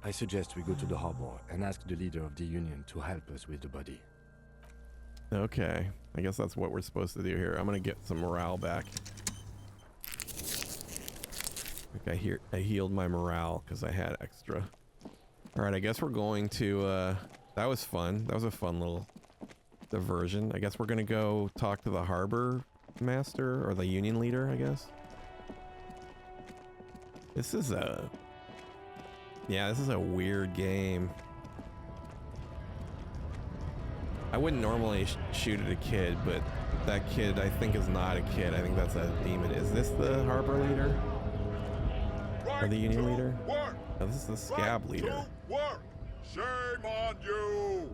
I suggest we go to the harbor and ask the leader of the union to help us with the body. Okay, I guess that's what we're supposed to do here. I'm gonna get some morale back. I healed my morale because I had extra. All right, I guess we're going to. That was fun. That was a fun little diversion. I guess we're gonna go talk to the harbor master or the union leader, I guess. This is a weird game. I wouldn't normally shoot at a kid, but that kid I think is not a kid. I think that's a demon. Is this the harbor leader? Or the union leader? Oh, this is the scab leader. Work! Shame on you!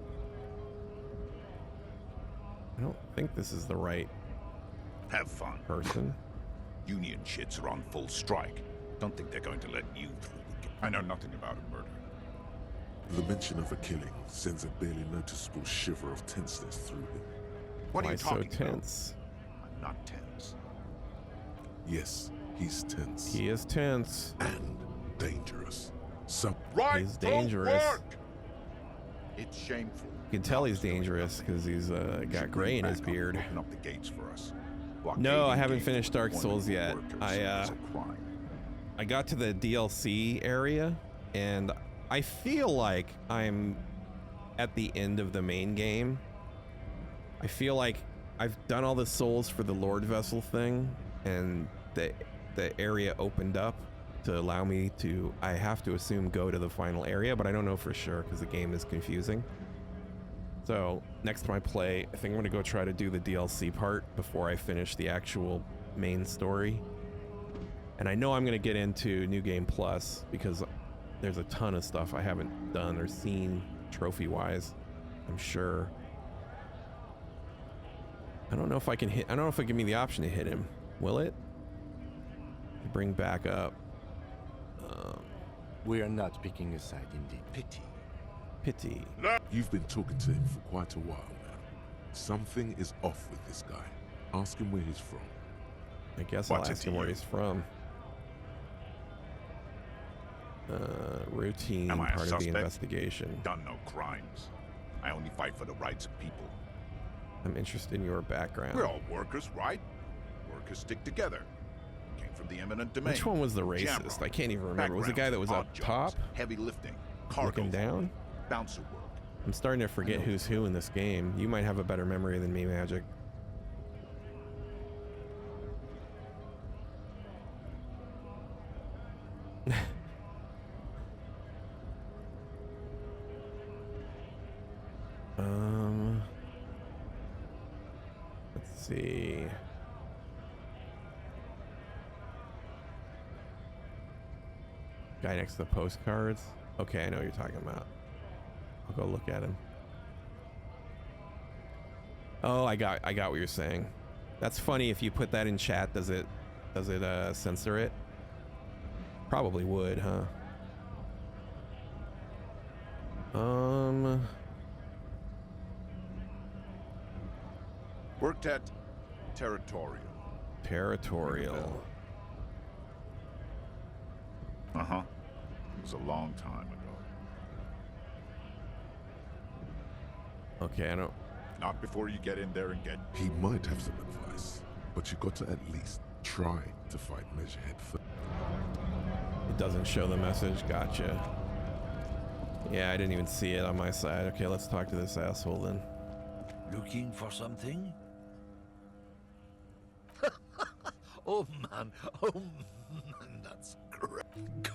I don't think this is the right Have fun. person. Union shits are on full strike. Don't think they're going to let you through the gate. I know nothing about a murder. The mention of a killing sends a barely noticeable shiver of tenseness through him. What are Why you so talking tense? about? I'm not tense. Yes, he's tense. He is tense. And dangerous. He's dangerous. It's shameful. You can tell he's dangerous because he's got gray in his beard. Open up the gates for us. No, I haven't finished Dark Souls yet. I got to the DLC area and I feel like I'm at the end of the main game. I feel like I've done all the souls for the Lord Vessel thing and the area opened up to allow me to, I have to assume, go to the final area, but I don't know for sure because the game is confusing. So next time I play, I think I'm gonna go try to do the DLC part before I finish the actual main story. And I know I'm gonna get into New Game Plus because there's a ton of stuff I haven't done or seen trophy-wise, I'm sure. I don't know if I can hit, I don't know if it give me the option to hit him. Will it? Bring back up. We are not picking a side indeed. Pity. Pity. You've been talking to him for quite a while now. Something is off with this guy. Ask him where he's from. I guess I'll ask him where he's from. Routine Am I a part of the suspect? investigation. Done no crimes. I only fight for the rights of people. I'm interested in your background. We're all workers, right? Workers stick together. Came from the eminent domain. Which one was the racist? I can't even remember. Was the guy that was up top? Heavy lifting. Cargo Looking down? Bouncer work. I'm starting to forget who's who in this game. You might have a better memory than me, Magic. Let's see. Guy next to the postcards. Okay, I know what you're talking about. I'll go look at him. Oh, I got what you're saying. That's funny. If you put that in chat, does it censor it? Probably would, huh? Worked at Territorial. Territorial. Uh-huh. It was a long time ago. Okay, I don't... Not before you get in there and get... He might have some advice, but you got to at least try to fight Measurehead first. It doesn't show the message. Gotcha. Yeah, I didn't even see it on my side. Okay, let's talk to this asshole then. Looking for something? Oh man, that's great.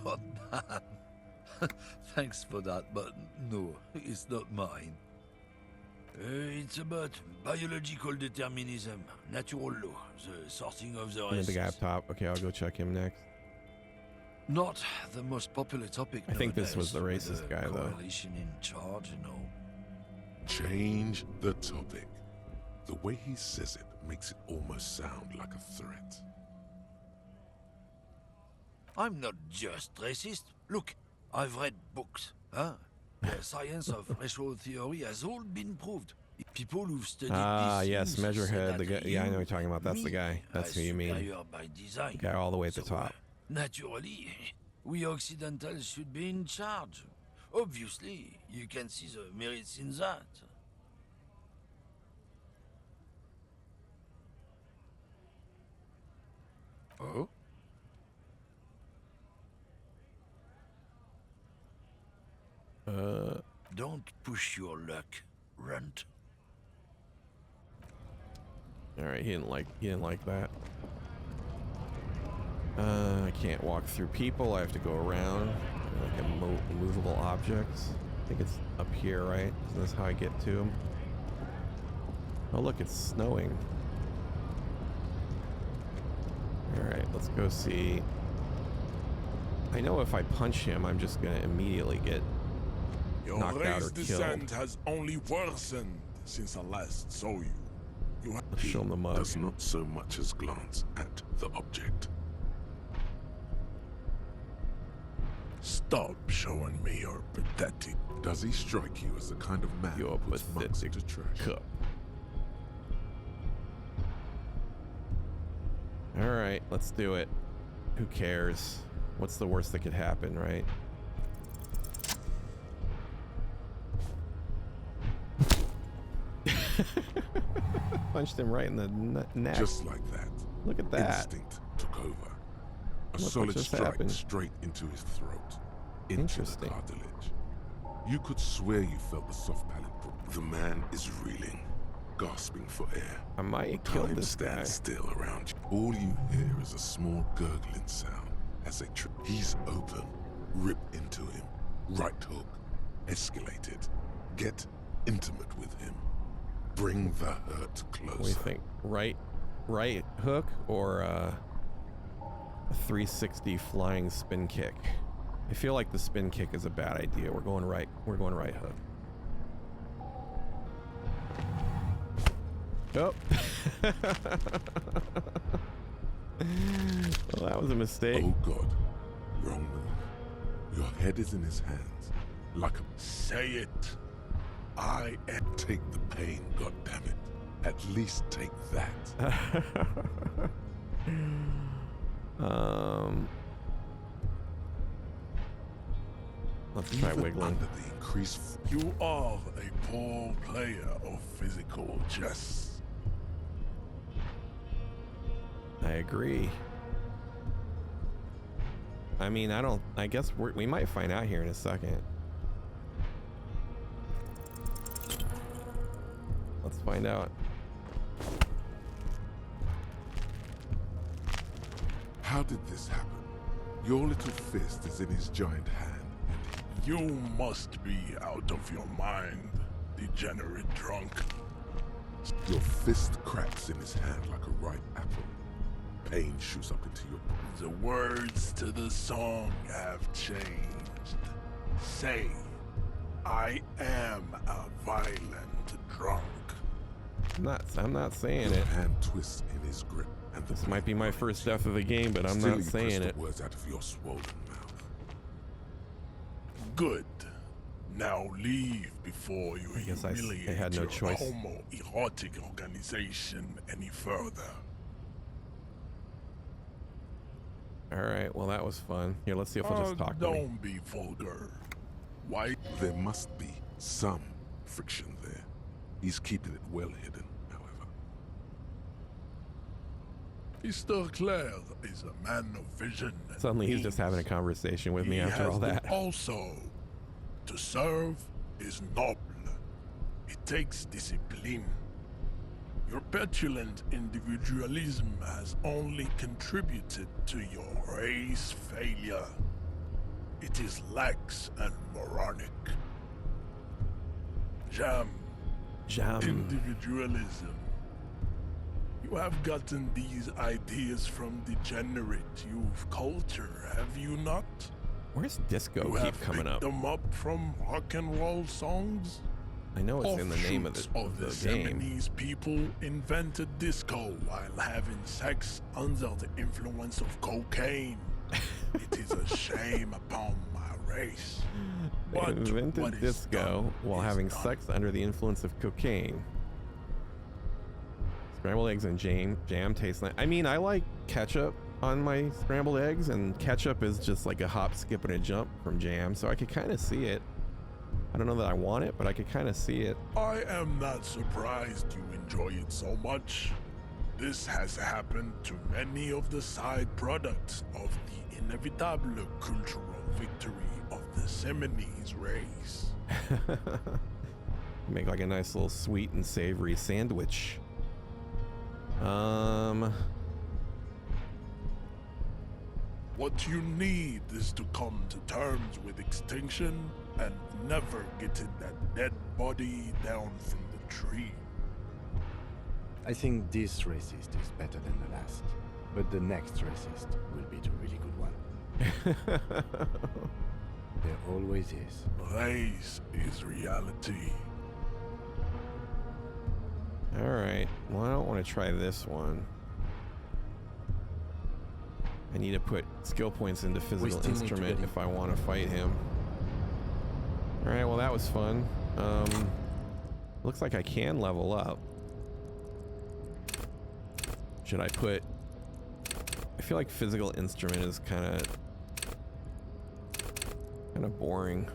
God damn. Thanks for that, but no, it's not mine. It's about biological determinism, natural law, the sorting of the And the guy up races. top. Okay, I'll go check him next. Not the most popular topic. I think this was the nowadays, racist with guy, though. coalition in charge, you know. Change the topic. The way he says it makes it almost sound like a threat. I'm not just racist. Look, I've read books. Huh? The science of racial theory has all been proved. People who've studied these Yes, things say Measurehead. that The guy. Yeah, I know you, what you're talking about. That's the me, guy. That's are who you mean. superior by design. The guy all the way at the top. Naturally, we Occidentals should be in charge. Obviously, you can see the merits in that. Oh? Don't push your luck, Runt. All right, he didn't like that. I can't walk through people. I have to go around like immovable objects. I think it's up here, right? Isn't this how I get to him? Oh, look, it's snowing. All right, let's go see. I know if I punch him, I'm just gonna immediately get knocked out or killed. Your race descent has only worsened since I last saw you. You have Let's show him the mug. does not so much as glance at the object. Stop showing me your pathetic. Does he strike you as the kind of man You're who puts mugs into trash? Cup. All right, let's do it. Who cares? What's the worst that could happen, right? Punched him right in the neck. Just like that. Look at that. Instinct took over. A Look what solid just strike happened. straight into his throat. Into Interesting. the cartilage. You could swear you felt the soft palate. The man is reeling, gasping for air. I might kill Time this guy. stands still around you. All you hear is a small gurgling sound as they trip. He's open. Rip into him. Right hook. Escalate it. Get intimate with him. Bring the hurt closer. What do you think? Right hook or a 360 flying spin kick? I feel like the spin kick is a bad idea. We're going right hook. Oh. Well, that was a mistake. Oh God. Wrong move. Your head is in his hands. Like a... Say it. I am... Take the pain, goddammit. At least take that. Let's try Even wiggling. Under the increased... You are a poor player of physical chess. I agree. I mean, I guess we might find out here in a second. Let's find out. How did this happen? Your little fist is in his giant hand. You must be out of your mind, degenerate drunk. Your fist cracks in his hand like a ripe apple. Pain shoots up into your... The words to the song have changed. Say, I am a violent drunk. I'm not saying Your it. hand twists in his grip, and This might be my first death of the game, but I'm Still not you press saying the it. words out of your swollen mouth. Good. Now leave before you I guess I humiliate had no your choice. homoerotic organization any further. All right, well that was fun. Here, let's see if he'll just talk to me. Don't be vulgar. Why? There must be some friction there. He's keeping it well hidden, however. Mr. Claire is a man of vision. Suddenly he's just having a conversation with me He after has all them that. Also, to serve is noble. It takes discipline. Your petulant individualism has only contributed to your race failure. It is lax and moronic. Jam. Individualism. You have gotten these ideas from degenerate youth culture, have you not? Where's disco You keep have coming picked up? them up from rock and roll songs? I know it's in the name of Offshoots the game. Japanese people invented disco while having sex under the influence of cocaine. It is a shame upon my race. They But what invented is disco while having sex under the influence of cocaine. Scrambled eggs and jam taste nice. I mean, I like ketchup on my scrambled eggs, and ketchup is just like a hop, skip, and a jump from jam, so I could kind of see it. I don't know that I want it, but I could kind of see it. I am not surprised you enjoy it so much. This has happened to many of the side products of the inevitable cultural victory of the Seminoles race. Make like a nice little sweet and savory sandwich. What you need is to come to terms with extinction and never getting that dead body down from the tree. I think this racist is better than the last, but the next racist will be the really good one. There always is. Race is reality. Alright, well I don't want to try this one. I need to put skill points into physical instrument if I want to fight him. Alright, well that was fun. Looks like I can level up. Should I put... I feel like physical instrument is kind of boring.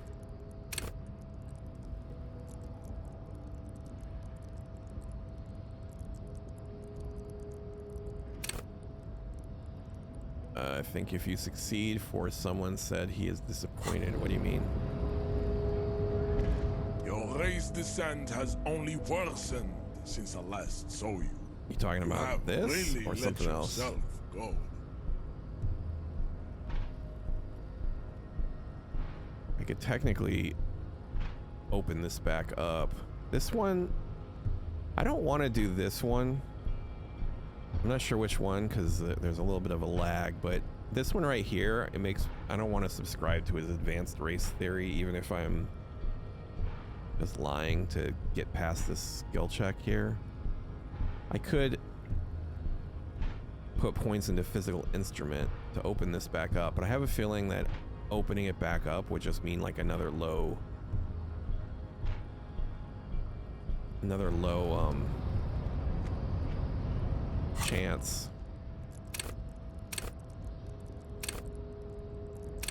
I think if you succeed, for someone said he is disappointed. What do you mean? Your race descent has only worsened since I last saw you. You talking about this really or something else? Go. I could technically open this back up. This one, I don't want to do this one. I'm not sure which one because there's a little bit of a lag, but this one right here, it makes, I don't want to subscribe to his advanced race theory, even if I'm just lying to get past this skill check here. I could put points into physical instrument to open this back up, but I have a feeling that opening it back up would just mean like another low chance.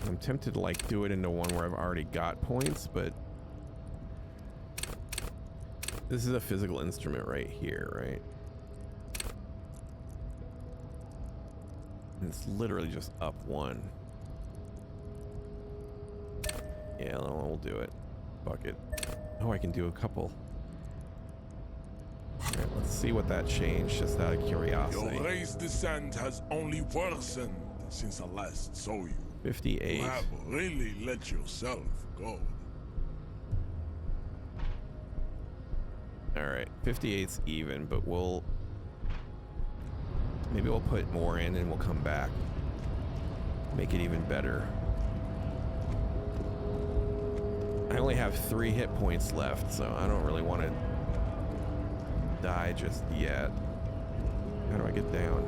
I'm tempted to like do it into one where I've already got points, but this is a physical instrument right here, right? And it's literally just up one. Yeah, no, we'll do it. Fuck it. Oh, I can do a couple. Alright, let's see what that changed, just out of curiosity. Your race descent has only worsened since I last saw you. 58. You have really let yourself go. Alright, 58's even, but maybe we'll put more in and we'll come back. Make it even better. I only have 3 hit points left, so I don't really want to die just yet. How do I get down?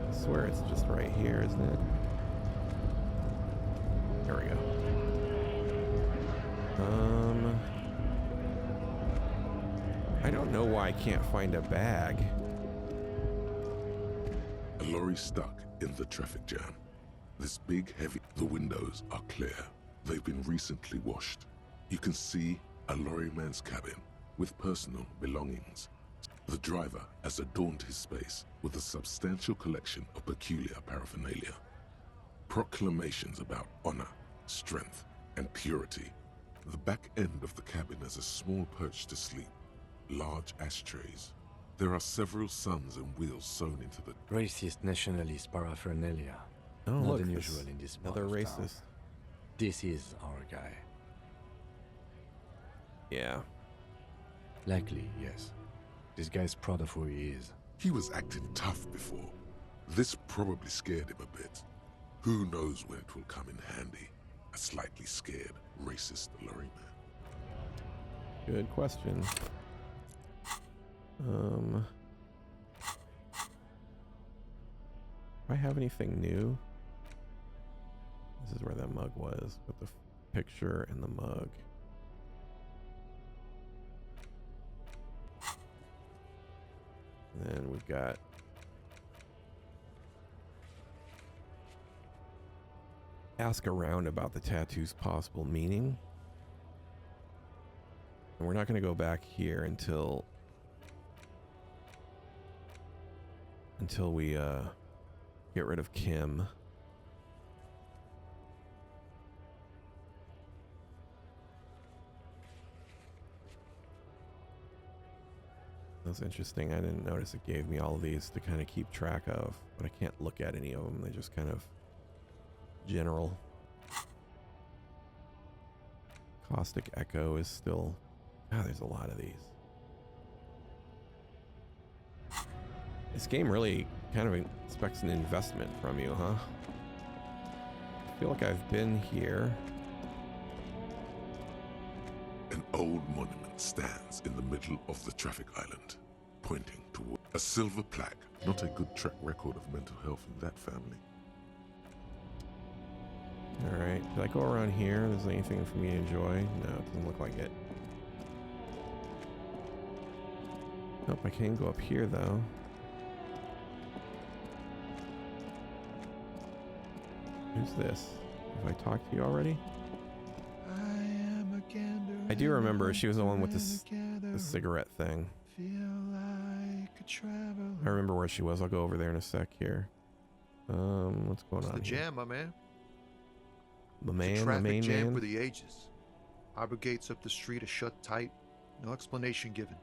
I swear it's just right here, isn't it? There we go. I don't know why I can't find a bag. A lorry stuck in the traffic jam. This big, heavy... The windows are clear. They've been recently washed. You can see a lorryman's cabin with personal belongings. The driver has adorned his space with a substantial collection of peculiar paraphernalia. Proclamations about honor, strength, and purity. The back end of the cabin has a small perch to sleep. Large ashtrays. There are several suns and wheels sewn into the... Racist nationalist paraphernalia. Oh, Not look, unusual in this another part of racist. town. This is our guy. Yeah. Likely, yes. This guy's proud of who he is. He was acting tough before. This probably scared him a bit. Who knows when it will come in handy? A slightly scared, racist lorryman. Good question. Do I have anything new? This is where that mug was, with the picture and the mug. And then we've got ask around about the tattoo's possible meaning. And we're not going to go back here until we get rid of Kim. That's interesting. I didn't notice it gave me all of these to kind of keep track of, but I can't look at any of them. They just kind of general. Caustic Echo is still... Ah, there's a lot of these. This game really kind of expects an investment from you, huh? I feel like I've been here. An old monument stands in the middle of the traffic island, pointing toward a silver plaque. Not a good track record of mental health in that family. Alright, did I go around here? Is there anything for me to enjoy? No, it doesn't look like it. Nope, I can go up here though. Who's this? Have I talked to you already? I do remember she was the one with the cigarette thing. I remember where she was. I'll go over there in a sec here. What's going on It's the here? jam, my man. My man, It's a my traffic main jam man. for the ages. Harbor gates up the street are shut tight. No explanation given.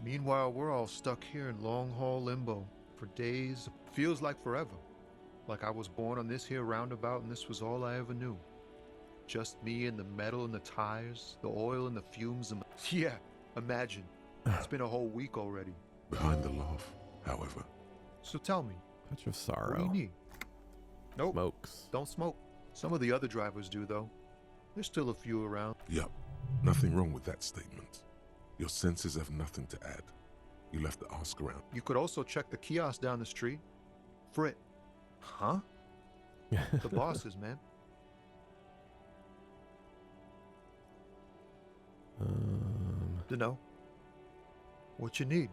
Meanwhile, we're all stuck here in long-haul limbo for days. Feels like forever. Like I was born on this here roundabout and this was all I ever knew. Just me and the metal and the tires, the oil and the fumes and... Yeah, imagine. It's been a whole week already. Behind the laugh, however. So tell me. Touch of sorrow. What do you need? Nope. Smokes. Don't smoke. Some of the other drivers do, though. There's still a few around. Yup. Nothing wrong with that statement. Your senses have nothing to add. You'll have to ask around. You could also check the kiosk down the street. Frit. Huh? The bosses, man. Dunno. What you need?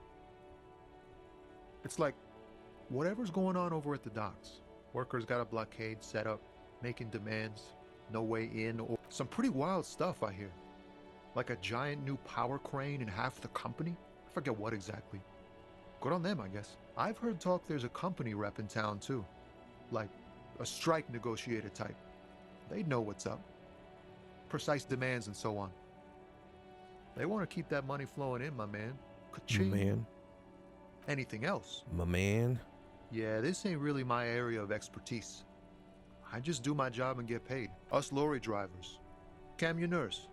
It's like whatever's going on over at the docks. Workers got a blockade set up, making demands, no way in, or some pretty wild stuff I hear. Like a giant new power crane in half the company? I forget what exactly. Good on them, I guess. I've heard talk there's a company rep in town too. Like a strike negotiator type. They'd know what's up. Precise demands and so on. They want to keep that money flowing in, my man. My Ka-ching. man. Anything else? My man. Yeah, this ain't really my area of expertise. I just do my job and get paid. Us lorry drivers. Camionneurs.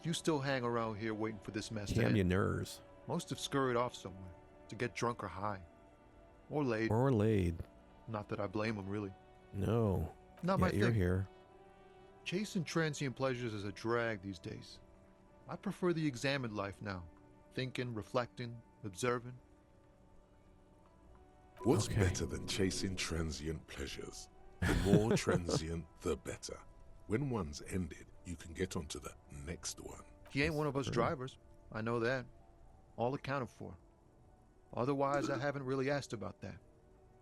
You still hang around here waiting for this mess to end. Camionneurs. Most have scurried off somewhere to get drunk or high. Or laid. Or laid. Not that I blame them, really. No. Not yeah, my you're thing. here. Chasing transient pleasures is a drag these days. I prefer the examined life now. Thinking, reflecting, observing. What's better than chasing transient pleasures? The more transient, the better. When one's ended, you can get onto the next one. He ain't one of us drivers. I know that. All accounted for. Otherwise, I haven't really asked about that.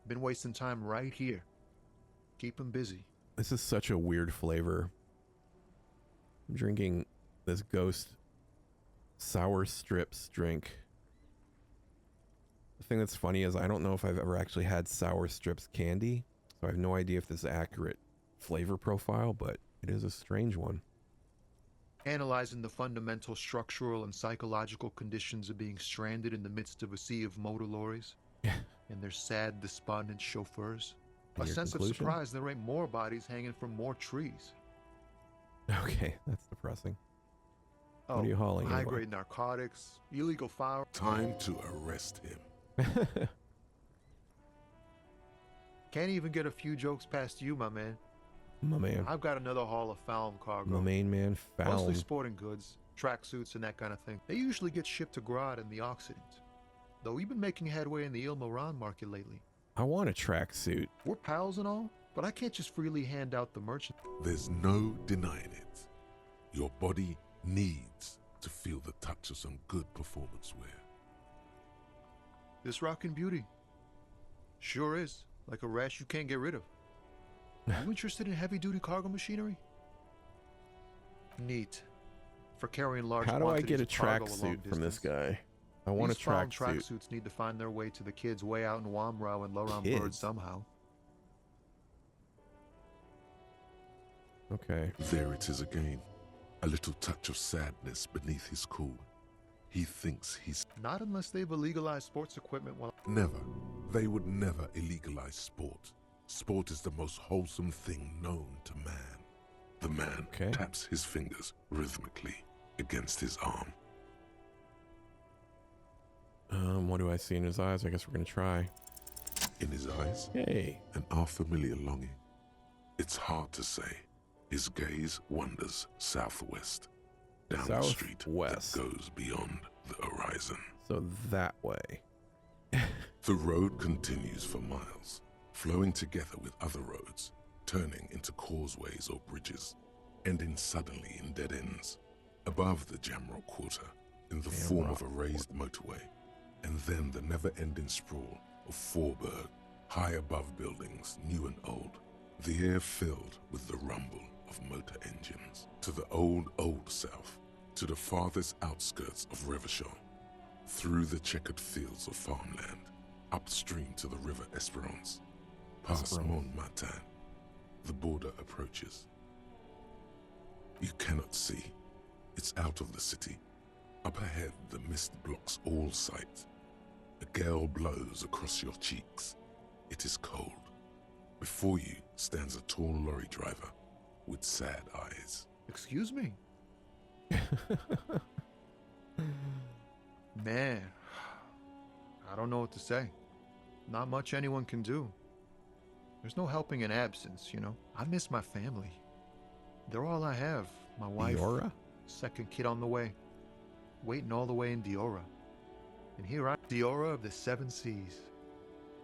Been wasting time right here. Keep him busy. This is such a weird flavor. I'm drinking this Ghost Sour Strips drink. The thing that's funny is I don't know if I've ever actually had Sour Strips candy, so I have no idea if this is accurate flavor profile, but it is a strange one. Analyzing the fundamental structural and psychological conditions of being stranded in the midst of a sea of motor lorries and their sad, despondent chauffeurs. And A your sense conclusion? of surprise there ain't more bodies hanging from more trees. Okay, that's depressing. Oh, What are you hauling? anyway? high-grade narcotics, illegal fire. Time to arrest him. Can't even get a few jokes past you, my man. My man. I've got another haul of Falm cargo. My main man, Mostly Foul. sporting goods, tracksuits, and that kind of thing. They usually get shipped to Grad in the Occident. Though we've been making headway in the Il Moran market lately. I want a tracksuit. We're pals and all, but I can't just freely hand out the merchant. There's no denying it. Your body needs to feel the touch of some good performance wear. This rockin' beauty. Sure is. Like a rash you can't get rid of. You interested in heavy-duty cargo machinery? Neat. For carrying large How do I get a quantities of cargo a long tracksuit from this distance. guy? I want a These found tracksuit. tracksuits need to find their way to the kids way out in Wamrau and Laurent Bird Kids? somehow. Okay. There it is again. A little touch of sadness beneath his cool. He thinks he's... Not unless they've illegalized sports equipment while... Never. They would never illegalize sport. Sport is the most wholesome thing known to man. The man taps his fingers rhythmically against his arm. What do I see in his eyes? I guess we're gonna try. In his eyes? Hey. An unfamiliar longing. It's hard to say. His gaze wanders southwest, down the street that goes beyond the horizon. So that way. The road continues for miles, flowing together with other roads, turning into causeways or bridges, ending suddenly in dead ends, above the Jamrock Quarter, in the form of a raised motorway, and then the never-ending sprawl of Forburg, high above buildings, new and old, the air filled with the rumble of motor engines, to the old south, to the farthest outskirts of Revachol, through the checkered fields of farmland, upstream to the river Esperance, past Montmartin. The border approaches. You cannot see. It's out of the city. Up ahead, the mist blocks all sight. A gale blows across your cheeks. It is cold. Before you stands a tall lorry driver with sad eyes. Excuse me? Man, I don't know what to say. Not much anyone can do. There's no helping in absence, you know. I miss my family. They're all I have. My wife, second kid on the way, waiting all the way in Diora. And here I'm Diora of the Seven Seas.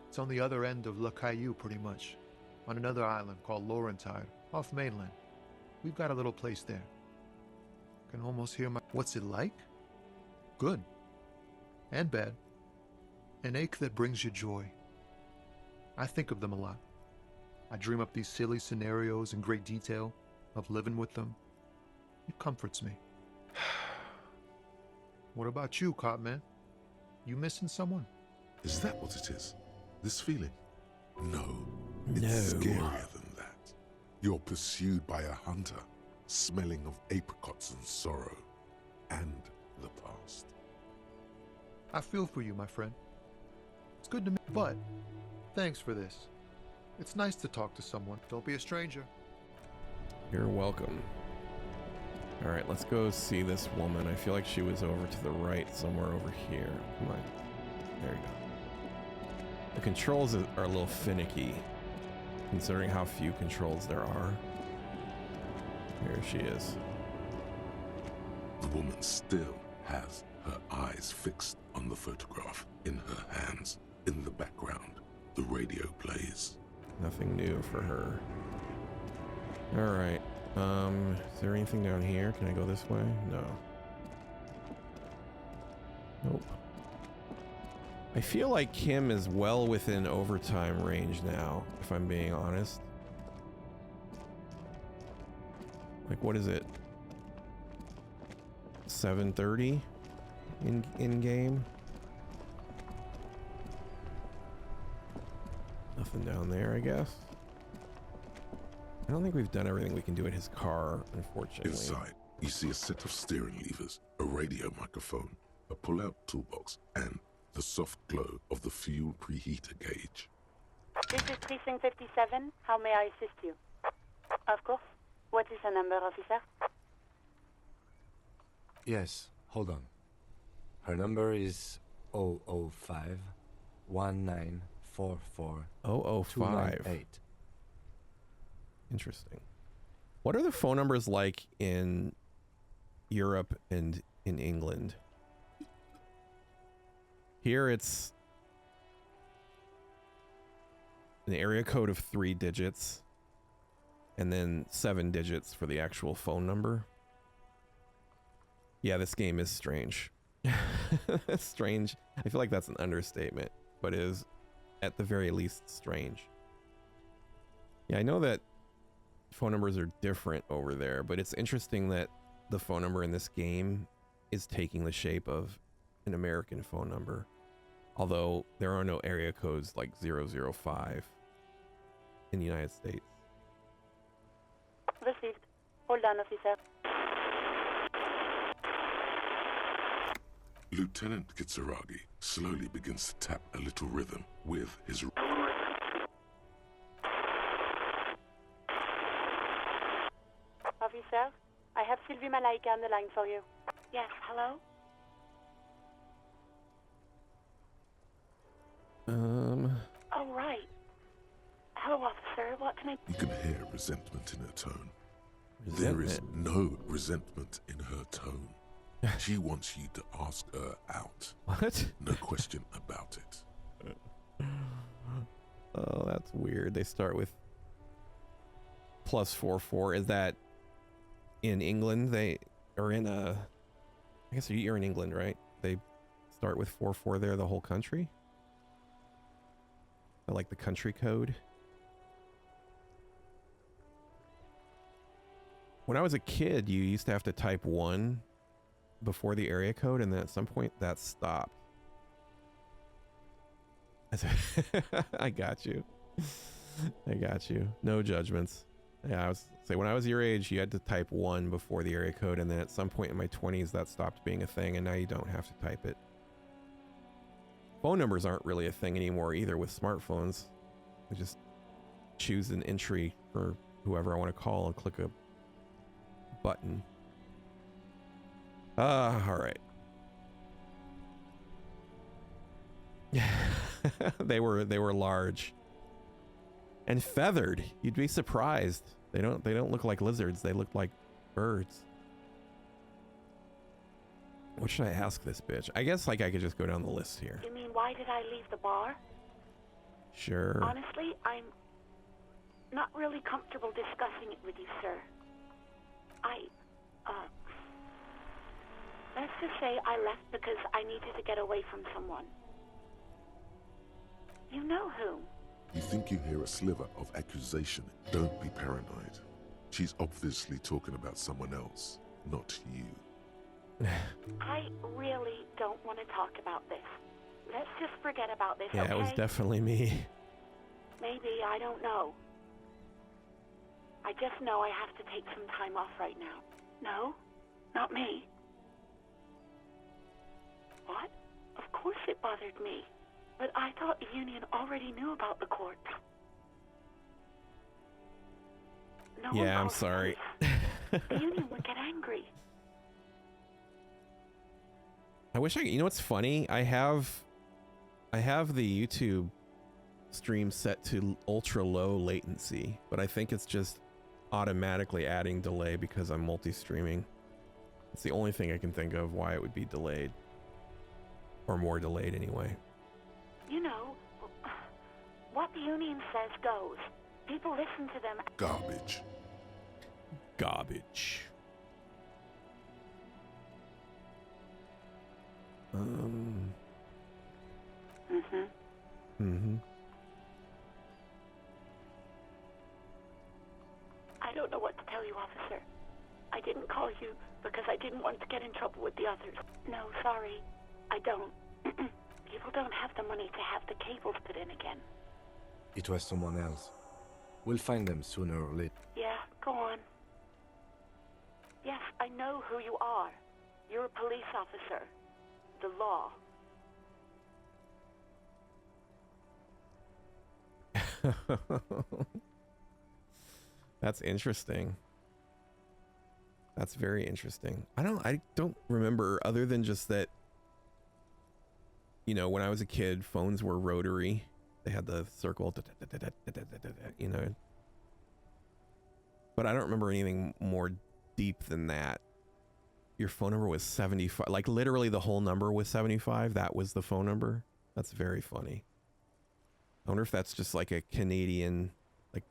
It's on the other end of Le Caillou, pretty much, on another island called Laurentide, off mainland. We've got a little place there. Can almost hear my... What's it like? Good. And bad. An ache that brings you joy. I think of them a lot. I dream up these silly scenarios in great detail of living with them. It comforts me. What about you, Cop Man? You missing someone? Is that what it is? This feeling? No. It's scarier than that. You're pursued by a hunter, smelling of apricots and sorrow, and the past. I feel for you, my friend. It's good to meet, but thanks for this. It's nice to talk to someone. Don't be a stranger. You're welcome. All right, let's go see this woman. I feel like she was over to the right, somewhere over here. Come on. There you go. The controls are a little finicky, considering how few controls there are. Here she is. The woman still has her eyes fixed on the photograph in her hands. In the background, the radio plays. Nothing new for her. All right. Is there anything down here? Can I go this way? No. Nope. I feel like Kim is well within overtime range now, if I'm being honest. Like, what is it? 7:30 in game? Nothing down there, I guess. I don't think we've done everything we can do in his car, unfortunately. Inside, you see a set of steering levers, a radio microphone, a pull-out toolbox, and the soft glow of the fuel preheater gauge. This is Precinct 57. How may I assist you? Of course. What is the number, officer? Yes, hold on. Her number is 005 1944 005. 298. Interesting. What are the phone numbers like in Europe and in England? Here it's an area code of 3 digits and then 7 digits for the actual phone number. Yeah, this game is strange. Strange. I feel like that's an understatement, but it is at the very least strange. Yeah, I know that phone numbers are different over there, but it's interesting that the phone number in this game is taking the shape of an American phone number, although there are no area codes like 005 in the United States. Received. Hold on, officer. Lieutenant Kitsuragi slowly begins to tap a little rhythm with his... Officer, I have Sylvie Malaika on the line for you. Yes, hello? Oh, right. Hello, officer. What can I... You can hear resentment in her tone. There is no resentment in her tone. She wants you to ask her out. What? No question about it. Oh, that's weird. They start with +44. Is that in England? They are in I guess you're in England, right? They start with 44 there, the whole country? I like the country code. When I was a kid, you used to have to type 1 before the area code, and then at some point that stopped. I got you. I got you. No judgments. Yeah, I was say when I was your age, you had to type 1 before the area code, and then at some point in my 20s, that stopped being a thing, and now you don't have to type it. Phone numbers aren't really a thing anymore either with smartphones. I just choose an entry for whoever I want to call and click a button. All right. they were large and feathered. You'd be surprised. They don't look like lizards. They look like birds. What should I ask this bitch? I guess like I could just go down the list here. You mean, why did I leave the bar? Sure. Honestly, I'm not really comfortable discussing it with you, sir. Let's just say I left because I needed to get away from someone. You know whom? You think you hear a sliver of accusation. Don't be paranoid. She's obviously talking about someone else, not you. I really don't want to talk about this. Let's just forget about this, yeah, okay? It was definitely me. Maybe, I don't know. I just know I have to take some time off right now. No? Not me. What? Of course it bothered me. But I thought the union already knew about the court. No yeah, I'm sorry. The union would get angry. I wish you know what's funny? I have the YouTube stream set to ultra low latency, but I think it's just automatically adding delay because I'm multi-streaming. It's the only thing I can think of why it would be delayed. Or more delayed anyway. You know, what the union says goes. People listen to them. Garbage. Garbage. I don't know what to tell you, officer. I didn't call you because I didn't want to get in trouble with the others. No, sorry. I don't. People don't have the money to have the cables put in again. It was someone else. We'll find them sooner or later. Yeah, go on. Yes, I know who you are. You're a police officer. The law. That's interesting. That's very interesting. I don't remember other than just that, you know, when I was a kid, phones were rotary. They had the circle, you know. But I don't remember anything more deep than that. Your phone number was 75. Like literally the whole number was 75. That was the phone number. That's very funny. I wonder if that's just like a Canadian, like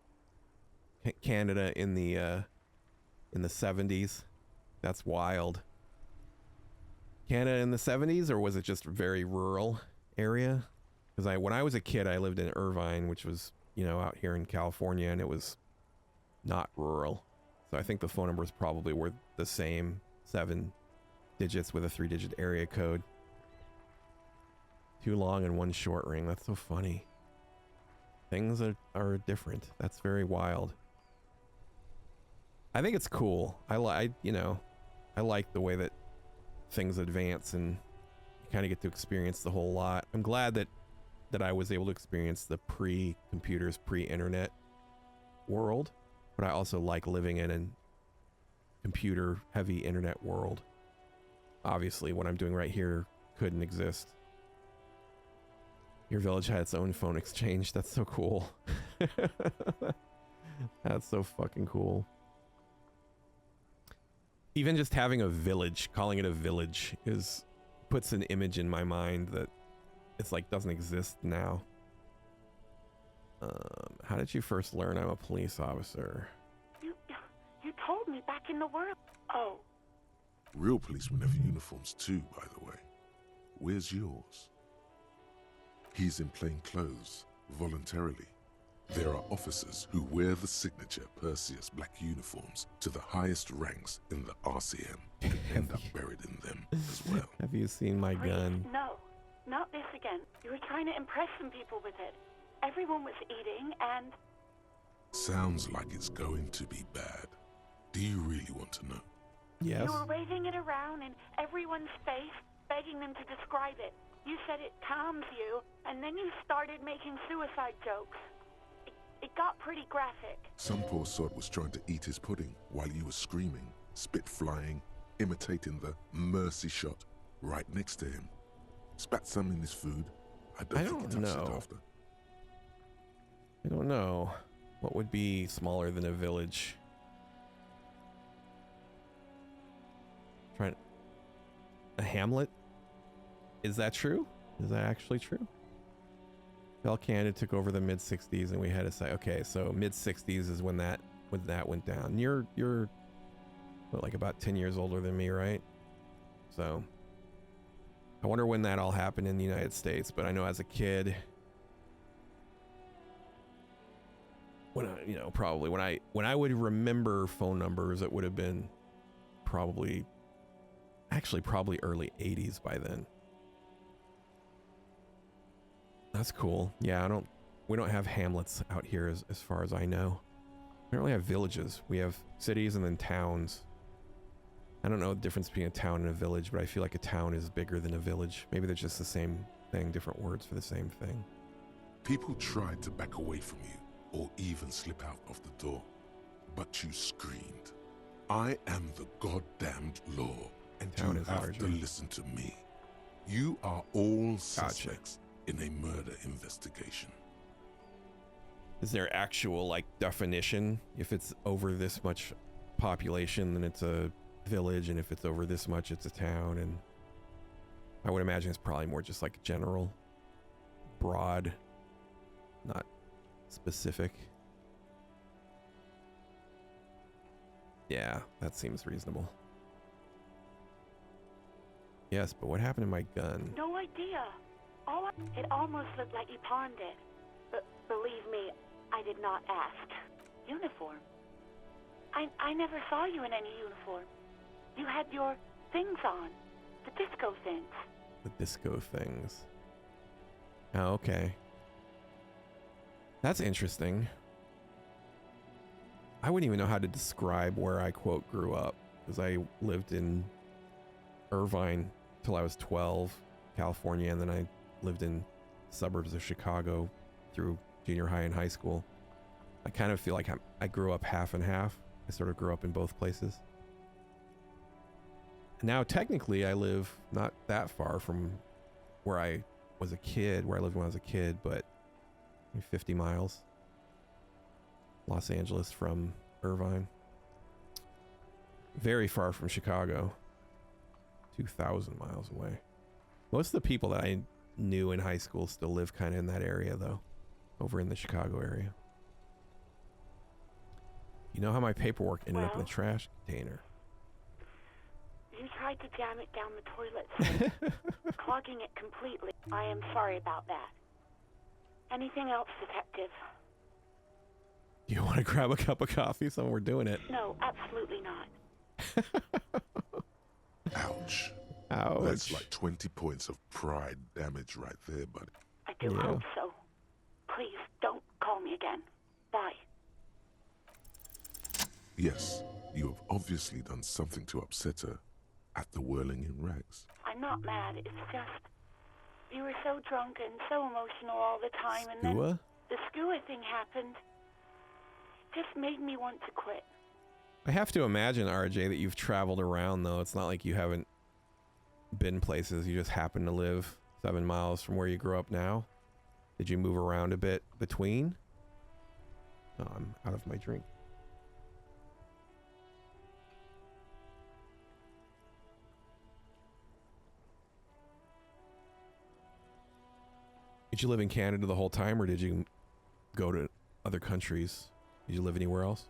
Canada in the 70s. That's wild. Canada in the 70s, or was it just a very rural area? Because when I was a kid, I lived in Irvine, which was, you know, out here in California, and it was not rural. So I think the phone numbers probably were the same, 7 digits with a 3-digit area code. 2 long and 1 short ring. That's so funny. Things are different. That's very wild. I think it's cool. I like the way that things advance and You kind of get to experience the whole lot. I'm glad that I was able to experience the pre-computers, pre-internet world, but I also like living in a computer-heavy internet world. Obviously, what I'm doing right here couldn't exist. Your village had its own phone exchange. That's so cool. That's so fucking cool. Even just having a village, calling it a village, puts an image in my mind that it's like doesn't exist now. How did you first learn I'm a police officer? You told me back in the world. Oh. Real policemen have uniforms too, by the way. Where's yours? He's in plain clothes, voluntarily. There are officers who wear the signature Perseus black uniforms to the highest ranks in the RCM and end up buried in them as well. Have you seen my gun? No, not this again. You were trying to impress some people with it. Everyone was eating and... Sounds like it's going to be bad. Do you really want to know? Yes. You were waving it around in everyone's face, begging them to describe it. You said it calms you, and then you started making suicide jokes. It got pretty graphic. Some poor sod was trying to eat his pudding while you were screaming, spit flying, imitating the mercy shot right next to him. Spat some in his food. I don't think he touched it after. I don't know. What would be smaller than a village? A hamlet? Is that true? Is that actually true? Bell Canada took over the mid 60s, and we had to say, okay, so mid 60s is when that went down. You're what, like about 10 years older than me, right? So I wonder when that all happened in the United States. But I know as a kid, probably when I would remember phone numbers, it would have been probably early 80s by then. That's cool. Yeah, we don't have hamlets out here as far as I know. We don't really have villages. We have cities and then towns. I don't know the difference between a town and a village, but I feel like a town is bigger than a village. Maybe they're just the same thing, different words for the same thing. People tried to back away from you or even slip out of the door, but you screamed, I am the goddamned law, and you have to listen to me. You are all suspects in a murder investigation. Is there actual definition? If it's over this much population, then it's a village, and if it's over this much, it's a town. And I would imagine it's probably more just general, broad, not specific. Yeah, that seems reasonable. Yes, but what happened to my gun? No idea. It almost looked like you pawned it. But believe me, I did not ask. Uniform? I never saw you in any uniform. You had your things on. The disco things. The disco things. Oh, okay. That's interesting. I wouldn't even know how to describe where I, quote, grew up, because I lived in Irvine till I was 12, California, and then I lived in suburbs of Chicago through junior high and high school. I kind of feel like I grew up half and half. I sort of grew up in both places. Now, technically, I live not that far from where I was a kid, where I lived when I was a kid, but 50 miles. Los Angeles from Irvine. Very far from Chicago. 2,000 miles away. Most of the people that I knew in high school still live kind of in that area, though. Over in the Chicago area. You know how my paperwork ended up in a trash container? You tried to jam it down the toilet, so clogging it completely. I am sorry about that. Anything else, Detective? You want to grab a cup of coffee? So we're doing it. No, absolutely not. Ouch. Ouch. That's like 20 points of pride damage right there, buddy. I do hope so. Please, don't call me again. Bye. Yes, you have obviously done something to upset her at the Whirling in Rags. I I'm not mad. It's just you were so drunk and so emotional all the time, and then Skua? the skua thing happened. It just made me want to quit. I have to imagine, RJ, that you've traveled around, though. It's not like you haven't been places. You just happen to live 7 miles from where you grew up now. Did you move around a bit between? Oh, I'm out of my drink. Did you live in Canada the whole time, or did you go to other countries? Did you live anywhere else?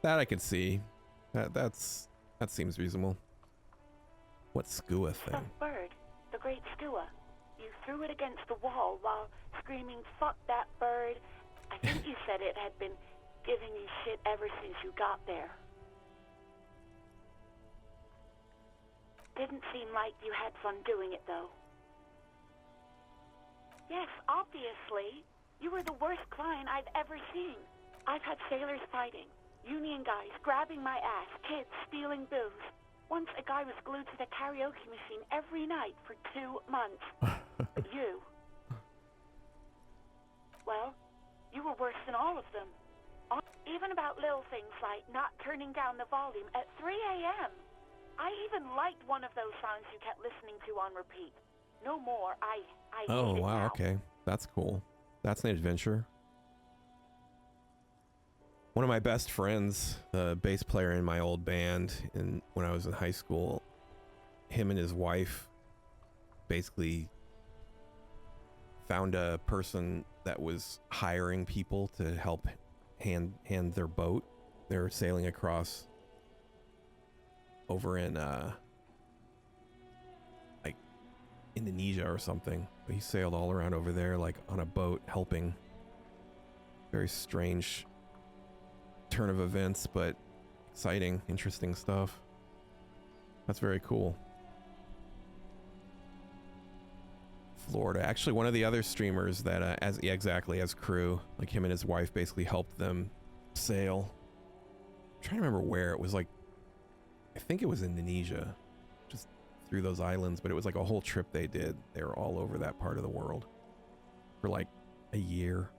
That I could see. That seems reasonable. What skua thing? That bird, the great skua. You threw it against the wall while screaming, "Fuck that bird." I think you said it had been giving you shit ever since you got there. Didn't seem like you had fun doing it, though. Yes, obviously. You were the worst client I've ever seen. I've had sailors fighting, union guys grabbing my ass, kids stealing booze. Once a guy was glued to the karaoke machine every night for 2 months. But you... Well, you were worse than all of them. Even about little things like not turning down the volume at 3 a.m. I even liked one of those songs you kept listening to on repeat. No more. I Oh, hate it wow, now. okay. That's cool. That's an adventure. One of my best friends, the bass player in my old band, when I was in high school, him and his wife basically found a person that was hiring people to help hand their boat. They were sailing across over in like Indonesia or something. He sailed all around over there like on a boat helping. Very strange turn of events, but exciting, interesting stuff. That's very cool. Florida. Actually, one of the other streamers that as crew, like him and his wife basically helped them sail. I'm trying to remember where it was. Like, I think it was Indonesia, just through those islands, but it was like a whole trip they did. They were all over that part of the world for like a year.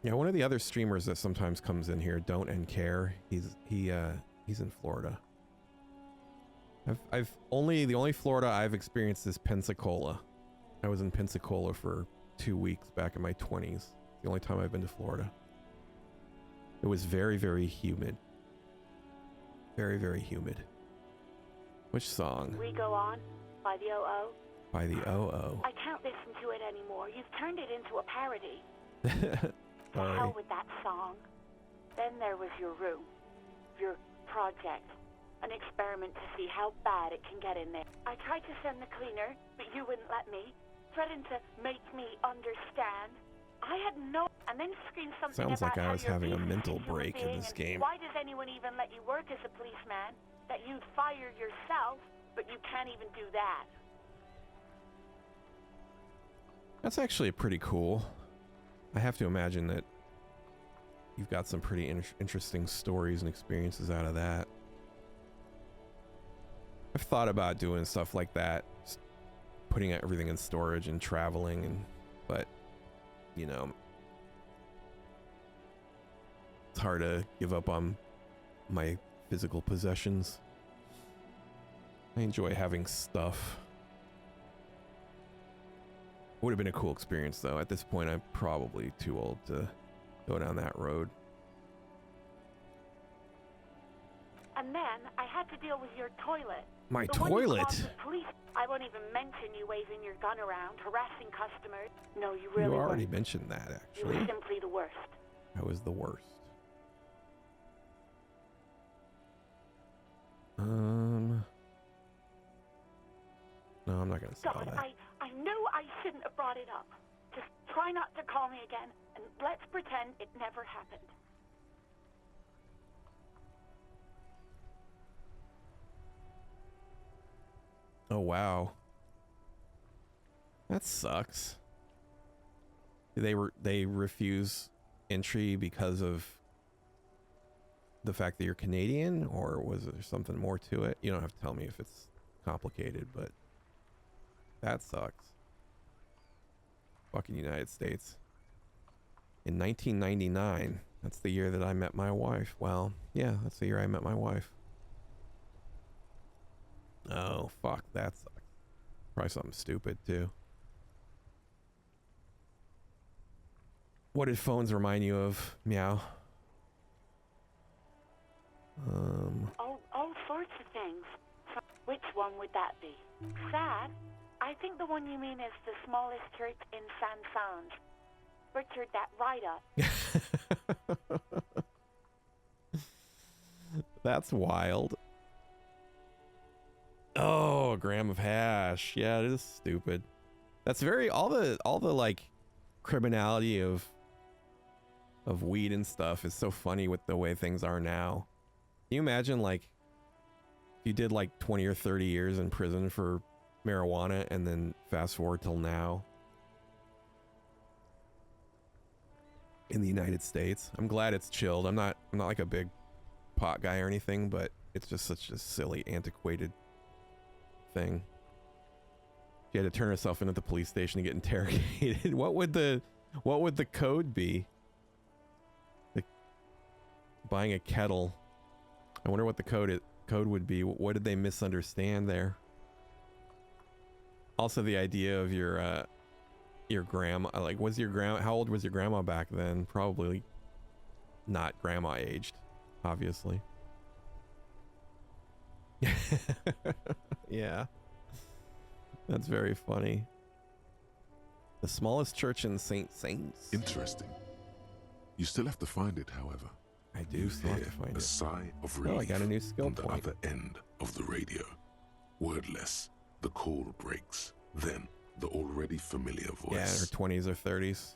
Yeah, one of the other streamers that sometimes comes in here, Don't and Care, he's in Florida. The only Florida I've experienced is Pensacola. I was in Pensacola for 2 weeks back in my 20s. The only time I've been to Florida. It was very, very humid. Very, very humid. Which song? We Go On by the OO. By the OO. I can't listen to it anymore. You've turned it into a parody. To Sorry. hell with that song. Then there was your room. Your project. An experiment to see how bad it can get in there. I tried to send the cleaner, but you wouldn't let me. Threatened to make me understand. I had no... And then screamed something Sounds about like I how was you're having a being mental human break in being this and game. Why does anyone even let you work as a policeman? That you'd fire yourself, but you can't even do that. That's actually pretty cool. I have to imagine that you've got some pretty interesting stories and experiences out of that. I've thought about doing stuff like that, just putting everything in storage and traveling, but you know, it's hard to give up on my physical possessions. I enjoy having stuff. Would have been a cool experience though. At this point, I'm probably too old to go down that road. And then I had to deal with your toilet. My The one you toilet? called the police. I won't even mention you waving your gun around, harassing customers. No, you really You already weren't. mentioned that, You were actually. simply the worst. I was the worst. No, I'm not gonna say all God, that. I knew I shouldn't have brought it up. Just try not to call me again, and let's pretend it never happened. Oh wow, that sucks. They refuse entry because of the fact that you're Canadian, or was there something more to it? You don't have to tell me if it's complicated, but that sucks. Fucking United States. In 1999, that's the year that I met my wife. Well, yeah, that's the year I met my wife. Oh, fuck, that sucks. Probably something stupid, too. What did phones remind you of, Meow? All sorts of things. So which one would that be? Sad? I think the one you mean is the smallest church in San Sans. Butchered that right up. That's wild. Oh, a gram of hash. Yeah, it is stupid. That's very all the like criminality of weed and stuff is so funny with the way things are now. Can you imagine, like, if you did like 20 or 30 years in prison for marijuana and then fast forward till now in the United States? I'm glad it's chilled. I'm not like a big pot guy or anything, but it's just such a silly, antiquated thing. She had to turn herself into the police station to get interrogated. What would the code be? Like buying a kettle. I wonder what the code would be. What did they misunderstand there? Also, the idea of your grandma. Like, was your grandma? How old was your grandma back then? Probably not grandma aged, obviously. Yeah, that's very funny. The smallest church in St. Saints. Interesting. You still have to find it, however. I do still have to find a it. Sigh of relief. Oh, I got a new skill on point. the other end of the radio. Wordless, the call breaks. Then the already familiar voice. Yeah, in her 20s or 30s.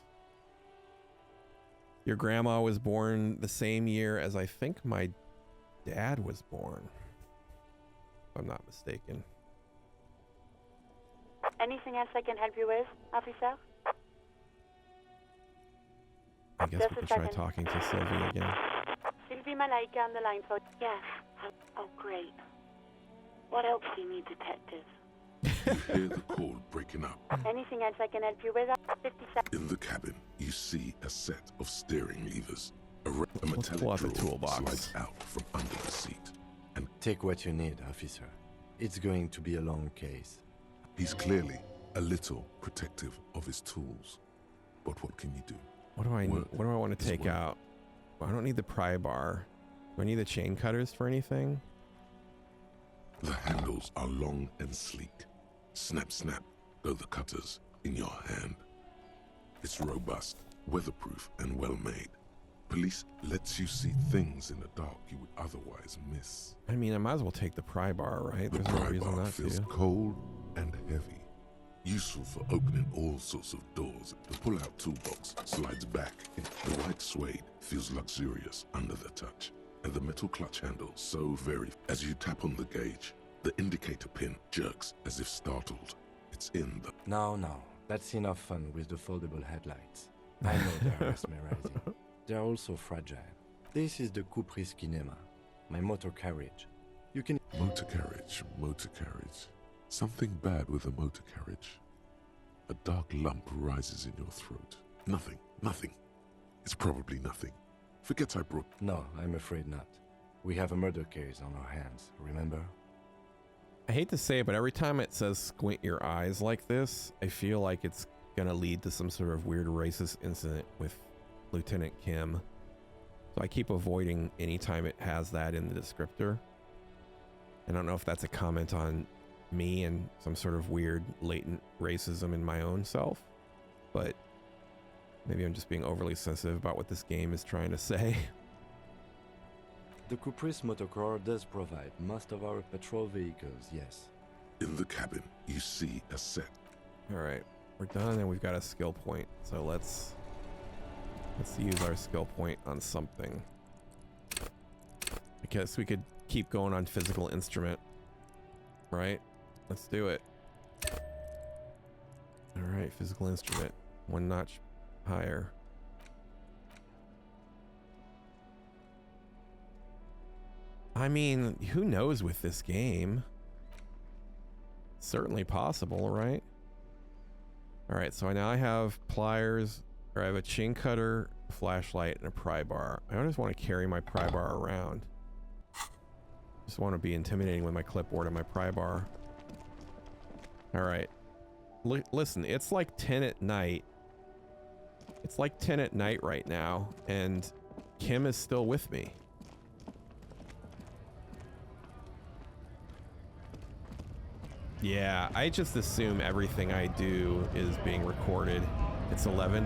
Your grandma was born the same year as I think my dad was born, if I'm not mistaken. Anything else I can help you with, officer? I guess we could try talking to Sylvie again. Sylvie Malaika on the line for... Yes. Oh, great. What else do you need, detective? You hear the call breaking up. Anything else I can help you with? 50 seconds. In the cabin, you see a set of steering levers. A Let's pull out the toolbox. Slides out from under the seat. And take what you need, officer. It's going to be a long case. He's clearly a little protective of his tools. But what can you do? What do I want to take out? I don't need the pry bar. Do I need the chain cutters for anything? The handles are long and sleek. Snap, snap, go the cutters in your hand. It's robust, weatherproof, and well-made. Police lets you see things in the dark you would otherwise miss. I mean, I might as well take the pry bar, right? The There's no pry reason bar not feels to. cold and heavy. Useful for opening all sorts of doors. The pull-out toolbox slides back. The white suede feels luxurious under the touch. And the metal clutch handle so very... As you tap on the gauge, the indicator pin jerks as if startled. It's in the... No, that's enough fun with the foldable headlights. I know they're mesmerizing. They're also fragile. This is the Coupe Kinema, my motor carriage. You can... Motor carriage. Something bad with a motor carriage. A dark lump rises in your throat. Nothing. It's probably nothing. Forget I brought... No, I'm afraid not. We have a murder case on our hands, remember? I hate to say it, but every time it says squint your eyes like this, I feel like it's gonna lead to some sort of weird racist incident with Lieutenant Kim. So I keep avoiding any time it has that in the descriptor. I don't know if that's a comment on me and some sort of weird latent racism in my own self, but maybe I'm just being overly sensitive about what this game is trying to say. The Caprice Motorcar does provide most of our patrol vehicles, yes. In the cabin, you see a set. All right, we're done and we've got a skill point. So let's use our skill point on something. I guess we could keep going on physical instrument, right? Let's do it. All right, physical instrument, one notch. higher. I mean, who knows with this game? Certainly possible, right? All right, so now I have pliers, or I have a chain cutter, a flashlight, and a pry bar. I just want to carry my pry bar around. Just want to be intimidating with my clipboard and my pry bar. All right. Listen, it's like 10 at night. It's like 10 at night right now, and Kim is still with me. Yeah, I just assume everything I do is being recorded. It's 11.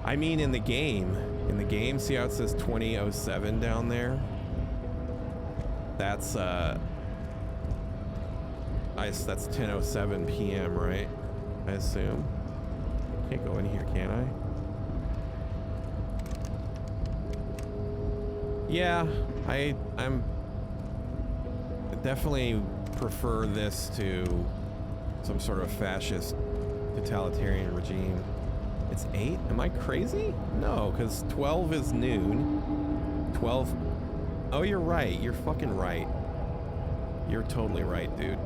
I mean, in the game, see how it says 20:07 down there? That's 10:07 p.m., right? I assume. Can't go in here, can I? Yeah, I'm definitely prefer this to some sort of fascist totalitarian regime. It's 8? Am I crazy? No, because 12 is noon. 12. Oh, you're right. You're fucking right. You're totally right, dude.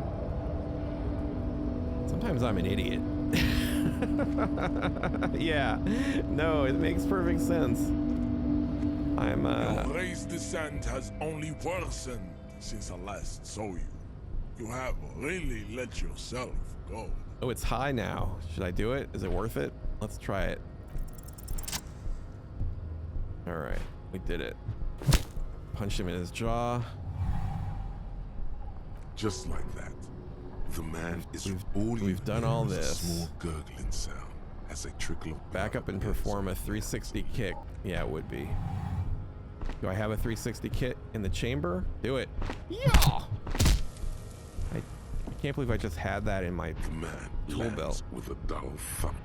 Sometimes I'm an idiot. Yeah. No, it makes perfect sense. I'm Your race descent has only worsened since I last saw you. You have really let yourself go. Oh, it's high now. Should I do it? Is it worth it? Let's try it. All right, we did it. Punch him in his jaw. Just like that, the man is we've done all this. Small gurgling sound as a trickle of back up and perform a 360 kick. Yeah, it would be. Do I have a 360 kit in the chamber? Do it. Yeah. I can't believe I just had that in my tool belt. With a dull thump,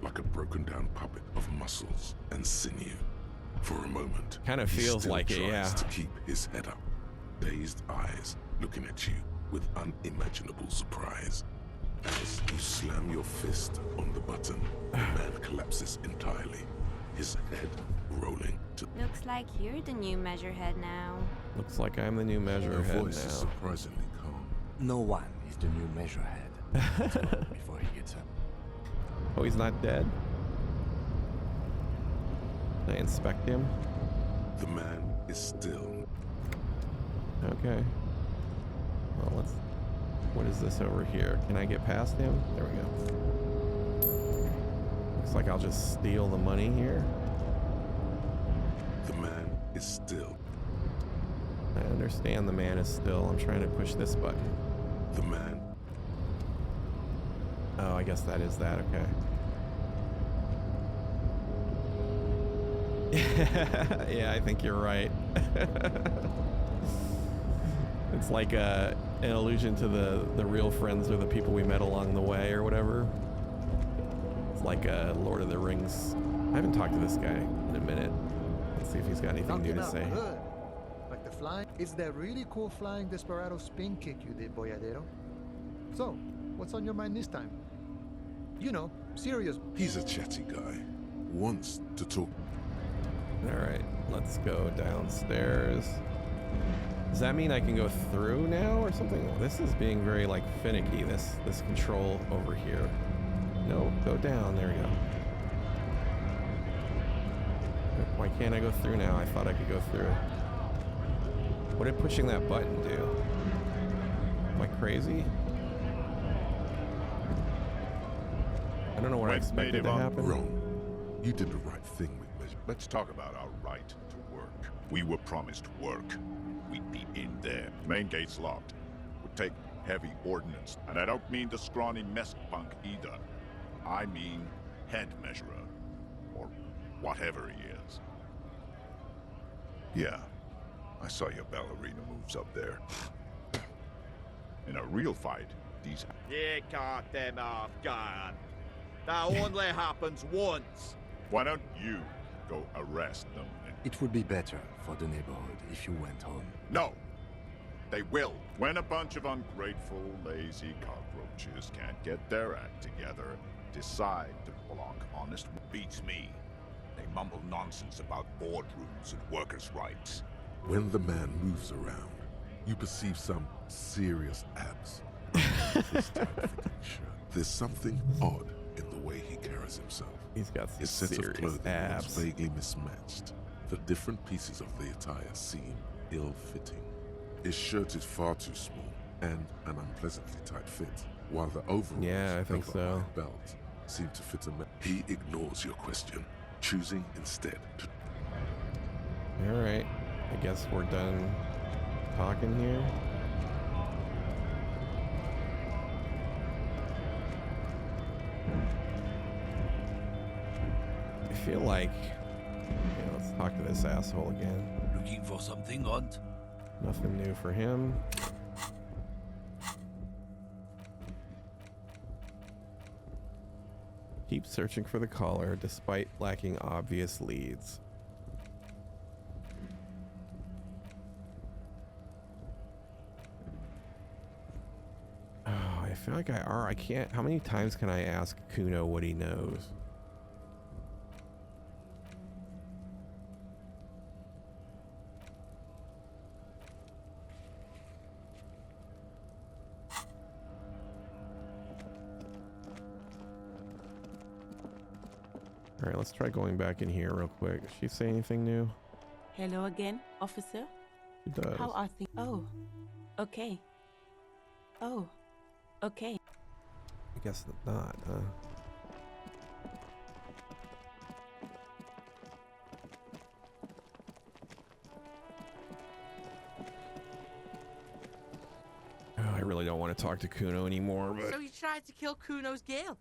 like a broken down puppet of muscles and sinew. For a moment, kind of feels like it, yeah. To keep his head up, dazed eyes looking at you with unimaginable surprise. As you slam your fist on the button, the man collapses entirely, his head rolling to... Looks like you're the new measurehead now. Looks like I'm the new measurehead now. Voice is surprisingly calm. No one is the new measurehead. Before he gets up. Oh, he's not dead? Can I inspect him? The man is still. Okay. Well, let's... What is this over here? Can I get past him? There we go. Looks like I'll just steal the money here. The man is still. I understand the man is still. I'm trying to push this button. The man. Oh, I guess that is that. Okay. Yeah, I think you're right. It's like an allusion to the real friends or the people we met along the way or whatever. It's like a Lord of the Rings. I haven't talked to this guy in a minute. Let's see if he's got anything new to say. Good. Like the flying. It's that really cool flying desperado spin kick you did, Boyadero. So, what's on your mind this time? You know, serious. He's a chatty guy. Wants to talk. All right, let's go downstairs. Does that mean I can go through now or something? This is being very like finicky, this control over here. No, go down, there we go. Why can't I go through now? I thought I could go through. What did pushing that button do? Am I crazy? I don't know what I expected to happen. Wrong. You did the right thing with measure. Let's talk about our right to work. We were promised work. We'd be in there. Main gate's locked. Would take heavy ordnance. And I don't mean the scrawny mess punk either. I mean head measurer. Or whatever he is. Yeah. I saw your ballerina moves up there. In a real fight, these... You caught them off guard. That only happens once. Why don't you go arrest them? It would be better for the neighborhood if you went home. No! They will. When a bunch of ungrateful, lazy cockroaches can't get their act together, decide to block honest... Beats me. They mumble nonsense about boardrooms and workers' rights. When the man moves around, You perceive some serious abs. This tight-fitting shirt. There's something odd in the way he carries himself. He's got some His set of serious clothing abs. looks vaguely mismatched. The different pieces of the attire seem ill-fitting. His shirt is far too small and an unpleasantly tight fit, while the overalls Yeah, I think built on so. the belt seem to fit him. He ignores your question, choosing instead to... All right, I guess we're done talking here. I feel like, yeah, let's talk to this asshole again. Looking for something, Runt? Nothing new for him. Keep searching for the caller despite lacking obvious leads. Oh, I feel like I can't. How many times can I ask Kuno what he knows? All right, let's try going back in here real quick. Does she say anything new? Hello again, officer. She does. How are things? Oh, okay. Oh, okay. I guess not, huh? Oh, I really don't want to talk to Kuno anymore, but... So you tried to kill Kuno's girl?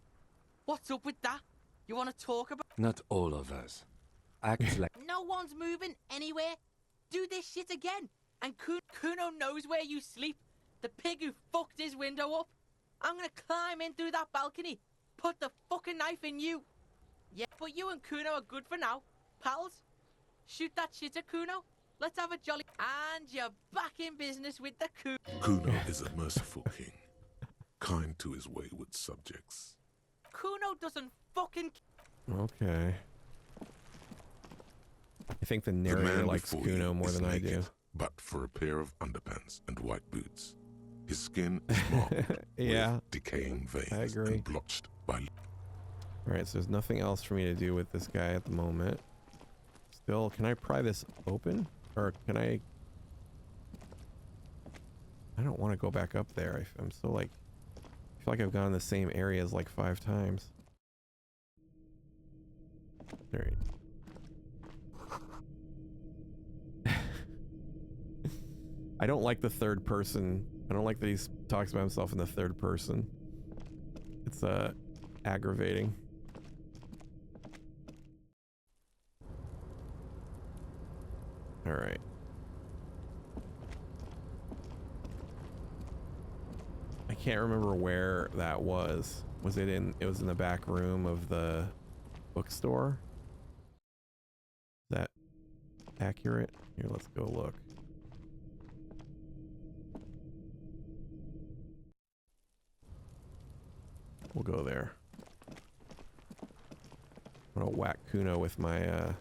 What's up with that? You want to talk about... Not all of us. Act like... No one's moving anywhere. Do this shit again. And Kuno knows where you sleep. The pig who fucked his window up. I'm gonna climb in through that balcony. Put the fucking knife in you. Yeah, but you and Kuno are good for now. Pals, shoot that shit at Kuno. Let's have a jolly... And you're back in business with the Kuno. Kuno is a merciful king, kind to his wayward subjects. Kuno doesn't fucking... Okay. I think the narrator man likes before Kuno you more is than I do. naked, but for a pair of underpants and white boots. His skin is marked Yeah, with decaying veins I agree. and blotched by... Alright, so there's nothing else for me to do with this guy at the moment. Still, can I pry this open? Or can I... I don't want to go back up there. I'm so like... I feel like I've gone in the same areas like 5 times. Alright. I don't like the third person. I don't like that he talks about himself in the third person. It's aggravating. All right. I can't remember where that was. Was it in? It was in the back room of the bookstore. Is that accurate? Here, let's go look. We'll go there. I'm gonna whack Kuno with my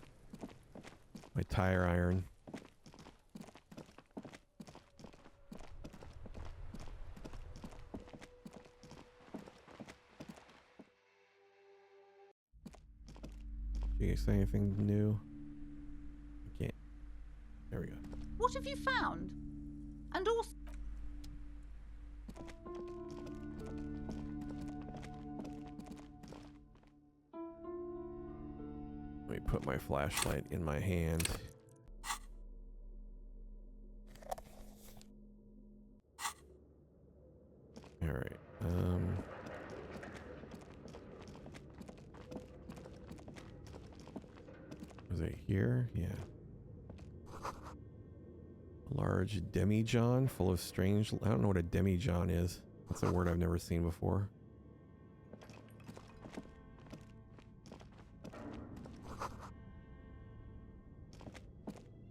my tire iron. Do you say anything new? I can't. There we go. What have you found? And also... Let me put my flashlight in my hand. All right. Was it here? Yeah. A large demijohn full of strange... I don't know what a demijohn is. That's a word I've never seen before.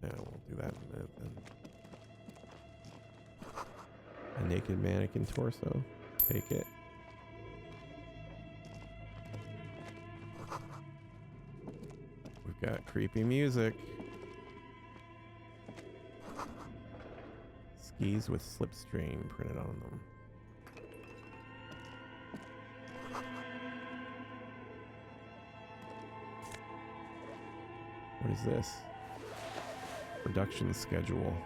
Yeah, we'll do that in a minute then. A naked mannequin torso. Take it. We've got creepy music. Keys with slipstream printed on them. What is this? Production schedule.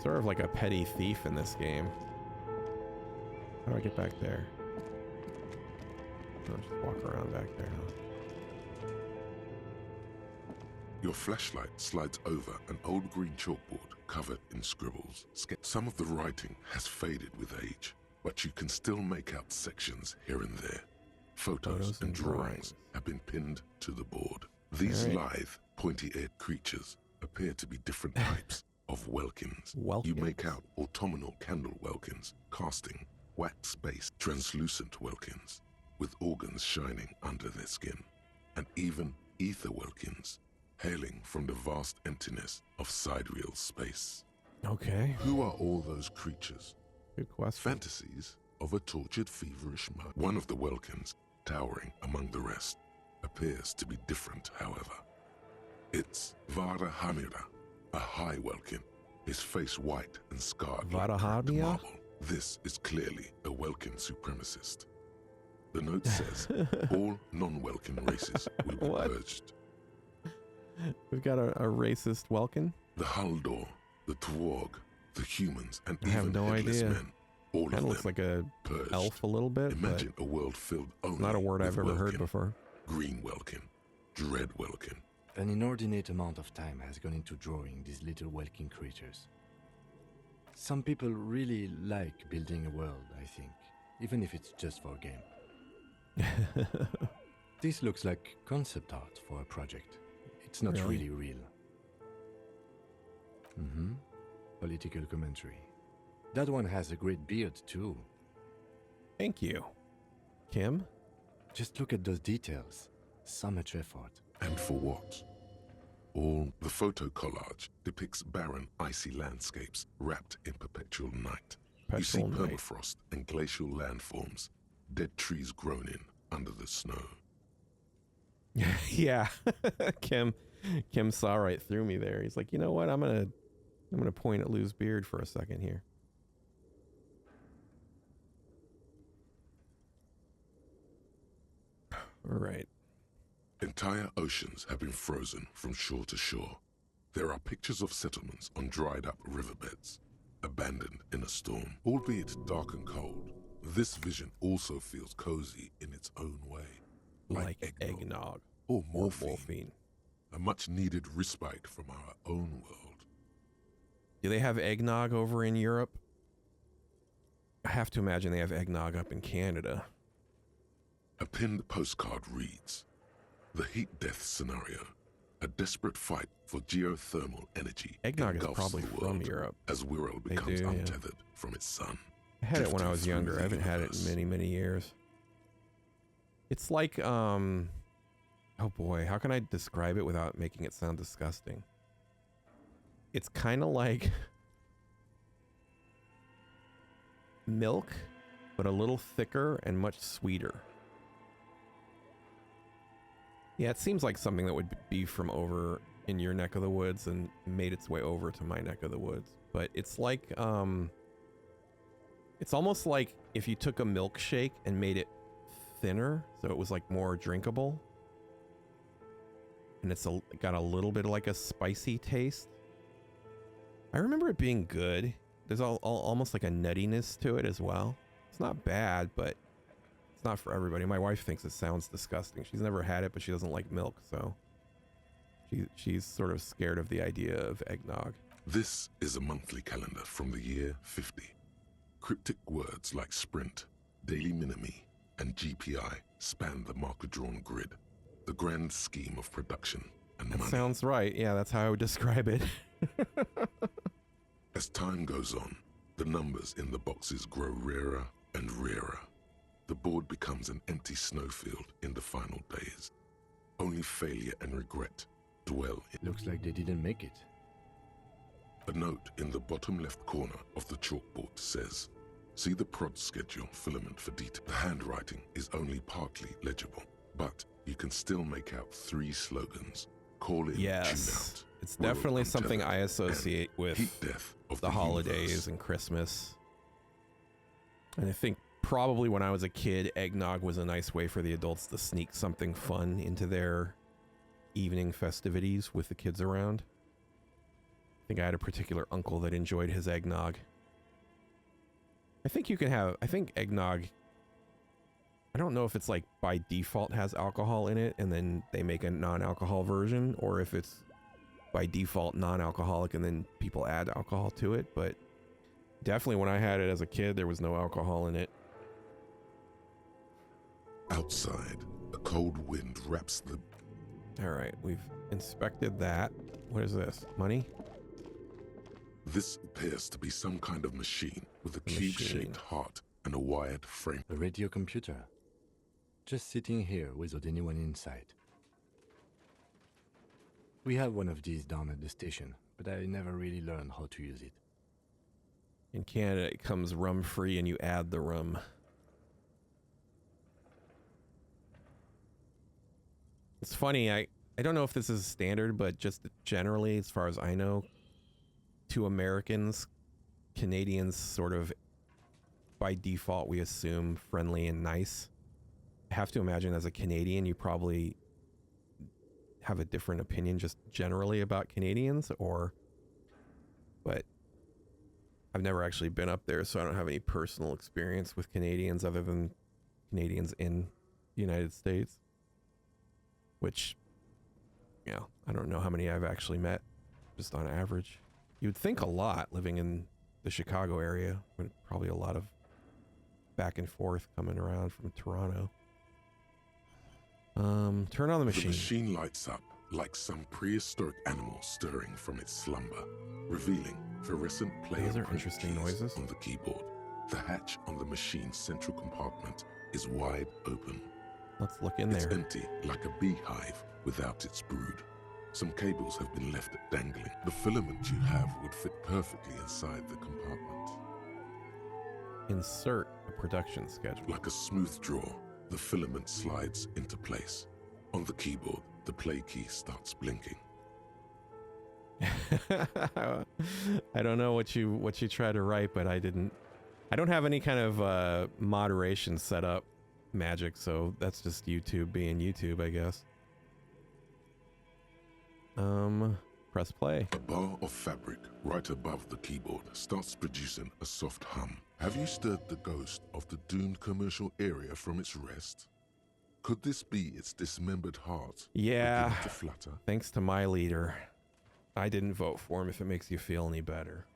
Sort of like a petty thief in this game. How do I get back there? I'll just walk around back there, huh? Your flashlight slides over an old green chalkboard covered in scribbles. Some of the writing has faded with age, but you can still make out sections here and there. Photos and drawings have been pinned to the board. These lithe, pointy-eared creatures appear to be different types of welkins. You make out autumnal candle welkins, casting, wax-based, translucent welkins, with organs shining under their skin, and even ether welkins, hailing from the vast emptiness of sidereal space. Okay. Who are all those creatures? Good question. Fantasies of a tortured, feverish mind. One of the welkins, towering among the rest, appears to be different, however. It's Vara Hamira, a high welkin, his face white and scarred like cracked marble. This is clearly a welkin supremacist. The note says all non-welkin races will be purged. We've got a racist welkin? The Haldor, the Twarg, the humans, and I have even no headless idea. men. All of Kind of them looks like a purged. elf a little bit. Imagine a world filled only not a word with I've ever heard welkin. before. Green welkin, dread welkin. An inordinate amount of time has gone into drawing these little welkin creatures. Some people really like building a world, I think, even if it's just for a game. This looks like concept art for a project. It's not really real. Political commentary. That one has a great beard, too. Thank you. Kim? Just look at those details. So much effort. And for what? All the photo collage depicts barren, icy landscapes wrapped in perpetual night. You see permafrost and glacial landforms, dead trees grown in under the snow. Yeah. Kim saw right through me there. He's like, you know what? I'm gonna point at Lou's beard for a second here. All right. Entire oceans have been frozen from shore to shore. There are pictures of settlements on dried up riverbeds, abandoned in a storm. Albeit dark and cold, this vision also feels cozy in its own way. Like eggnog. Or morphine. A much needed respite from our own world. Do they have eggnog over in Europe? I have to imagine they have eggnog up in Canada. A pinned postcard reads, "The heat death scenario, a desperate fight for geothermal energy Eggnog is engulfs probably the from world Europe. as Wirral They becomes do, yeah. untethered from its sun. I had it when I drifting was through younger. the I haven't had it in universe." many years. It's like, oh boy, how can I describe it without making it sound disgusting? It's kind of like milk, but a little thicker and much sweeter. Yeah, it seems like something that would be from over in your neck of the woods and made its way over to my neck of the woods. But it's like, it's almost like if you took a milkshake and made it thinner, so it was like more drinkable. And it's got a little bit of like a spicy taste. I remember it being good. There's almost like a nuttiness to it as well. It's not bad, but it's not for everybody. My wife thinks it sounds disgusting. She's never had it, but she doesn't like milk, so she's sort of scared of the idea of eggnog. This is a monthly calendar from the year 50. Cryptic words like sprint, daily minimi, and GPI span the marker-drawn grid, the grand scheme of production and That money. sounds right. Yeah, that's how I would describe it. As time goes on, the numbers in the boxes grow rarer and rarer. The board becomes an empty snowfield in the final days. Only failure and regret dwell in. Looks like they didn't make it. A note in the bottom left corner of the chalkboard says, "See the prod schedule filament for detail." The handwriting is only partly legible. But you can still make out 3 slogans. Call in, yes, tune out. It's definitely something I associate with death of the holidays and Christmas. And I think probably when I was a kid, eggnog was a nice way for the adults to sneak something fun into their evening festivities with the kids around. I think I had a particular uncle that enjoyed his eggnog. I think eggnog, I don't know if it's like by default has alcohol in it and then they make a non-alcohol version, or if it's by default non-alcoholic and then people add alcohol to it, but definitely when I had it as a kid, there was no alcohol in it. Outside, a cold wind wraps the... All right, we've inspected that. What is this? Money? This appears to be some kind of machine with a cube-shaped heart and a wired frame. A radio computer. Just sitting here without anyone inside. We have one of these down at the station, but I never really learned how to use it. In Canada, it comes rum-free and you add the rum. It's funny, I don't know if this is standard, but just generally, as far as I know, to Americans, Canadians sort of, by default, we assume friendly and nice. I have to imagine as a Canadian, you probably have a different opinion just generally about Canadians, but I've never actually been up there, so I don't have any personal experience with Canadians other than Canadians in the United States. Which, I don't know how many I've actually met, just on average. You'd think a lot living in the Chicago area, but probably a lot of back and forth coming around from Toronto. Turn on the machine. The machine lights up like some prehistoric animal stirring from its slumber, revealing fluorescent Those are interesting noises on the keyboard. The hatch on the machine's central compartment is wide open. Let's look in there. It's empty, like a beehive without its brood. Some cables have been left dangling. The filament you have would fit perfectly inside the compartment. Insert a production schedule. Like a smooth draw, the filament slides into place. On the keyboard, the play key starts blinking. I don't know what you try to write, but I don't have any kind of moderation set up magic, so that's just YouTube being YouTube, I guess. Press play. A bar of fabric right above the keyboard starts producing a soft hum. Have you stirred the ghost of the doomed commercial area from its rest? Could this be its dismembered heart? Yeah, to flutter? Thanks to my leader. I didn't vote for him, if it makes you feel any better.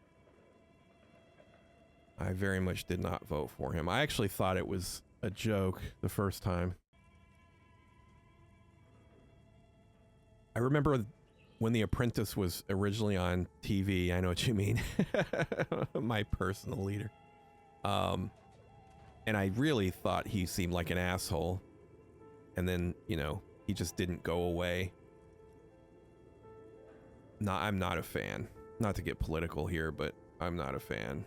I very much did not vote for him. I actually thought it was a joke the first time. I remember when The Apprentice was originally on TV. I know what you mean. My personal leader. And I really thought he seemed like an asshole. And then, he just didn't go away. I'm not a fan. Not to get political here, but I'm not a fan.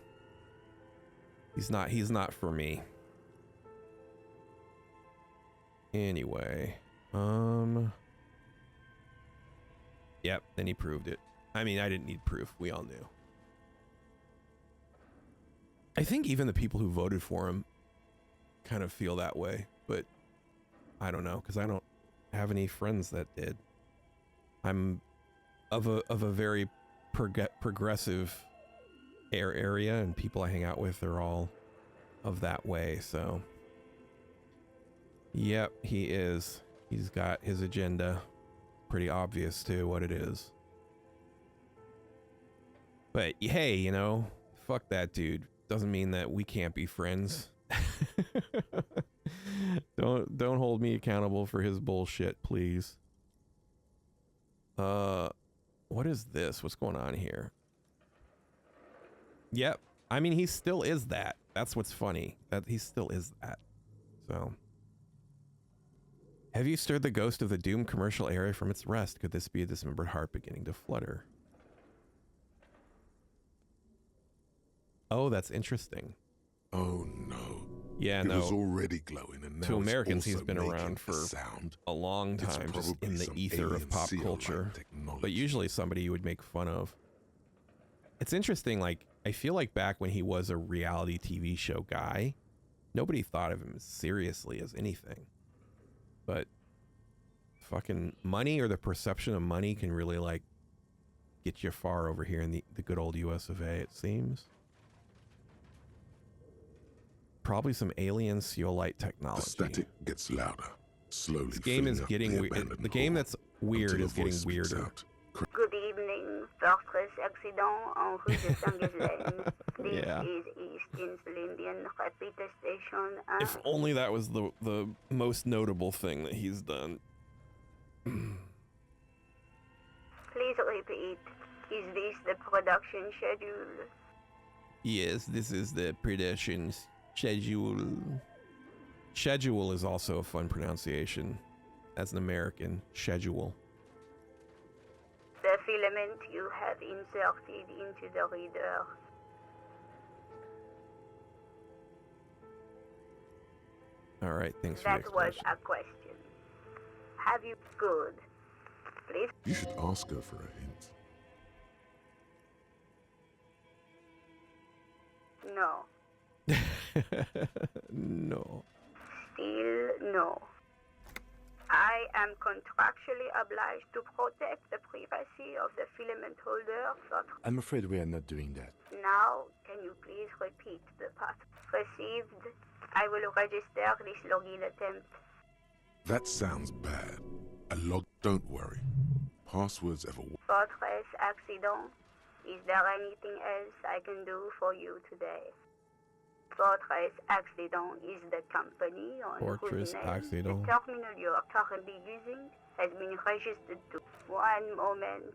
He's not for me. Anyway, yep, then he proved it. I mean, I didn't need proof. We all knew. I think even the people who voted for him kind of feel that way, but I don't know, because I don't have any friends that did. I'm of a very progressive area, and people I hang out with are all of that way, so yep, he is. He's got his agenda. Pretty obvious too what it is. But hey, fuck that dude. Doesn't mean that we can't be friends. Don't hold me accountable for his bullshit, please. What is this? What's going on here? Yep. I mean, he still is that. That's what's funny. That he still is that. So, have you stirred the ghost of the doomed commercial area from its rest? Could this be a dismembered heart beginning to flutter? Oh, that's interesting. Oh no. Yeah, It no. was already glowing, and now To it's Americans, he's also been making around for sound. a long It's time, just probably in the some ether of alien pop seal-like culture. technology. But usually somebody you would make fun of. It's interesting, like, I feel like back when he was a reality TV show guy, nobody thought of him as seriously as anything. But fucking money, or the perception of money, can really, like, get you far over here in the good old US of A, it seems. Probably some alien seal-like technology. The static gets louder, slowly. This game is getting weird. The game that's weird is getting weirder. Good evening, Fortress Accident en rue de Saint-Ghislaine. This is East Insulindian Repeater Station. If only that was the most notable thing that he's done. Please repeat. Is this the production schedule? Yes, this is the production schedule. Schedule is also a fun pronunciation. As an American, schedule. The filament you have inserted into the reader. All right, thanks for That the was explanation. a question. Have you good? Please. You should ask her for a hint. No. No. Still no. I am contractually obliged to protect the privacy of the filament holder. I'm afraid we are not doing that. Now, can you please repeat the part? Received. I will register this login attempt. That sounds bad. A log. Don't worry. Passwords ever. Fortress Accident. Is there anything else I can do for you today? Fortress Accident is the company on Fortress whose name Accident. the terminal you are currently using has been registered to. One moment.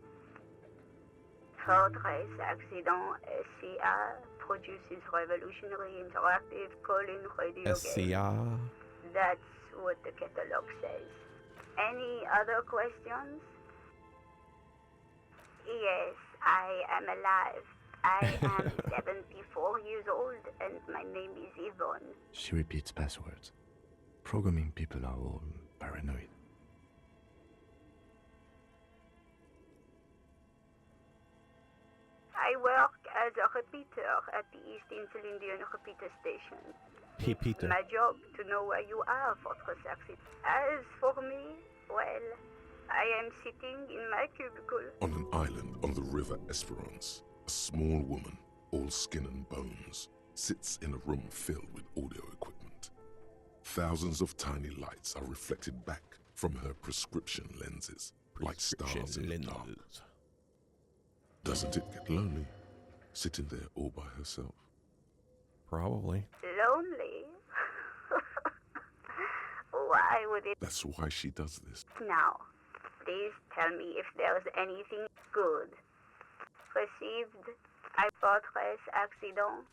Fortress Accident SCA produces revolutionary interactive call-in radio games. SCA. That's what the catalog says. Any other questions? Yes, I am alive. I am 74 years old and my name is Yvonne. She repeats passwords. Programming people are all paranoid. I work as a repeater at the East Insulindian Repeater Station. Repeater. My job to know where you are, Fortress Accident. As for me, well, I am sitting in my cubicle. On an island on the river Esperance, a small woman, all skin and bones, sits in a room filled with audio equipment. Thousands of tiny lights are reflected back from her prescription lenses, like stars in the dark. Doesn't it get lonely, sitting there all by herself? Probably. Lonely? Why would it? That's why she does this. Now, please tell me if there's anything good. Received. I Fortress Accident.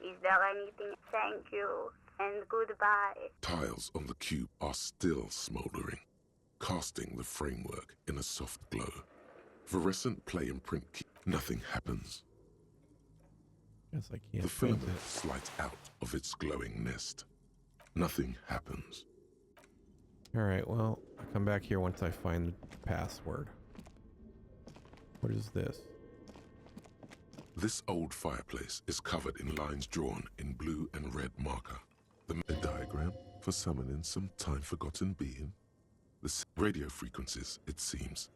Is there anything? Thank you and goodbye. Tiles on the cube are still smoldering, casting the framework in a soft glow. Fluorescent play and print key. Nothing happens. Guess I can't The print filament slides out of its glowing nest. Nothing happens. All right, well, I'll come back here once I find the password. What is this? This old fireplace is covered in lines drawn in blue and red marker. The diagram for summoning some time-forgotten being. The radio frequencies, it seems.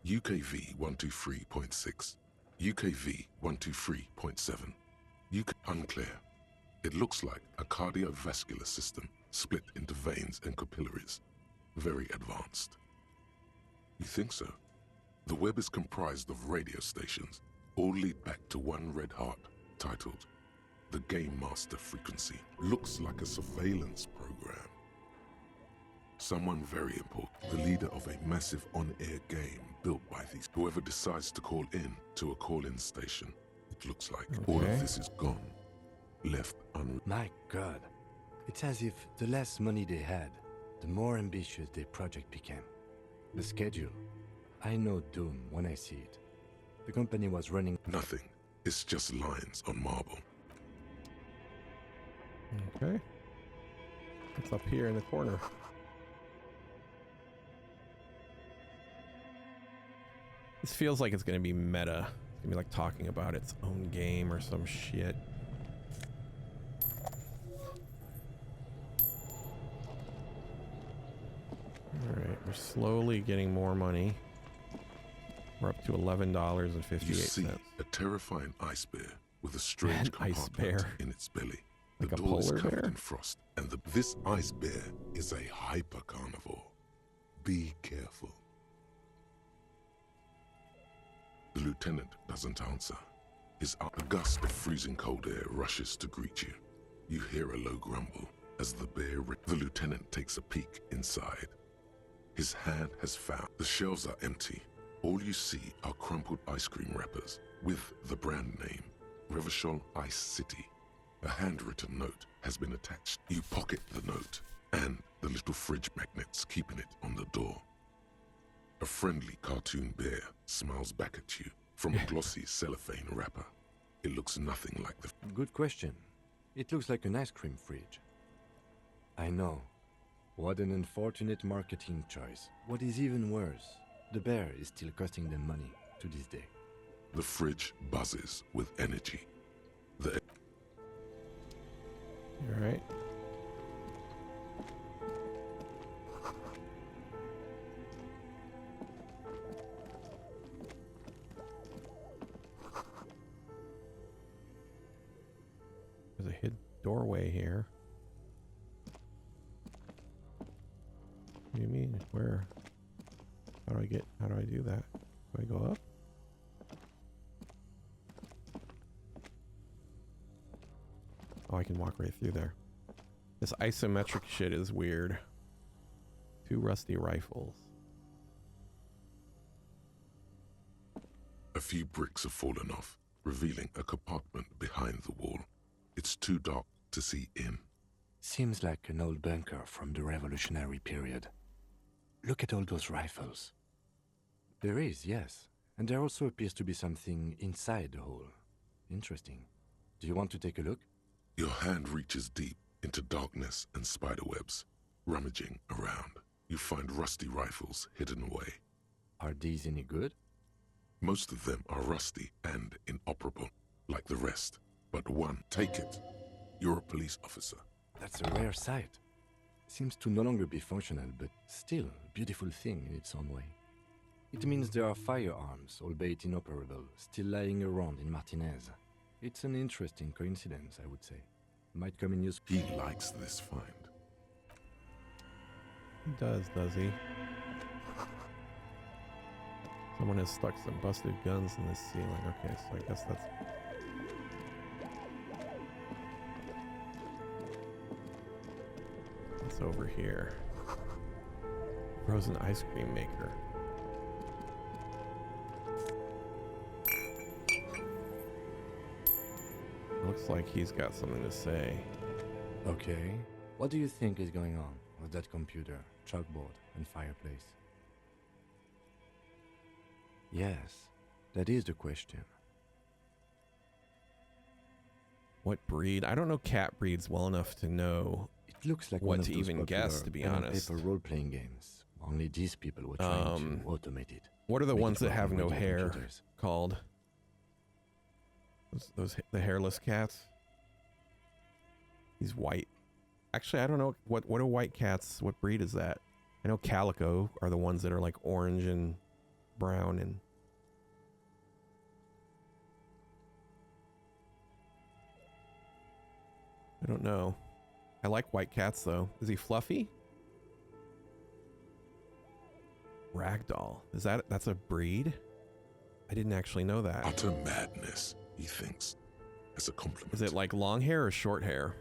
UKV 123.6, UKV 123.7, UK unclear. It looks like a cardiovascular system split into veins and capillaries. Very advanced. You think so? The web is comprised of radio stations, all lead back to one red heart, titled the Game Master Frequency. Looks like a surveillance program. Someone very important, the leader of a massive on-air game built by these. Whoever decides to call in to a call-in station, it looks like all of this is gone, left My God, it's as if the less money they had, the more ambitious their project became. The schedule, I know doom when I see it. The company was running nothing. It's just lines on marble. Okay. It's up here in the corner. This feels like it's gonna be meta. It's gonna be like talking about its own game or some shit. Alright, we're slowly getting more money. We're up to $11.58. You see a terrifying ice bear with a strange compartment in its belly. The Like a door is polar covered bear? in frost, and this ice bear is a hyper carnivore. Be careful. The lieutenant doesn't answer. A gust of freezing cold air rushes to greet you. You hear a low grumble as the lieutenant takes a peek inside. His hand has found. The shelves are empty. All you see are crumpled ice cream wrappers with the brand name, Revachol Ice City. A handwritten note has been attached. You pocket the note and the little fridge magnets keeping it on the door. A friendly cartoon bear smiles back at you from a glossy cellophane wrapper. It looks nothing like the... Good question. It looks like an ice cream fridge. I know. What an unfortunate marketing choice. What is even worse, the bear is still costing them money to this day. The fridge buzzes with energy. The... Alright. There's a hidden doorway here. What do you mean? Where? How do I do that? Do I go up? Oh, I can walk right through there. This isometric shit is weird. 2 rusty rifles. A few bricks have fallen off, revealing a compartment behind the wall. It's too dark to see in. Seems like an old bunker from the Revolutionary period. Look at all those rifles. There is, yes. And there also appears to be something inside the hole. Interesting. Do you want to take a look? Your hand reaches deep into darkness and spiderwebs. Rummaging around, you find rusty rifles hidden away. Are these any good? Most of them are rusty and inoperable, like the rest. But one, take it. You're a police officer. That's a rare sight. Seems to no longer be functional, but still a beautiful thing in its own way. It means there are firearms, albeit inoperable, still lying around in Martinez. It's an interesting coincidence, I would say. Might come in use. He likes this find. He does he? Someone has stuck some busted guns in the ceiling. Okay, so I guess that's... What's over here? Frozen ice cream maker. Looks like he's got something to say. Okay. What do you think is going on with that computer, chalkboard, and fireplace? Yes, that is the question. What breed? I don't know cat breeds well enough to know It looks like what one of to those even guess, to be pen and honest. paper role-playing games. Only these people were trying to automate it. What are the Make ones it that work have on no regular hair computers. called? The hairless cats? He's white. Actually, I don't know what are white cats. What breed is that? I know calico are the ones that are like orange and brown and... I don't know. I like white cats though. Is he fluffy? Ragdoll. That's a breed? I didn't actually know that. Utter madness, he thinks, as a compliment. Is it like long hair or short hair?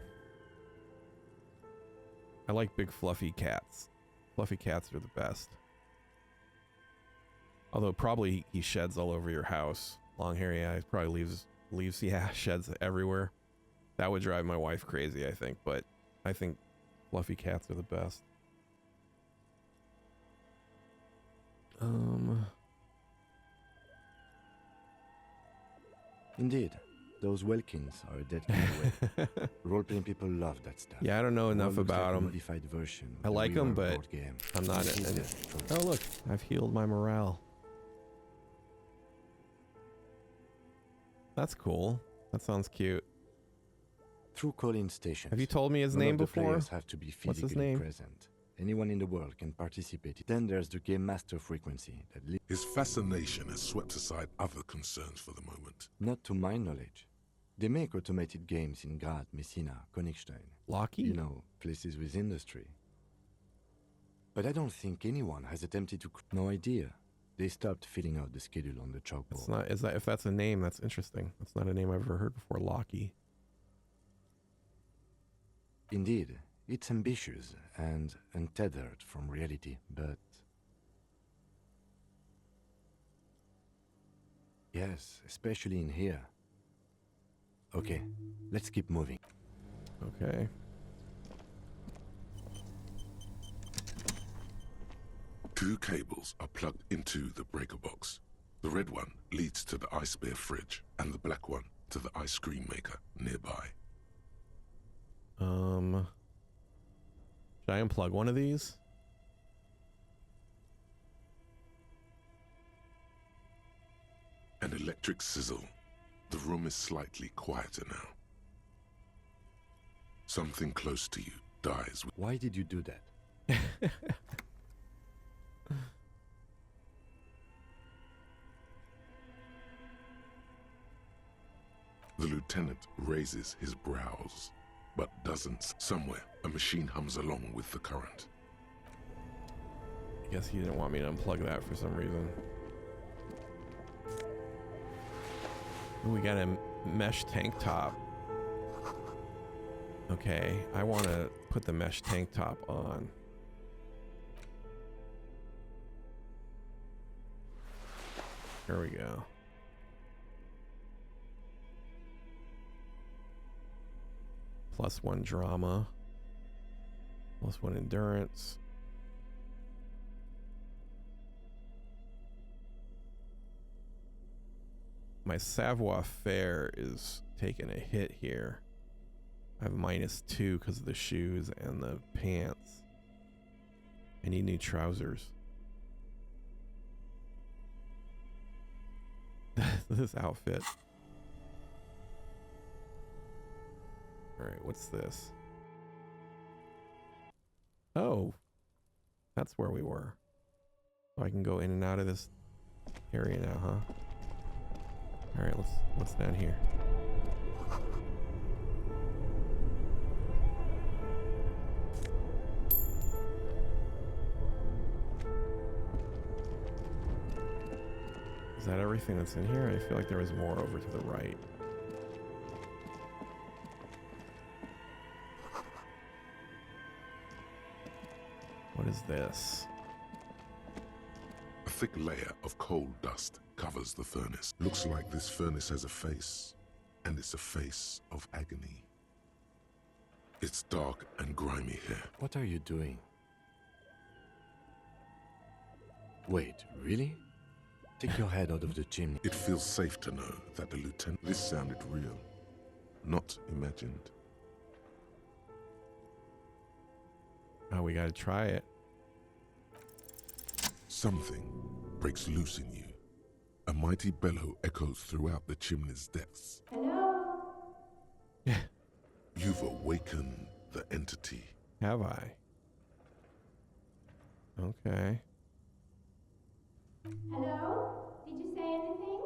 I like big fluffy cats. Fluffy cats are the best. Although probably he sheds all over your house. Long hair, yeah, he probably leaves yeah, sheds everywhere. That would drive my wife crazy, I think, but I think fluffy cats are the best. Indeed. Those Welkins are a dead giveaway. Role-playing people love that stuff. Yeah, I don't know enough about them. Modified version I like them, but I'm not in it. Oh, look, I've healed my morale. That's cool. That sounds cute. Through call-in stations. Have you told me his none name of the before? players have to be What's his physically name? present. Anyone in the world can participate. Then there's the Game Master frequency. His fascination has swept aside other concerns for the moment. Not to my knowledge. They make automated games in Grad, Messina, Königstein. Locky? You know, places with industry. But I don't think anyone has attempted to... No idea. They stopped filling out the schedule on the chalkboard. It's not, is that, if that's a name, that's interesting. That's not a name I've ever heard before, Locky. Indeed. It's ambitious and untethered from reality, but... Yes, especially in here. Okay, let's keep moving. Okay. Two cables are plugged into the breaker box. The red one leads to the ice bear fridge, and the black one to the ice cream maker nearby. Should I unplug one of these? An electric sizzle. The room is slightly quieter now. Something close to you dies. Why did you do that? The lieutenant raises his brows, but doesn't. Somewhere, a machine hums along with the current. I guess he didn't want me to unplug that for some reason. Ooh, we got a mesh tank top. Okay, I want to put the mesh tank top on. There we go. +1 drama. +1 endurance. My savoir-faire is taking a hit here. I have -2 because of the shoes and the pants. I need new trousers. This outfit. Alright, what's this? Oh, that's where we were. So I can go in and out of this area now, huh? Alright, what's down here? Is that everything that's in here? I feel like there was more over to the right. What is this? A thick layer of coal dust covers the furnace. Looks like this furnace has a face, and it's a face of agony. It's dark and grimy here. What are you doing? Wait, really? Take your head out of the chimney. It feels safe to know that the lieutenant... This sounded real, not imagined. Oh, we gotta try it. Something breaks loose in you. A mighty bellow echoes throughout the chimney's depths. Hello? You've awakened the entity. Have I? Okay. Hello? Did you say anything?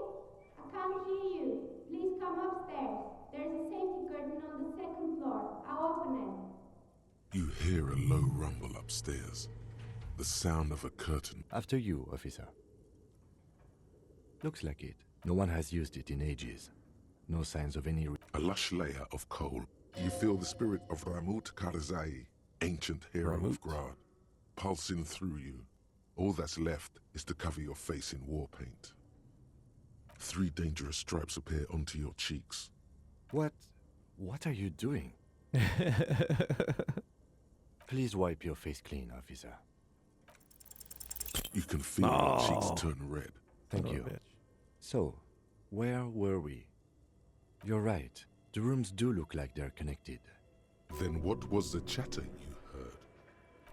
I can't hear you. Please come upstairs. There's a safety curtain on the 2nd floor. I'll open it. You hear a low rumble upstairs. The sound of a curtain. After you, officer. Looks like it. No one has used it in ages. No signs of any... A lush layer of coal. You feel the spirit of Ramut Karzai, ancient hero of Grad, pulsing through you. All that's left is to cover your face in war paint. 3 dangerous stripes appear onto your cheeks. What are you doing? Please wipe your face clean, officer. You can feel your cheeks turn red. Thank you. So, where were we? You're right. The rooms do look like they're connected. Then what was the chatter you heard?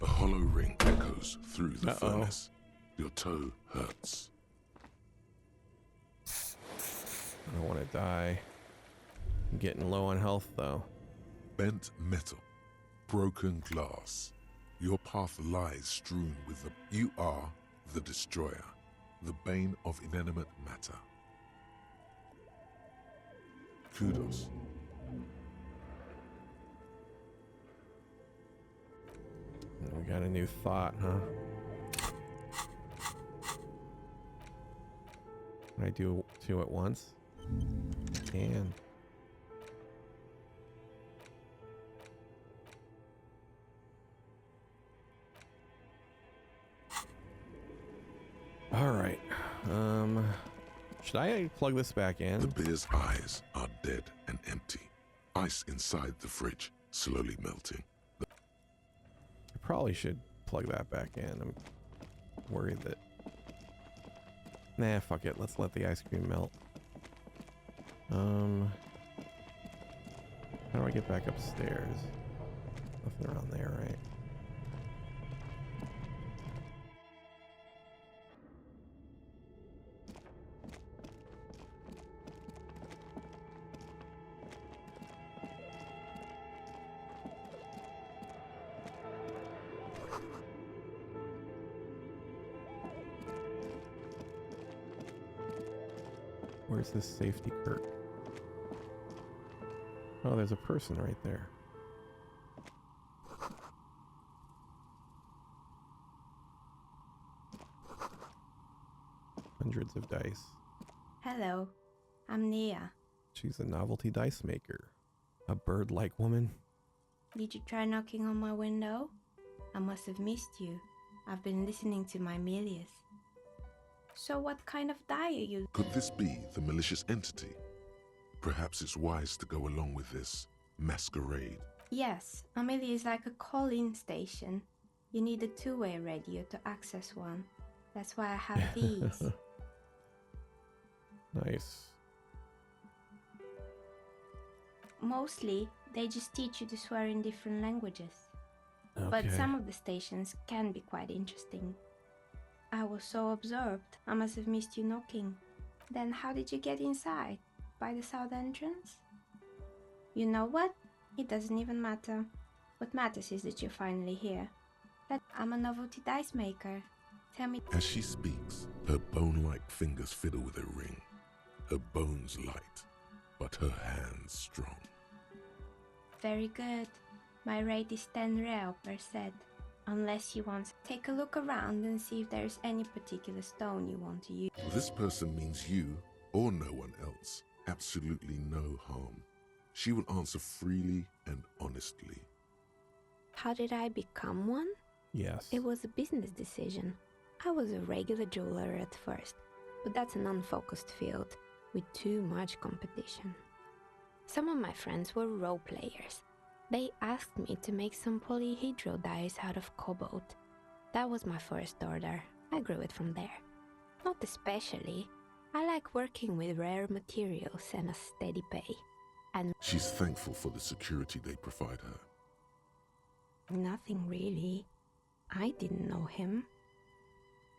A hollow ring echoes through the furnace. Your toe hurts. I don't want to die. I'm getting low on health, though. Bent metal. Broken glass. Your path lies strewn with the... You are the destroyer. The bane of inanimate matter. Kudos. We got a new thought, huh? Can I do 2 at once? I can. All right. Should I plug this back in? The beer's eyes are dead and empty. Ice inside the fridge, slowly melting. I probably should plug that back in. I'm worried that... Nah, fuck it. Let's let the ice cream melt. How do I get back upstairs? Nothing around there, right? Where's this safety curtain? Oh, there's a person right there. Hundreds of dice. Hello, I'm Nia. She's a novelty dice maker. A bird-like woman. Did you try knocking on my window? I must have missed you. I've been listening to my Milius. So what kind of die are you? Could this be the malicious entity? Perhaps it's wise to go along with this masquerade. Yes, Amelia is like a call-in station. You need a two-way radio to access one. That's why I have these. Nice. Mostly, they just teach you to swear in different languages. Okay. But some of the stations can be quite interesting. I was so absorbed, I must have missed you knocking. Then how did you get inside? By the south entrance? You know what? It doesn't even matter. What matters is that you're finally here. That I'm a novelty dice maker. Tell me... As she speaks, her bone-like fingers fiddle with a ring. Her bones light, but her hands strong. Very good. My rate is 10 real per set. Unless you want to take a look around and see if there's any particular stone you want to use. This person means you, or no one else, absolutely no harm. She will answer freely and honestly. How did I become one? Yes. It was a business decision. I was a regular jeweler at first, but that's an unfocused field with too much competition. Some of my friends were role players. They asked me to make some polyhedral dice out of cobalt. That was my first order. I grew it from there. Not especially. I like working with rare materials and a steady pay. And she's thankful for the security they provide her. Nothing really. I didn't know him.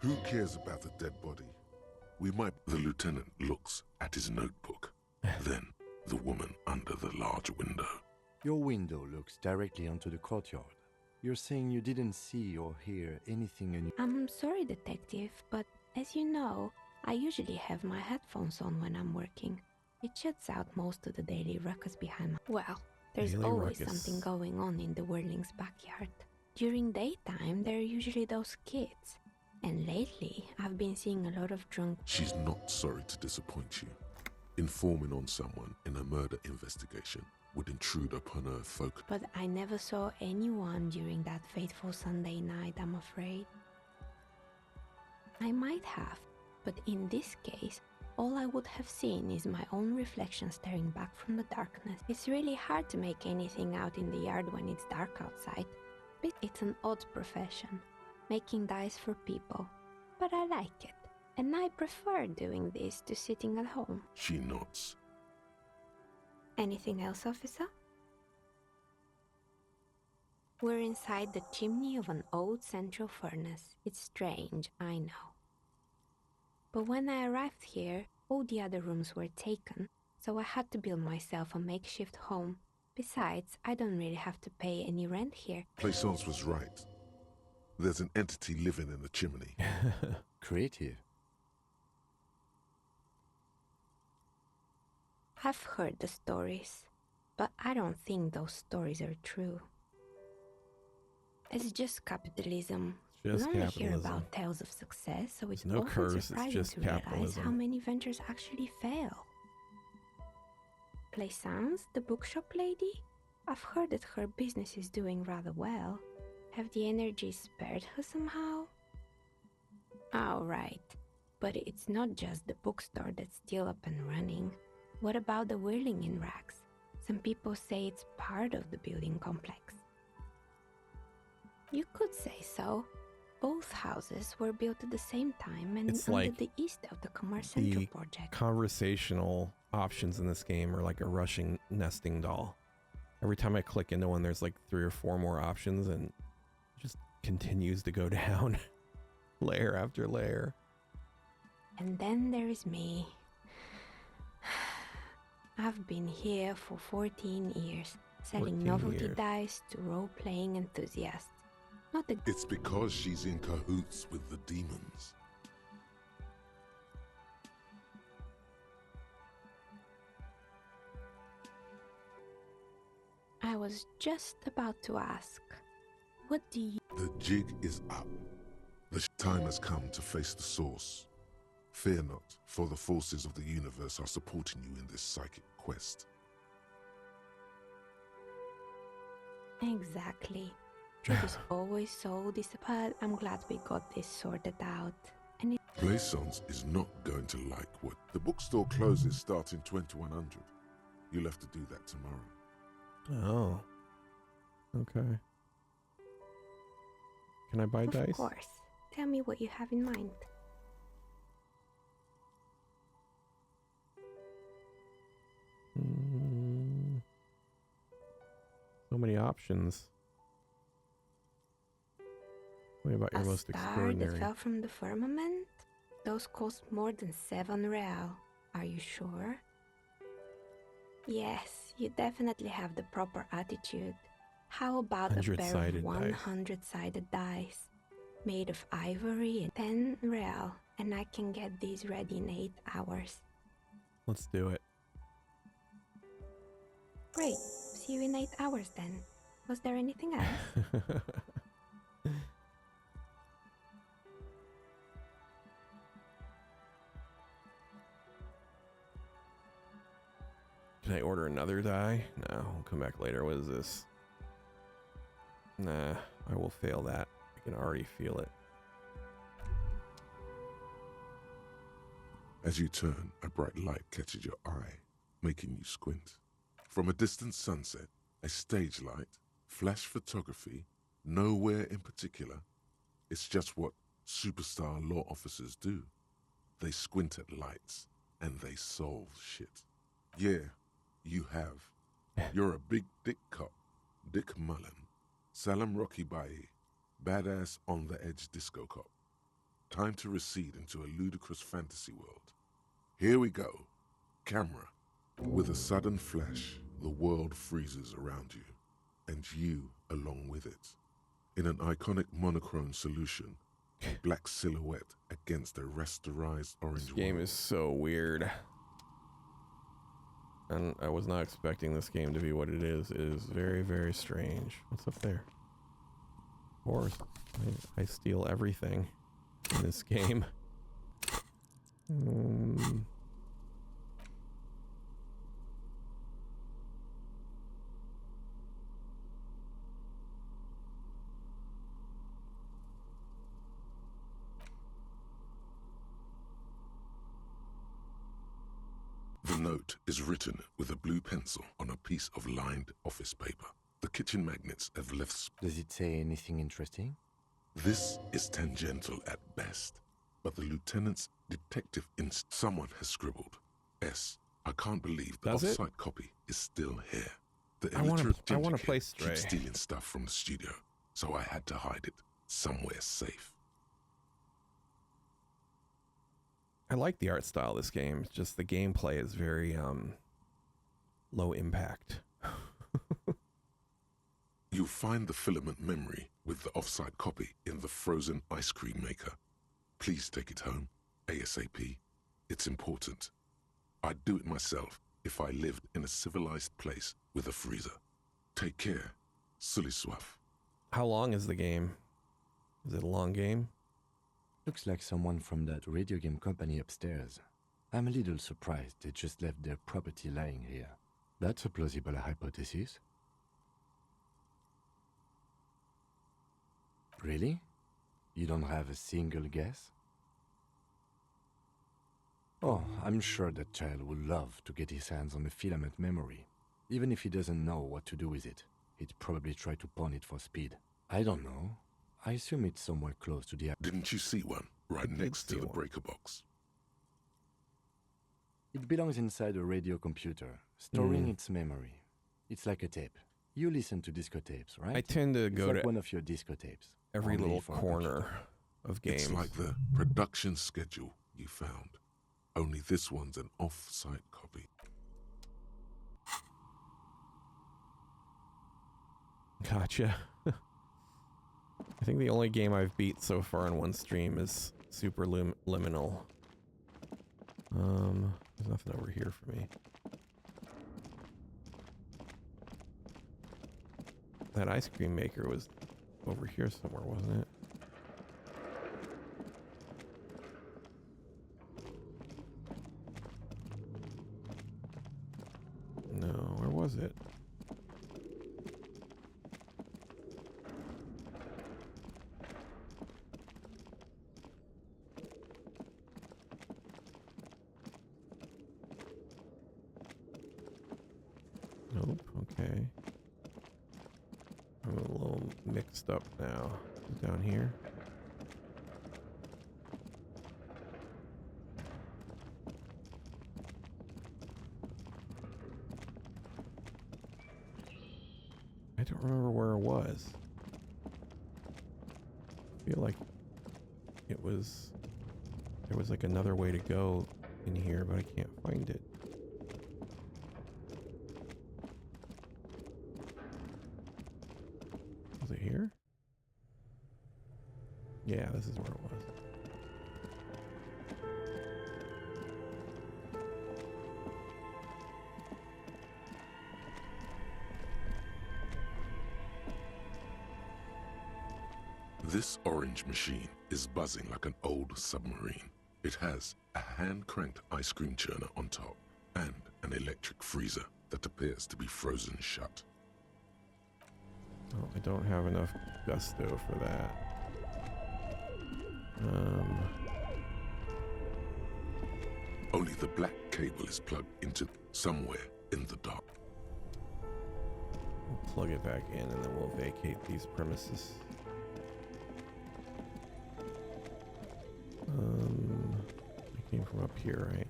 Who cares about the dead body? We might... The lieutenant looks at his notebook. Then the woman under the large window. Your window looks directly onto the courtyard. You're saying you didn't see or hear anything unusual? I'm sorry, detective, but as you know, I usually have my headphones on when I'm working. It shuts out most of the daily ruckus behind my... Well, there's Daily always ruckus. something going on in the Whirling's backyard. During daytime, there are usually those kids. And lately, I've been seeing a lot of drunk... She's not sorry to disappoint you. Informing on someone in a murder investigation would intrude upon her focus. But I never saw anyone during that fateful Sunday night, I'm afraid. I might have, but in this case, all I would have seen is my own reflection staring back from the darkness. It's really hard to make anything out in the yard when it's dark outside. But it's an odd profession, making dice for people. But I like it, and I prefer doing this to sitting at home. She nods. Anything else, officer? We're inside the chimney of an old central furnace. It's strange, I know. But when I arrived here, all the other rooms were taken, so I had to build myself a makeshift home. Besides, I don't really have to pay any rent here. Plaisance was right. There's an entity living in the chimney. Creative. I've heard the stories, but I don't think those stories are true. It's just capitalism. Just we only hear capitalism. about tales of success, so it's no often curse, it's surprising just to realize capitalism. how many ventures actually fail. Plaisance, the bookshop lady? I've heard that her business is doing rather well. Have the energy spared her somehow? Oh, right. But it's not just the bookstore that's still up and running. What about the whirling in rags? Some people say it's part of the building complex. You could say so. Both houses were built at the same time and It's under like the east of the Commerce Central The project. conversational options in this game are like a rushing nesting doll. Every time I click into one, there's like 3 or 4 more options and it just continues to go down layer after layer. And then there is me. I've been here for 14 years, selling 14 novelty years. dice to role-playing enthusiasts. Not the It's because she's in cahoots with the demons. I was just about to ask, what do you... The jig is up. The time has come to face the source. Fear not, for the forces of the universe are supporting you in this psychic quest. Exactly. It is always so disappointed. I'm glad we got this sorted out. And it... Plaisance is not going to like what... The bookstore closes starting 2100. You'll have to do that tomorrow. Oh. Okay. Can I buy dice? Of course. Tell me what you have in mind. So many options. Tell me about your A most star extraordinary. that fell from the firmament? Those cost more than 7 real. Are you sure? Yes, you definitely have the proper attitude. How about a pair of 100-sided dice. 100-sided dice? Made of ivory and 10 real, and I can get these ready in 8 hours. Let's do it. Great. See you in 8 hours then. Was there anything else? Can I order another die? No, we'll come back later. What is this? Nah, I will fail that. I can already feel it. As you turn, a bright light catches your eye, making you squint. From a distant sunset, a stage light, flash photography, nowhere in particular. It's just what superstar law officers do. They squint at lights, and they solve shit. Yeah, you have. You're a big dick cop, Dick Mullen, Salam Rocky Bayi, badass on-the-edge disco cop. Time to recede into a ludicrous fantasy world. Here we go. Camera. With a sudden flash, the world freezes around you, and you along with it. In an iconic monochrome solution, a black silhouette against a rasterized orange This game world. is so weird. And I was not expecting this game to be what it is. It is very, very strange. What's up there? Of course, I steal everything in this game. The note is written with a blue pencil on a piece of lined office paper. The kitchen magnets have left... Does it say anything interesting? This is tangential at best, but the lieutenant's detective someone has scribbled S I can't believe the Does it? off-site copy is still here. The I wanna illiterate play kid Stray. keeps stealing stuff from the studio, so I had to hide it somewhere safe. I like the art style of this game. It's just the gameplay is very low impact. You'll find the filament memory with the off-site copy in the frozen ice cream maker. Please take it home, ASAP. It's important. I'd do it myself if I lived in a civilized place with a freezer. Take care. Sully soif. How long is the game? Is it a long game? Looks like someone from that radio game company upstairs. I'm a little surprised they just left their property lying here. That's a plausible hypothesis. Really? You don't have a single guess? Oh, I'm sure that child would love to get his hands on the filament memory. Even if he doesn't know what to do with it, he'd probably try to pawn it for speed. I don't know. I assume it's somewhere close to the... Didn't you see one right next to the breaker box? It belongs inside a radio computer, storing its memory. It's like a tape. You listen to disco tapes, right? I tend to It's go like to one of your disco tapes. every only little for a corner computer. of games. It's like the production schedule you found. Only this one's an off-site copy. Gotcha. I think the only game I've beat so far in one stream is Super Liminal. There's nothing over here for me. That ice cream maker was over here somewhere, wasn't it? No, where was it? Nope, okay. I'm a little mixed up now. Down here. I don't remember where it was. I feel like it was... There was like another way to go in here, but I can't find it. Was it here? Yeah, this is where it was. This orange machine is buzzing like an old submarine. It has a hand-cranked ice cream churner on top and an electric freezer that appears to be frozen shut. Oh, I don't have enough gusto for that. Only the black cable is plugged into somewhere in the dark. We'll plug it back in and then we'll vacate these premises. I came from up here, right?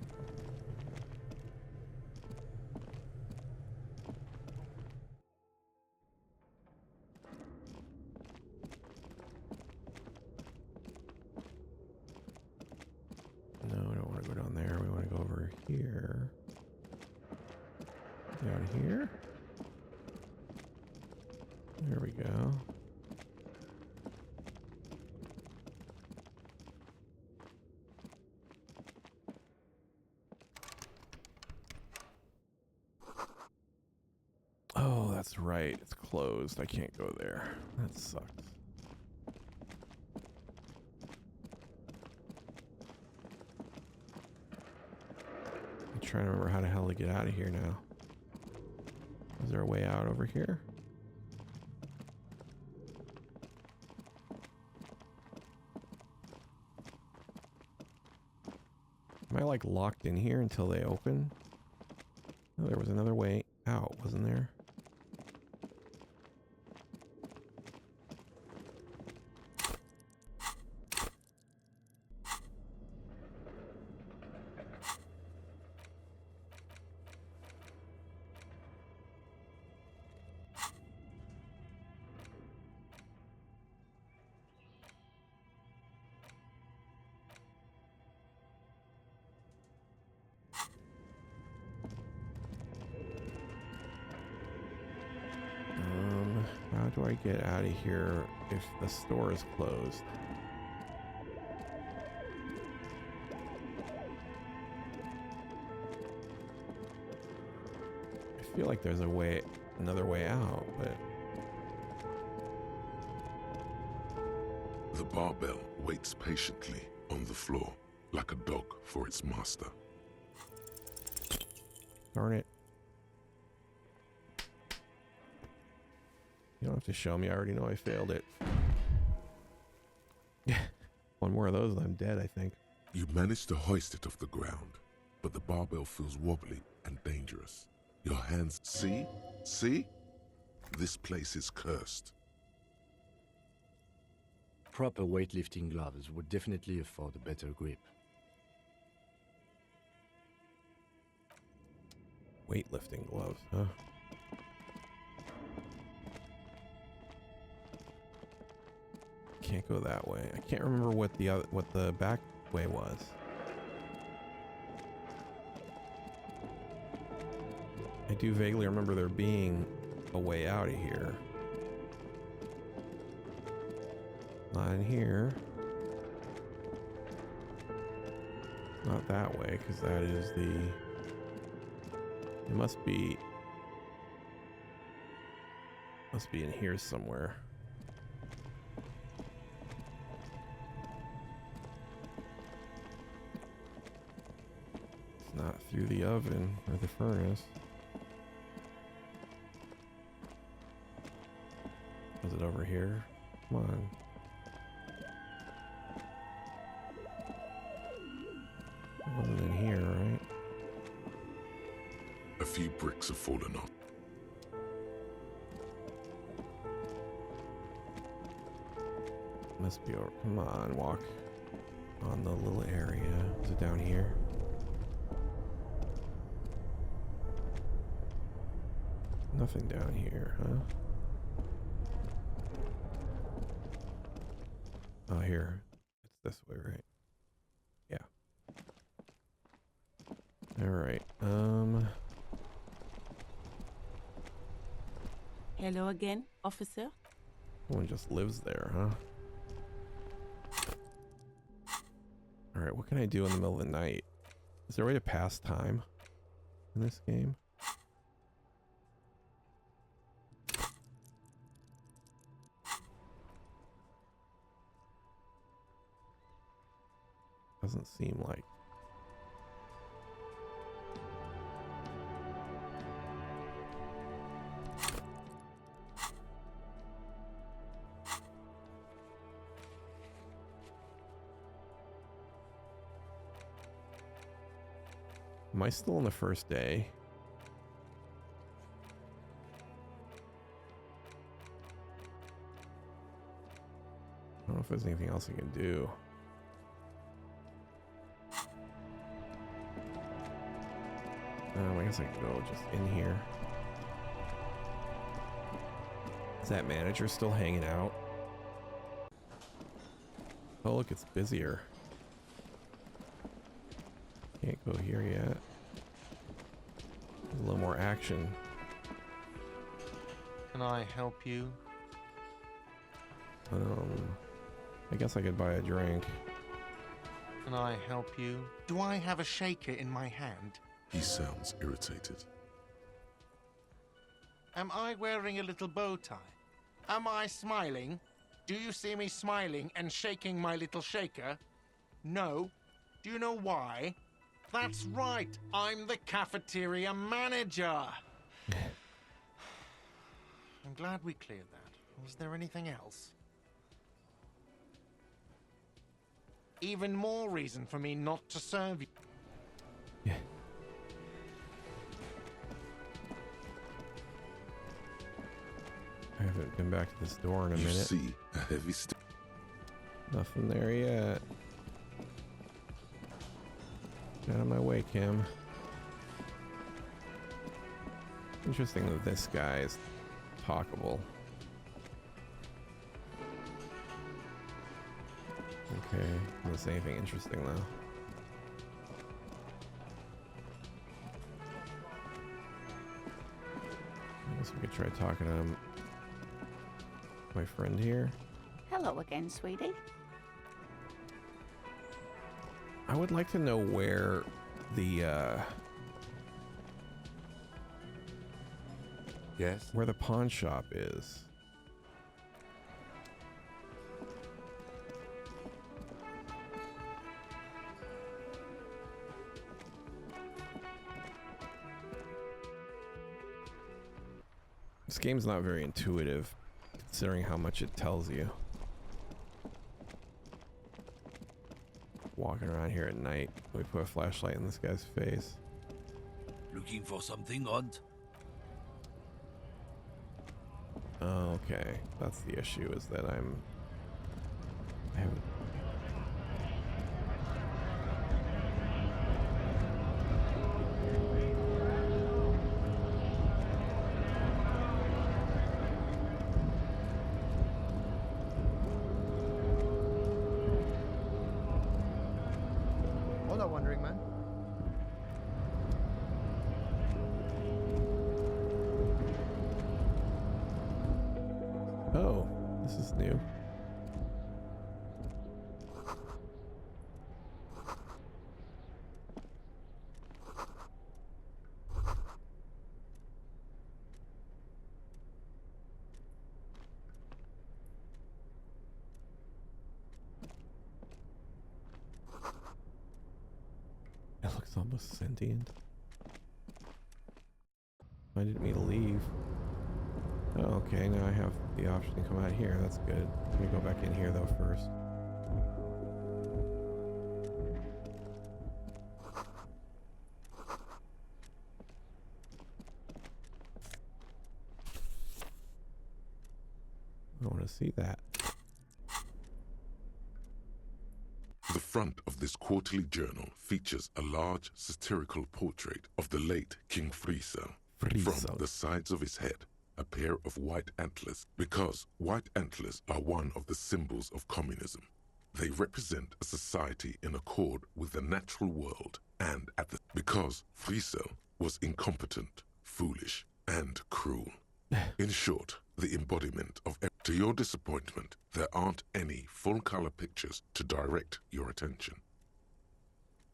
No, I don't want to go down there. We want to go over here. Down here. There we go. Oh, that's right. It's closed. I can't go there. That sucks. I'm trying to remember how the hell to get out of here now. Is there a way out over here? Am I like locked in here until they open? No, there was another way out, wasn't there? do I get out of here if the store is closed? I feel like there's another way out, but... The barbell waits patiently on the floor, like a dog for its master. Darn it. You don't have to show me, I already know I failed it. One more of those and I'm dead, I think. You manage to hoist it off the ground, but the barbell feels wobbly and dangerous. Your hands... See? See? This place is cursed. Proper weightlifting gloves would definitely afford a better grip. Weightlifting gloves, huh? Can't go that way. I can't remember what the back way was. I do vaguely remember there being a way out of here. Not in here. Not that way, because that is the... It must be in here somewhere. It's not through the oven or the furnace. Is it over here? Come on. It wasn't in here, right? A few bricks have fallen off. Must be over. Come on, walk on the little area. Is it down here? Nothing down here, huh? Oh, here. It's this way, right? Yeah. All right. Hello again, officer. Someone just lives there, huh? All right, what can I do in the middle of the night? Is there a way to pass time in this game? Doesn't seem like. Am I still on the first day? I don't know if there's anything else I can do. I guess I can go just in here. Is that manager still hanging out? Oh, look, it's busier. Can't go here yet. A little more action. Can I help you? I guess I could buy a drink. Can I help you? Do I have a shaker in my hand? He sounds irritated. Am I wearing a little bow tie? Am I smiling? Do you see me smiling and shaking my little shaker? No. Do you know why? That's right. I'm the cafeteria manager. I'm glad we cleared that. Was there anything else? Even more reason for me not to serve you. Yeah. I haven't been back to this door in a minute. See a heavy Nothing there yet. Get out of my way, Kim. Interesting that this guy is talkable. Okay, doesn't say anything interesting though. I guess we could try talking to him. my friend here. Hello again, sweetie. I would like to know where the Yes? where the pawn shop is. This game's not very intuitive, considering how much it tells you. Walking around here at night, we put a flashlight in this guy's face. Looking for something, Hunt? Okay, that's the issue, is that I haven't... Hola, wandering man. Oh, this is new. It looks almost sentient. I didn't mean to leave. Oh, okay, now I have the option to come out here. That's good. Let me go back in here though first. I want to see that. The front of this quarterly journal features a large satirical portrait of the late King Friesel. From the sides of his head, a pair of white antlers, because white antlers are one of the symbols of communism. They represent a society in accord with the natural world, and because Friesel was incompetent, foolish, and cruel. In short, the embodiment of... To your disappointment, there aren't any full-color pictures to direct your attention.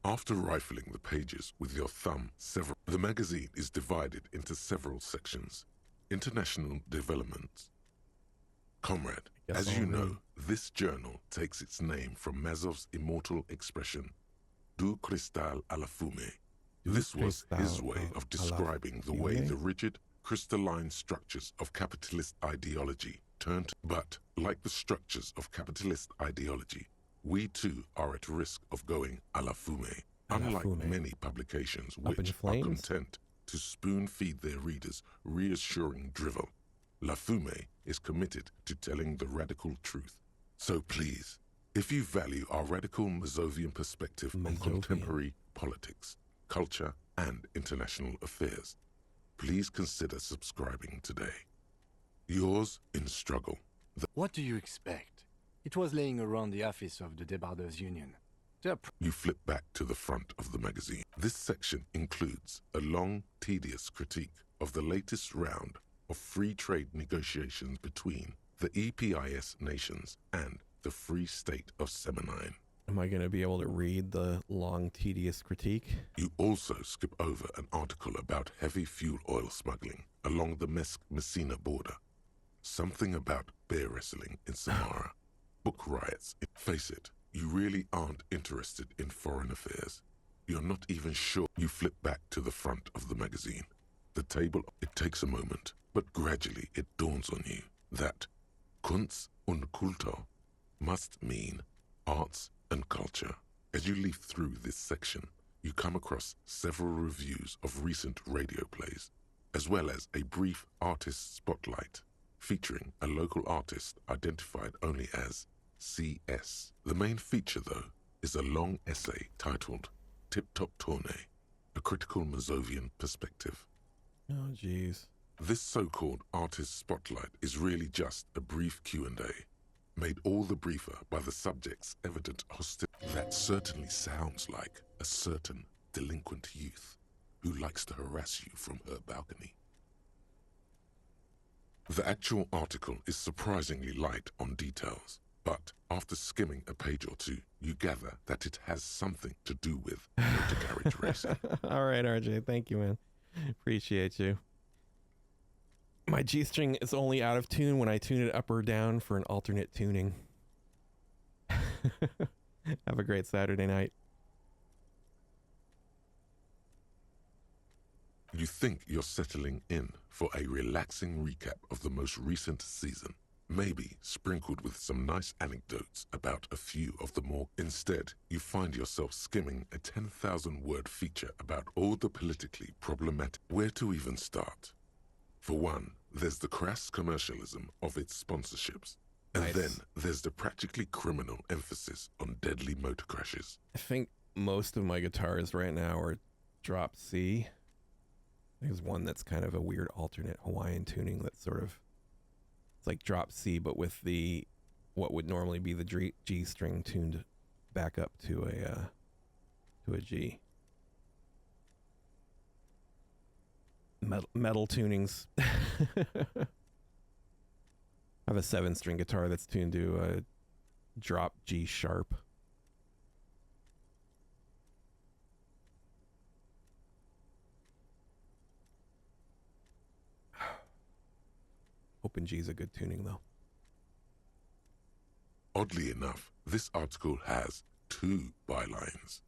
After rifling the pages with your thumb, the magazine is divided into several sections. International developments. Comrade, as you know, this journal takes its name from Mazov's immortal expression, du cristal à la fumée. This was his way of describing the way the rigid, crystalline structures of capitalist ideology turned. But, like the structures of capitalist ideology, we too are at risk of going à la fumée. Unlike many publications which are content to spoon-feed their readers reassuring drivel, La Fumée is committed to telling the radical truth. So please, if you value our radical Mazovian perspective on contemporary politics, culture, and international affairs, please consider subscribing today. Yours in struggle. What do you expect? It was laying around the office of the Debarders Union. You flip back to the front of the magazine. This section includes a long, tedious critique of the latest round of free trade negotiations between the EPIS nations and the Free State of Semenine. Am I going to be able to read the long, tedious critique? You also skip over an article about heavy fuel oil smuggling along the Messina border. Something about bear wrestling in Samara. Book riots. Face it, you really aren't interested in foreign affairs. You're not even sure. You flip back to the front of the magazine. The table, it takes a moment, but gradually it dawns on you that Kunst und Kultur must mean arts and culture. As you leaf through this section, you come across several reviews of recent radio plays, as well as a brief artist spotlight featuring a local artist identified only as CS. The main feature, though, is a long essay titled Tip Top Tournée, a critical Mazovian perspective. Oh, jeez. This so-called artist spotlight is really just a brief Q&A, made all the briefer by the subject's evident hostility. That certainly sounds like a certain delinquent youth who likes to harass you from her balcony. The actual article is surprisingly light on details, but after skimming a page or two, you gather that it has something to do with motor carriage racing. All right, RJ, thank you, man. Appreciate you. My G-string is only out of tune when I tune it up or down for an alternate tuning. Have a great Saturday night. You think you're settling in for a relaxing recap of the most recent season, maybe sprinkled with some nice anecdotes about a few of the more. Instead, you find yourself skimming a 10,000-word feature about all the politically problematic. Where to even start? For one, there's the crass commercialism of its sponsorships. And Nice. then there's the practically criminal emphasis on deadly motor crashes. I think most of my guitars right now are drop C. There's one that's kind of a weird alternate Hawaiian tuning that's sort of, it's like drop C, but with the, what would normally be the G string tuned back up to a G. Metal tunings. I have a 7-string guitar that's tuned to a drop G sharp. Open G is a good tuning, though. Oddly enough, this article has 2 bylines.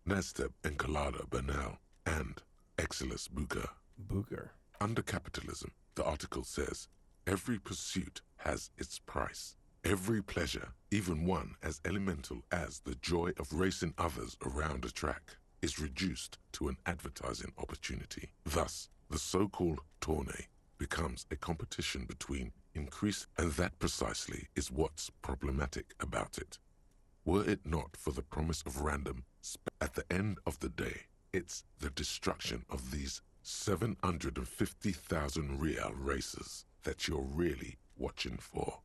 Nasteb Encolada Bernal and Exilus Buka. Booger. Under capitalism, the article says, every pursuit has its price. Every pleasure, even one as elemental as the joy of racing others around a track, is reduced to an advertising opportunity. Thus, the so-called tournée becomes a competition between increase, and that precisely is what's problematic about it. Were it not for the promise of random, at the end of the day, it's the destruction of these 750,000 real races that you're really watching for.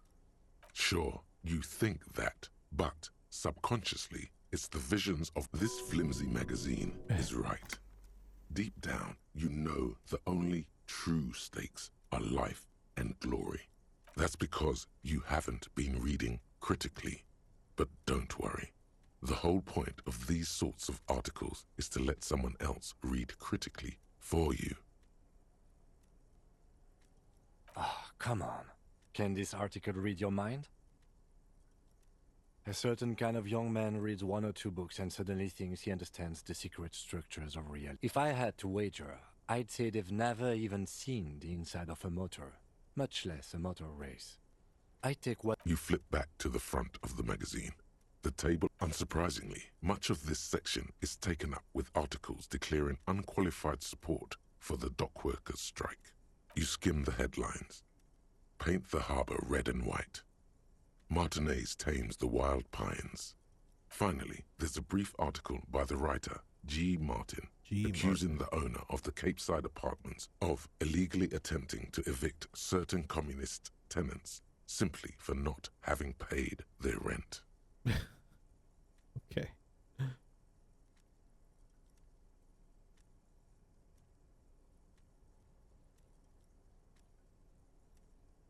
Sure, you think that, but subconsciously, it's the visions of this flimsy magazine is right. Deep down, you know the only true stakes are life and glory. That's because you haven't been reading critically. But don't worry. The whole point of these sorts of articles is to let someone else read critically for you. Oh, come on. Can this article read your mind? A certain kind of young man reads 1 or 2 books and suddenly thinks he understands the secret structures of reality. If I had to wager, I'd say they've never even seen the inside of a motor, much less a motor race. I take what... You flip back to the front of the magazine. The table, unsurprisingly, much of this section is taken up with articles declaring unqualified support for the dock workers' strike. You skim the headlines. Paint the harbor red and white. Martinez tames the wild pines. Finally, there's a brief article by the writer, G. Martin, accusing the owner of the Capeside Apartments of illegally attempting to evict certain communist tenants simply for not having paid their rent. Okay.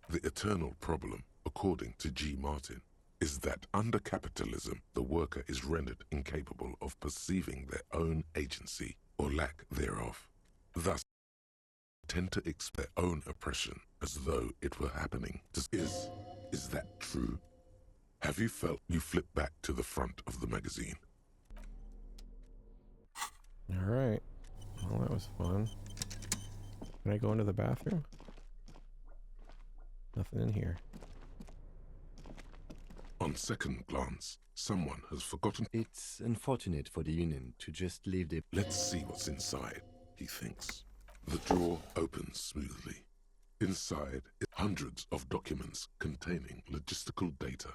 The eternal problem, according to G. Martin, is that under capitalism, the worker is rendered incapable of perceiving their own agency or lack thereof. Thus, tend to expect their own oppression as though it were happening to... Is that true? Have you felt... You flip back to the front of the magazine. All right. Well, that was fun. Can I go into the bathroom? Nothing in here. On second glance, someone has forgotten... It's unfortunate for the Union to just leave the... Let's see what's inside, he thinks. The drawer opens smoothly. Inside, hundreds of documents containing logistical data.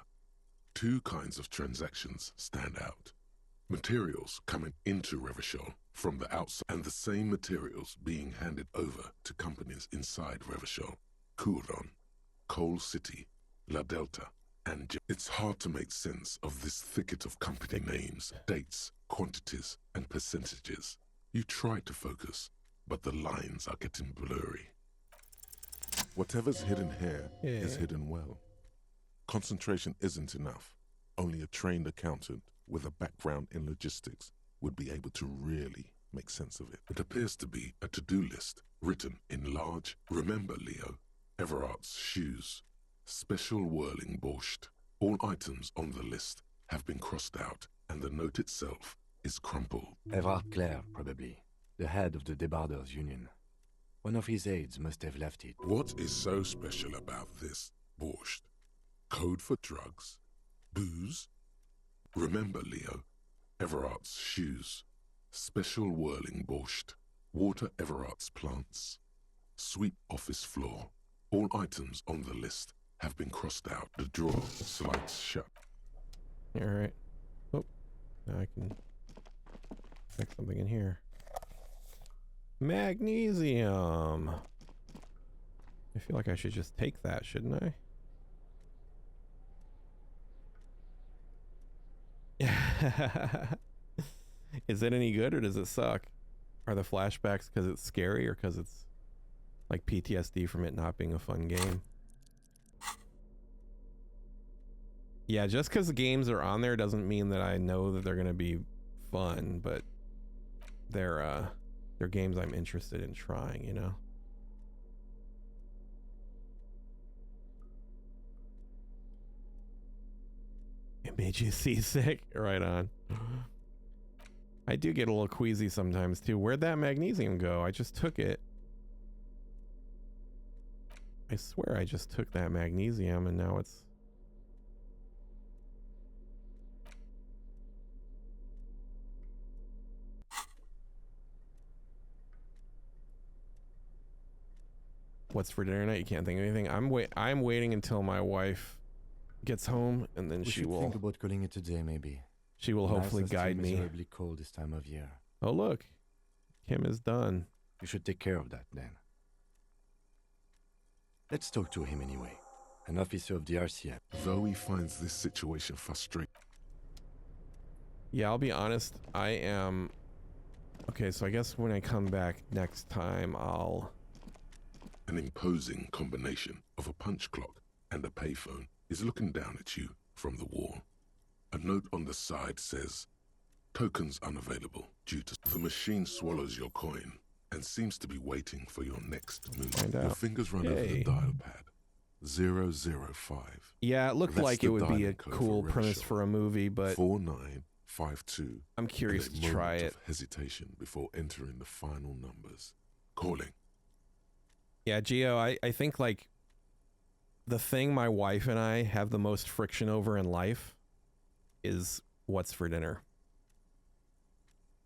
2 kinds of transactions stand out. Materials coming into Revachol from the outside, and the same materials being handed over to companies inside Revachol. Couron, Coal City, La Delta, and it's hard to make sense of this thicket of company names, dates, quantities, and percentages. You try to focus, but the lines are getting blurry. Whatever's hidden here is Yeah. hidden well. Concentration isn't enough. Only a trained accountant with a background in logistics would be able to really make sense of it. It appears to be a to-do list written in large, remember Leo, Everart's shoes, special whirling borscht. All items on the list have been crossed out and the note itself is crumpled. Everard Clare, probably. The head of the Debarders Union. One of his aides must have left it. What is so special about this borscht? Code for drugs? Booze? Remember Leo, Everart's shoes, special whirling borscht, water Everart's plants, sweep office floor. All items on the list have been crossed out. The drawer slides shut. All right. Oh, now I can check something in here. Magnesium. I feel like I should just take that, shouldn't I? Is it any good or does it suck? Are the flashbacks because it's scary or because it's like PTSD from it not being a fun game? Yeah, just because the games are on there doesn't mean that I know that they're gonna be fun, but they're games I'm interested in trying, you know? It made you seasick? Right on. I do get a little queasy sometimes too. Where'd that magnesium go? I just took it. I swear I just took that magnesium and now it's... What's for dinner tonight? You can't think of anything. I'm waiting until my wife gets home and then she will think about calling it a day, maybe. She will hopefully guide me. Miserably cold this time of year. Oh look, Kim is done. You should take care of that then. Let's talk to him anyway. An officer of the RCM. Though he finds this situation frustrating. Yeah, I'll be honest. I am... Okay, so I guess when I come back next time, I'll... An imposing combination of a punch clock and a payphone is looking down at you from the wall. A note on the side says, tokens unavailable due to... The machine swallows your coin and seems to be waiting for your next move. Find out. Your fingers run over the dial pad. 005. Yeah, it looked That's like the it would be dialing a code cool for premise Renishaw. for a movie, but... 4952. I'm curious and a to try moment it. Of hesitation before entering the final numbers. Calling. Yeah, Gio, I think like the thing my wife and I have the most friction over in life is what's for dinner.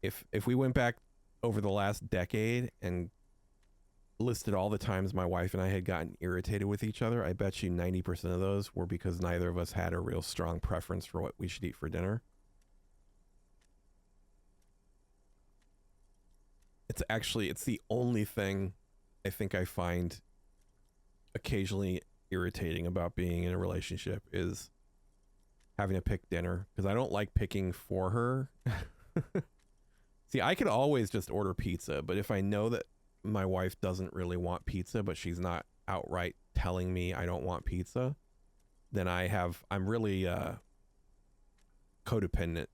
If we went back over the last decade and listed all the times my wife and I had gotten irritated with each other, I bet you 90% of those were because neither of us had a real strong preference for what we should eat for dinner. It's the only thing I think I find occasionally irritating about being in a relationship is having to pick dinner, because I don't like picking for her. See, I could always just order pizza, but if I know that my wife doesn't really want pizza, but she's not outright telling me I don't want pizza, then I'm really codependent,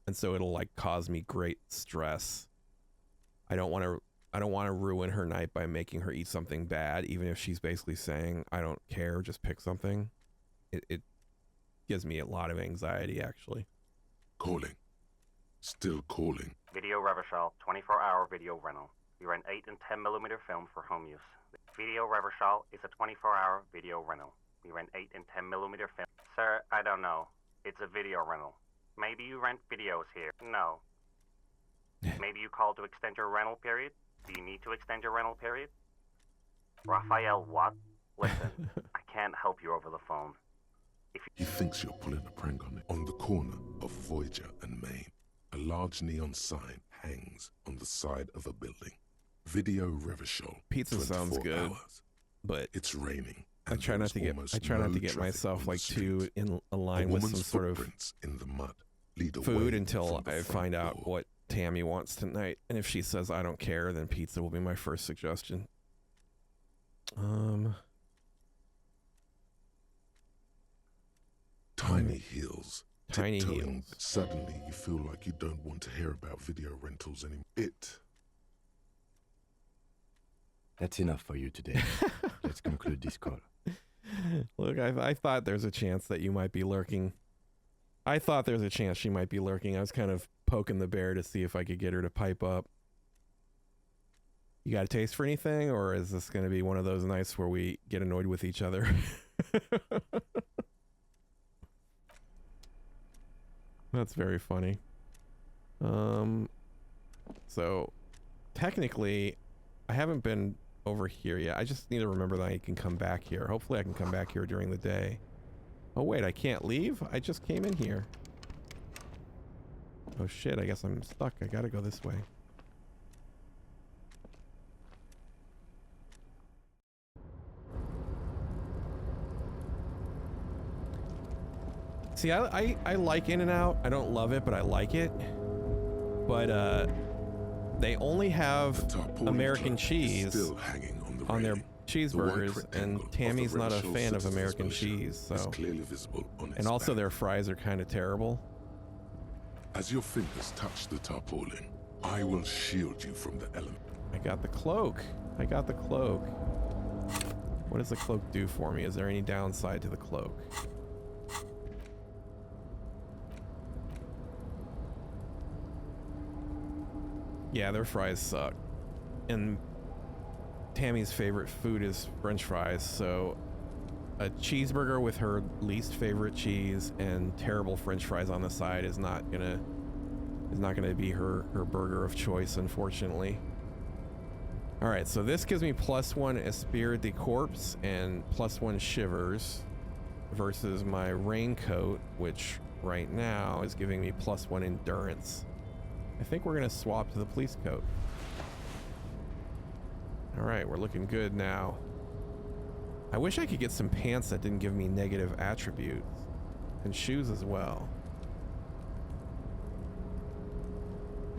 and so it'll like cause me great stress. I don't want to ruin her night by making her eat something bad, even if she's basically saying, I don't care, just pick something. It gives me a lot of anxiety, actually. Calling. Still calling. Video Reversal, 24-hour video rental. We rent 8 and 10mm film for home use. Video Reversal is a 24-hour video rental. We rent 8 and 10mm film. Sir, I don't know. It's a video rental. Maybe you rent videos here. No. Maybe you call to extend your rental period? Do you need to extend your rental period? Raphael, what? Listen, I can't help you over the phone. He thinks you're pulling a prank on him. On the corner of Voyager and Main, a large neon sign hangs on the side of a building. Video Reversal. Pizza sounds good, but it's raining. I try not to get myself like too in line with some sort of in the mud food until I find out what Tammy wants tonight. And if she says I don't care, then pizza will be my first suggestion. Tiny heels. Tiny tiptoeing. heels. Suddenly, you feel like you don't want to hear about video rentals anymore. That's enough for you today. Let's conclude this call. Look, I thought there's a chance that you might be lurking. I thought there's a chance she might be lurking. I was kind of poking the bear to see if I could get her to pipe up. You got a taste for anything, or is this going to be one of those nights where we get annoyed with each other? That's very funny. So technically I haven't been over here yet. I just need to remember that I can come back here. Hopefully I can come back here during the day. Oh wait, I can't leave? I just came in here. Oh shit, I guess I'm stuck. I gotta go this way. See, I like In-N-Out. I don't love it, but I like it. But they only have American cheese on their cheeseburgers, and Tammy's not a fan of American cheese, so. And also their fries are kind of terrible. As your fingers touch the tarpaulin, I will shield you from the element. I got the cloak. I got the cloak. What does the cloak do for me? Is there any downside to the cloak? Yeah, their fries suck. And Tammy's favorite food is French fries, so a cheeseburger with her least favorite cheese and terrible French fries on the side is not gonna be her burger of choice, unfortunately. All right, so this gives me +1 Esprit de Corpse and +1 Shivers versus my raincoat, which right now is giving me +1 Endurance. I think we're gonna swap to the police coat. All right, we're looking good now. I wish I could get some pants that didn't give me negative attributes, and shoes as well.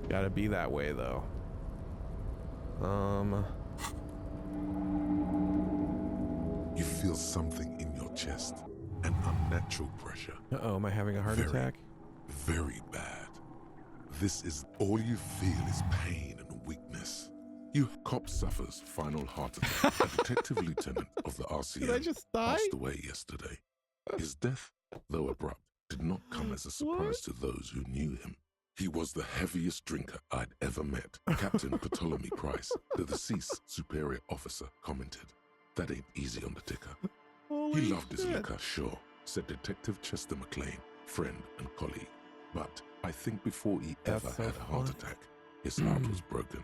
Gotta be that way though. You feel something in your chest, an unnatural pressure. Uh-oh, am I having a heart attack? Very bad. This is all you feel is pain and weakness. You cop suffers final heart attack. A detective lieutenant of the RCM Did I just die? passed away yesterday. His death, though abrupt, did not come as a surprise to those who knew him. He was the heaviest drinker I'd ever met. Captain Ptolemy Price, the deceased superior officer, commented, "That ain't easy on the ticker." He loved his liquor, sure, said Detective Chester McLean, friend and colleague. But I think before he ever had a heart attack, his heart was broken.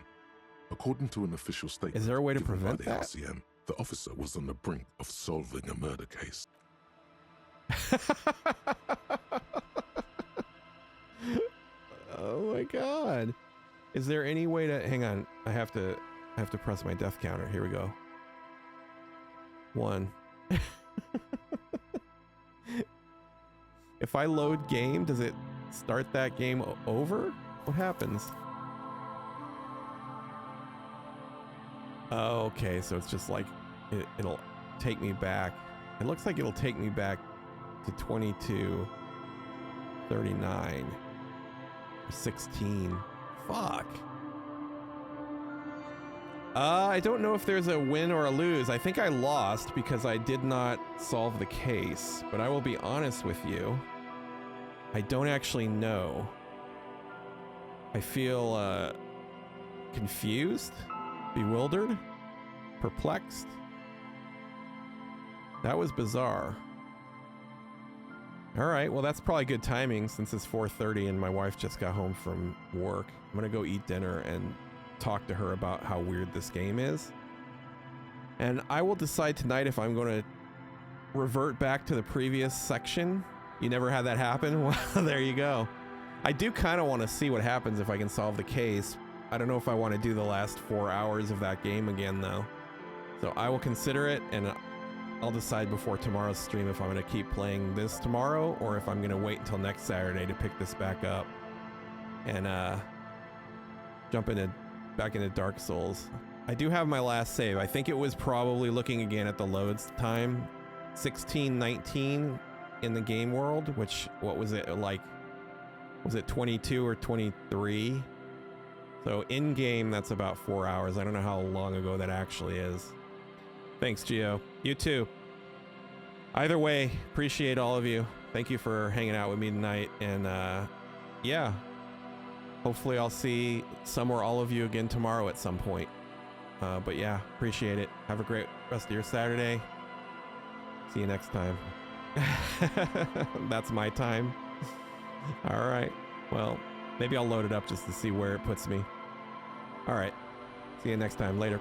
According to an official statement, is there a way to given by prevent the that? RCM, the officer was on the brink of solving a murder case. Oh my god. Is there any way to hang on? I have to press my death counter. Here we go. 1. If I load game, does it start that game over? What happens? Oh, okay, so it's just like it'll take me back. It looks like it'll take me back to 22:39 or 16. Fuck. I don't know if there's a win or a lose. I think I lost because I did not solve the case, but I will be honest with you. I don't actually know. I feel confused, bewildered, perplexed. That was bizarre. All right, well that's probably good timing since it's 4:30 and my wife just got home from work. I'm gonna go eat dinner and talk to her about how weird this game is. And I will decide tonight if I'm gonna revert back to the previous section. You never had that happen? Well, there you go. I do kind of want to see what happens if I can solve the case. I don't know if I want to do the last 4 hours of that game again though. So I will consider it, and I'll decide before tomorrow's stream if I'm going to keep playing this tomorrow or if I'm going to wait until next Saturday to pick this back up and jump back into Dark Souls. I do have my last save. I think it was probably, looking again at the loads time, 1619 in the game world, which, what was it like? Was it 22 or 23? So in game, that's about 4 hours. I don't know how long ago that actually is. Thanks, Gio. You too. Either way, appreciate all of you. Thank you for hanging out with me tonight. And yeah, hopefully I'll see some or all of you again tomorrow at some point. But yeah, appreciate it. Have a great rest of your Saturday. See you next time. That's my time. All right. Well, maybe I'll load it up just to see where it puts me. All right. See you next time. Later.